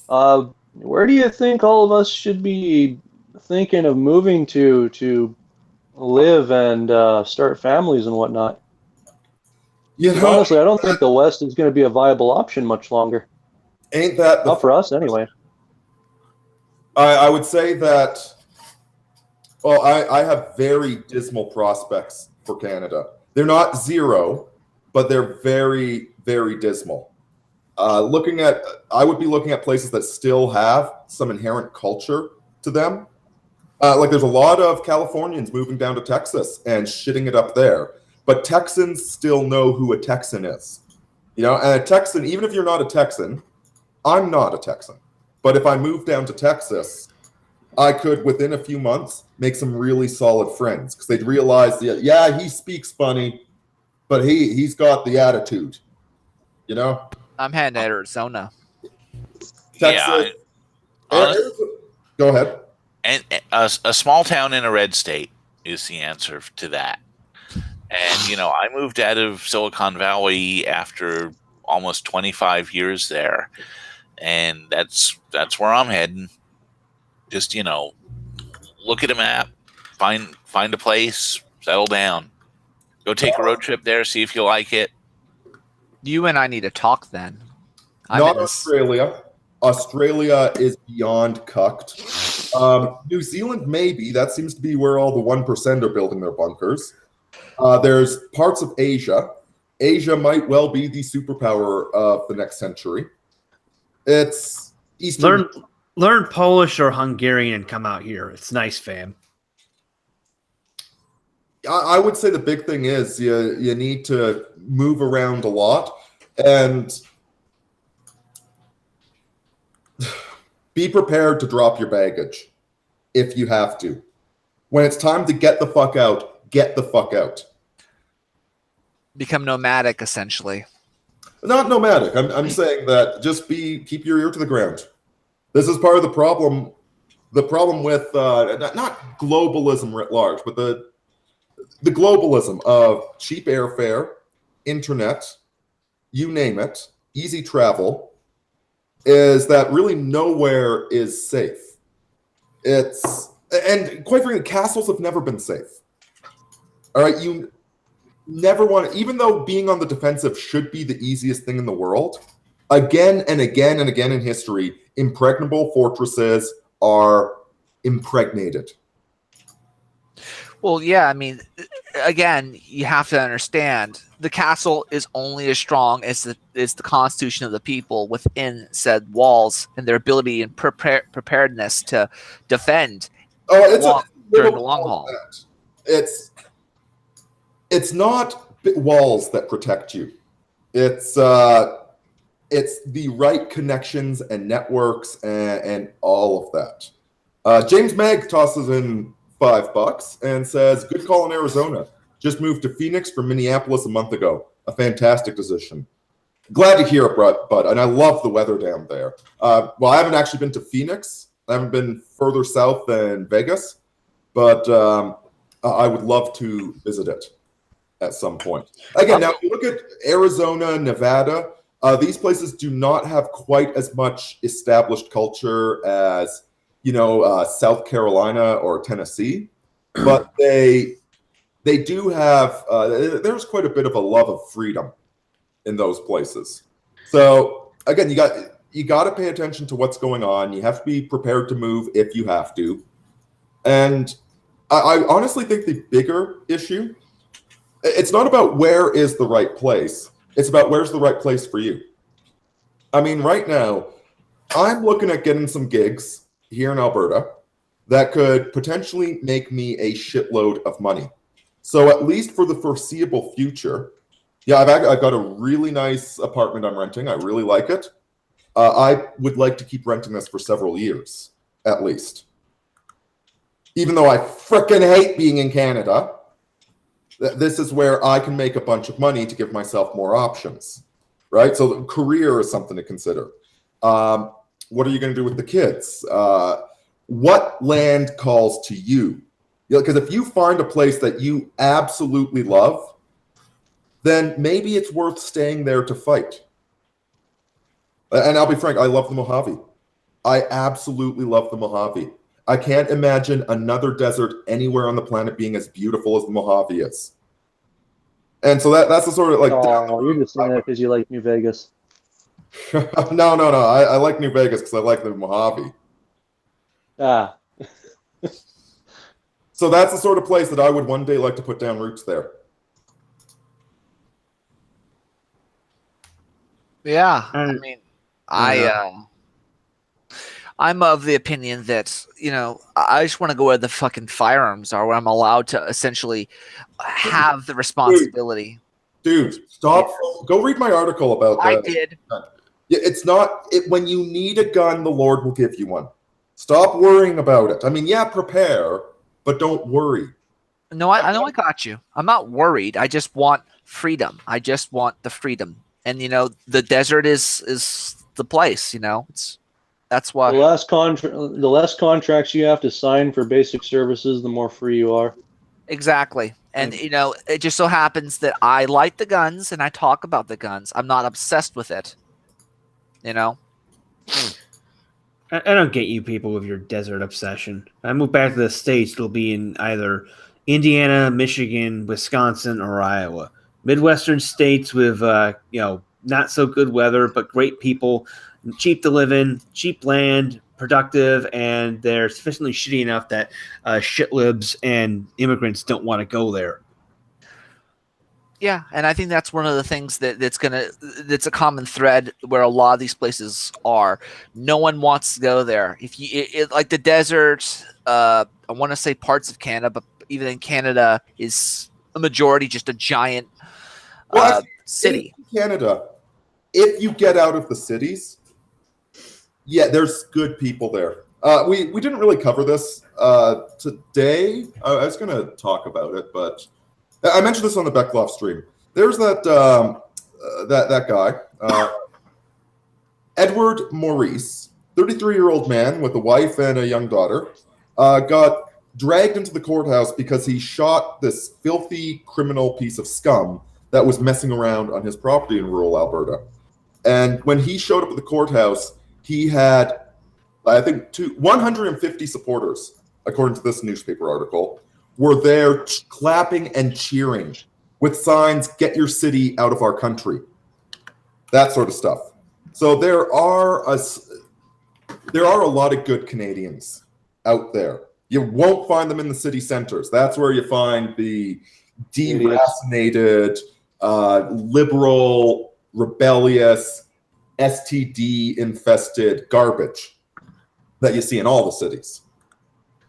Where do you think all of us should be thinking of moving to live and start families and whatnot? Honestly, I don't think the West is going to be a viable option much longer. Ain't that not for us anyway? I would say that. Well, I have very dismal prospects for Canada. They're not zero, but they're very, very dismal. I would be looking at places that still have some inherent culture to them. Like there's a lot of Californians moving down to Texas and shitting it up there. But Texans still know who a Texan is. And a Texan, even if you're not a Texan, I'm not a Texan. But if I moved down to Texas, I could, within a few months, make some really solid friends. Because they'd realize, yeah, he speaks funny, but he's got the attitude. I'm heading to Arizona. Texas. Yeah. Go ahead. And a small town in a red state is the answer to that. And, I moved out of Silicon Valley after almost 25 years there. And that's where I'm heading. Just, look at a map, find a place, settle down. Go take a road trip there, see if you like it. You and I need to talk then. Not Australia. Australia is beyond cucked. New Zealand, maybe. That seems to be where all the 1% are building their bunkers. There's parts of Asia. Asia might well be the superpower of the next century. It's Eastern. Learn Polish or Hungarian and come out here. It's nice, fam. I would say the big thing is you need to move around a lot and be prepared to drop your baggage if you have to. When it's time to get the fuck out, get the fuck out. Become nomadic, essentially. Not nomadic. I'm saying that just keep your ear to the ground. This is part of the problem. The problem with not globalism writ large, but the globalism of cheap airfare, internet, you name it, easy travel, is that really nowhere is safe. And quite frankly, castles have never been safe. All right, you never want to, even though being on the defensive should be the easiest thing in the world, again and again and again in history, impregnable fortresses are impregnated. Well, yeah, I mean, again, you have to understand the castle is only as strong as the constitution of the people within said walls and their ability and preparedness to defend during the long haul. It's not walls that protect you. It's the right connections and networks and all of that. James Mag tosses in $5 and says, "Good call in Arizona. Just moved to Phoenix from Minneapolis a month ago. A fantastic decision." Glad to hear it, bud. And I love the weather down there. Well, I haven't actually been to Phoenix. I haven't been further south than Vegas, but I would love to visit it at some point. Again, now if you look at Arizona, Nevada, these places do not have quite as much established culture as South Carolina or Tennessee, but they do have. There's quite a bit of a love of freedom in those places. So again, you got to pay attention to what's going on. You have to be prepared to move if you have to. And I honestly think the bigger issue, it's not about where is the right place. It's about where's the right place for you. I mean, right now, I'm looking at getting some gigs here in Alberta that could potentially make me a shitload of money. So at least for the foreseeable future, yeah, I've got a really nice apartment I'm renting. I really like it. I would like to keep renting this for several years, at least. Even though I frickin' hate being in Canada, this is where I can make a bunch of money to give myself more options, right? So the career is something to consider. What are you going to do with the kids? What land calls to you? Because if you find a place that you absolutely love, then maybe it's worth staying there to fight. And I'll be frank, I love the Mojave. I absolutely love the Mojave. I can't imagine another desert anywhere on the planet being as beautiful as the Mojave is. And so that's the sort of like... Oh, you're just saying that because you like New Vegas. No. I like New Vegas because I like the Mojave. Ah. So that's the sort of place that I would one day like to put down roots there. Yeah, I mean, I'm of the opinion that, I just want to go where the fucking firearms are, where I'm allowed to essentially have the responsibility. Dude, stop. Go read my article about that. I did. It's not, when you need a gun, the Lord will give you one. Stop worrying about it. I mean, yeah, prepare, but don't worry. No, I know I got you. I'm not worried. I just want freedom. I just want the freedom. And, the desert is the place, that's why. The less contracts you have to sign for basic services, the more free you are. Exactly. And, it just so happens that I like the guns and I talk about the guns. I'm not obsessed with it. I don't get you people with your desert obsession. I move back to the States, it'll be in either Indiana, Michigan, Wisconsin, or Iowa. Midwestern states with, not so good weather, but great people, cheap to live in, cheap land, productive, and they're sufficiently shitty enough that shitlibs and immigrants don't want to go there. Yeah, and I think that's one of the things that's a common thread where a lot of these places are. No one wants to go there. If you like the desert, I want to say parts of Canada, but even in Canada is a majority just a giant city. In Canada, if you get out of the cities, yeah, there's good people there. We didn't really cover this today. I was going to talk about it, but I mentioned this on the Beckloff stream. There's that that guy, Edward Maurice, 33-year-old man with a wife and a young daughter, got dragged into the courthouse because he shot this filthy criminal piece of scum that was messing around on his property in rural Alberta. And when he showed up at the courthouse, he had, I think, 150 supporters, according to this newspaper article, were there clapping and cheering with signs, "Get your city out of our country." That sort of stuff. So there are a lot of good Canadians out there. You won't find them in the city centers. That's where you find the deracinated, liberal, rebellious, STD-infested garbage that you see in all the cities.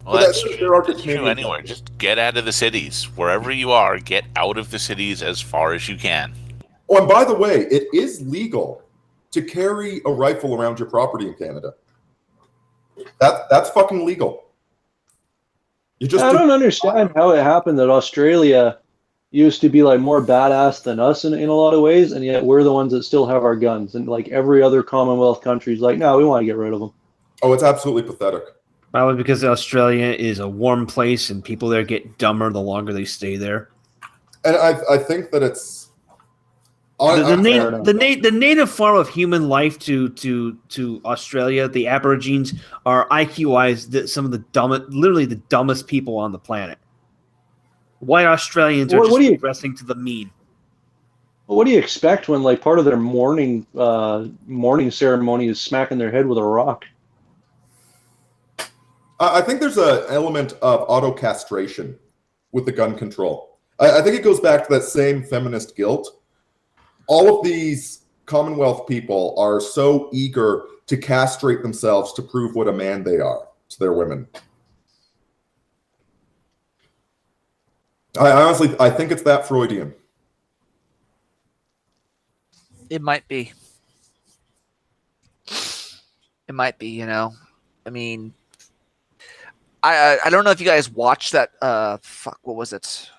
Well, that's true anywhere. Just get out of the cities. Wherever you are, get out of the cities as far as you can. Oh, and by the way, it is legal to carry a rifle around your property in Canada. That's fucking legal. I don't understand how it happened that Australia used to be like more badass than us in a lot of ways, and yet we're the ones that still have our guns. And like every other Commonwealth country is like, no, we want to get rid of them. Oh, it's absolutely pathetic. Probably because Australia is a warm place and people there get dumber the longer they stay there. And I think that it's the native form of human life to Australia, the Aborigines, are IQ-wise some of the dumbest people on the planet. White Australians are just regressing to the mean. Well, what do you expect when like part of their mourning ceremony is smacking their head with a rock? I think there's an element of auto-castration with the gun control. I think it goes back to that same feminist guilt. All of these Commonwealth people are so eager to castrate themselves to prove what a man they are to their women. I think it's that Freudian. It might be. It might be, you know. I mean, I don't know if you guys watched that. What was it?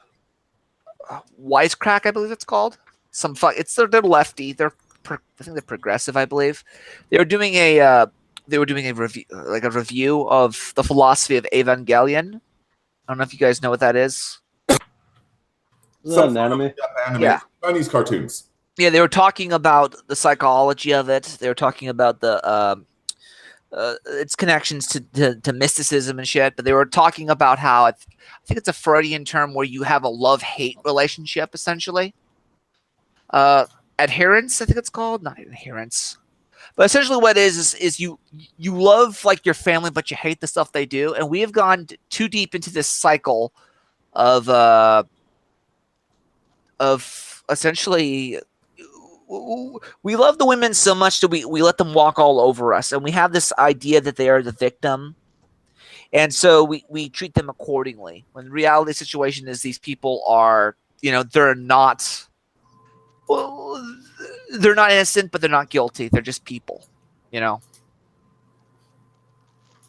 Wisecrack, I believe it's called. They're lefty. I think they're progressive, I believe. They were doing a review, like a review of the philosophy of Evangelion. I don't know if you guys know what that is. Is that an anime? Yeah. Chinese cartoons. Yeah, they were talking about the psychology of it. They were talking about the its connections to mysticism and shit. But they were talking about how I think it's a Freudian term where you have a love-hate relationship, essentially. Adherence, I think it's called. Not adherence. But essentially what it is you love like your family, but you hate the stuff they do. And we have gone too deep into this cycle of essentially we love the women so much that we let them walk all over us, and we have this idea that they are the victim, and so we treat them accordingly, when the reality situation is these people are, you know, they're not innocent, but they're not guilty. They're just people, you know.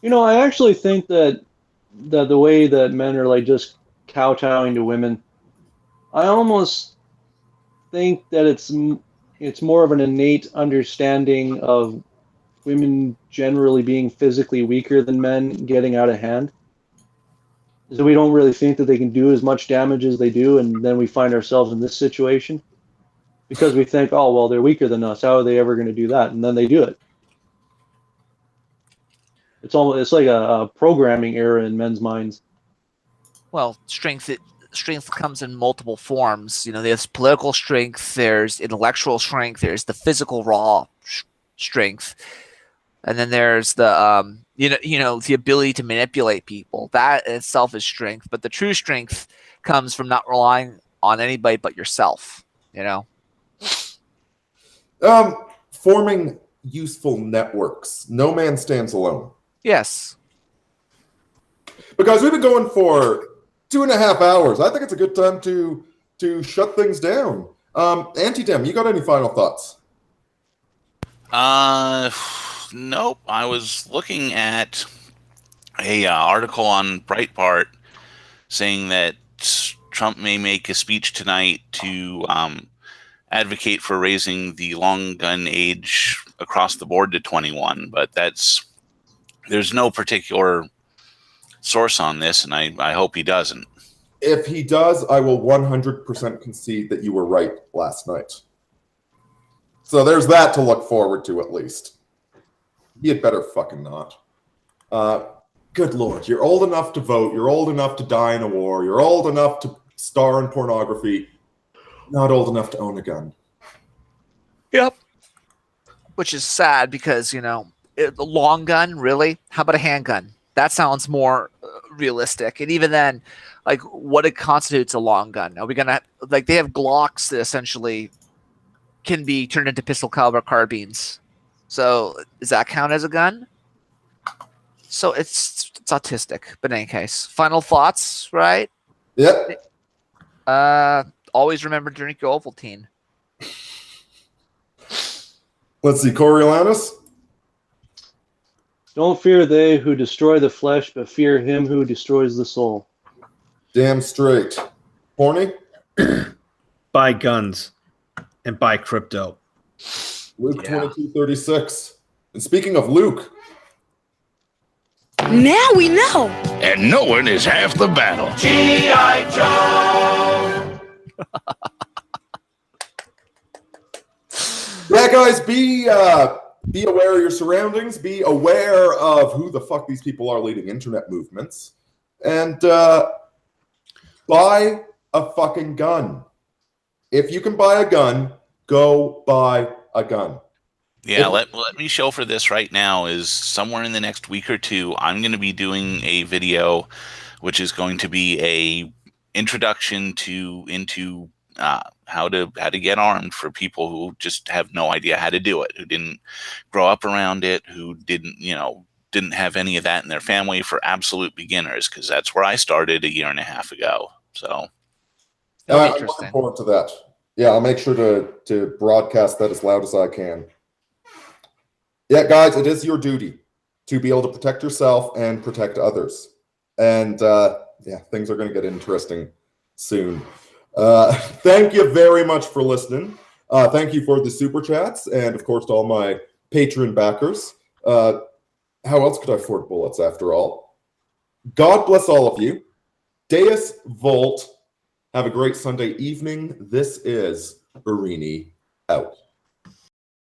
You know, I actually think that the way that men are like just kowtowing to women, I almost think that it's more of an innate understanding of women generally being physically weaker than men getting out of hand. So we don't really think that they can do as much damage as they do, and then we find ourselves in this situation because we think, oh, well, they're weaker than us. How are they ever going to do that? And then they do it. It's like a programming error in men's minds. Well, strength comes in multiple forms. You know, there's political strength, there's intellectual strength, there's the physical raw strength, and then there's the the ability to manipulate people. That in itself is strength, but the true strength comes from not relying on anybody but yourself. You know, forming useful networks. No man stands alone. Yes. But guys, we've been going for 2.5 hours. I think it's a good time to shut things down. Anti-Dem, you got any final thoughts? Nope. I was looking at a article on Breitbart saying that Trump may make a speech tonight to advocate for raising the long gun age across the board to 21, but there's no particular source on this, and I hope he doesn't. If he does, I will 100% concede that you were right last night. So there's that to look forward to, at least. He had better fucking not. Good Lord, you're old enough to vote, you're old enough to die in a war, you're old enough to star in pornography, not old enough to own a gun. Yep. Which is sad because, you know, the long gun, really? How about a handgun? That sounds more realistic. And even then, like, what it constitutes a long gun? Are we gonna they have Glocks that essentially can be turned into pistol caliber carbines? So does that count as a gun? So it's autistic. But in any case, final thoughts, right? Yep. Always remember to drink your Ovaltine. Let's see, Coriolanus. Don't fear they who destroy the flesh, but fear him who destroys the soul. Damn straight. Horny? Buy guns and buy crypto. Luke 22:36. And speaking of Luke. Now we know. And knowing is half the battle. G.I. Joe! Yeah, guys, be aware of your surroundings. Be aware of who the fuck these people are leading internet movements. And buy a fucking gun. If you can buy a gun, go buy a gun. Yeah, let me show for this right now is somewhere in the next week or two, I'm going to be doing a video, which is going to be a introduction into how to get armed for people who just have no idea how to do it, who didn't grow up around it, who didn't have any of that in their family, for absolute beginners, because that's where I started a year and a half ago. So that'll be I'm interesting. looking forward to that. Yeah, I'll make sure to broadcast that as loud as I can. Yeah, guys, it is your duty to be able to protect yourself and protect others. And yeah, things are going to get interesting soon. Thank you very much for listening. Thank you for the super chats, and of course to all my Patreon backers. How else could I afford bullets after all? God bless all of you. Deus Volt. Have a great Sunday evening. This is Aurini out.